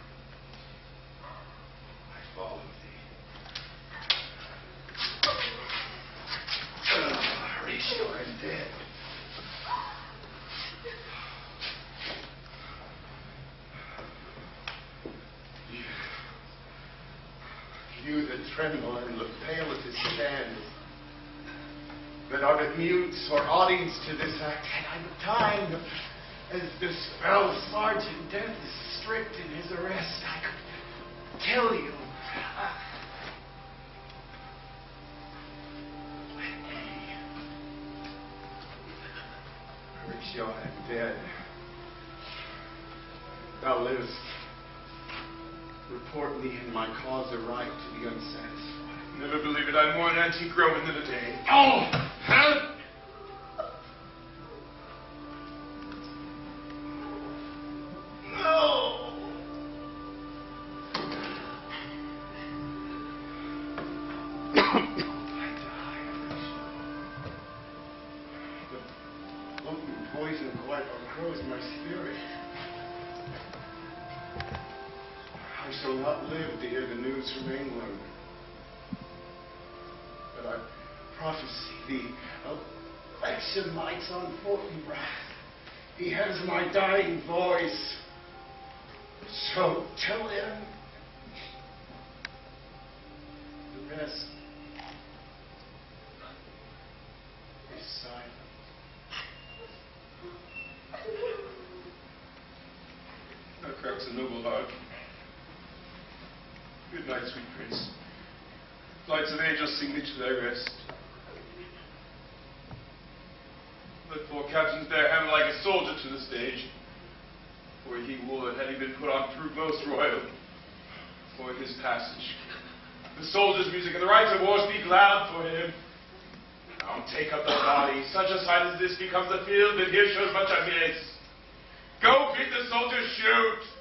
I follow thee. Horatio, I'm dead. You that tremble and look pale at his stand, that are but mutes or audience to this act, had I but time, as this fell sergeant death is strict in his arrest, I could tell you. Horatio, I am dead. Thou livest. Report me and my cause aright to be unsatisfied. Never believe it. I'm more an antique Roman than a day. Oh, help! No! I die. The potent poison quite outgrows my spirit. I shall not live to hear the news from England. But I prophesy the election lights on Fortinbras. He has my dying voice. So tell him the rest is silent. Thou cracks a noble heart. Good night, sweet prince. Lights of angels sing thee to thy rest. Let four captains bear Hamlet like a soldier to the stage. For he would, had he been put on proof most royal, for his passage. The soldiers' music and the rites of war speak loud for him. Now take up the body. Such a sight as this becomes the field, and here shows much amiss. Go bid the soldiers shoot.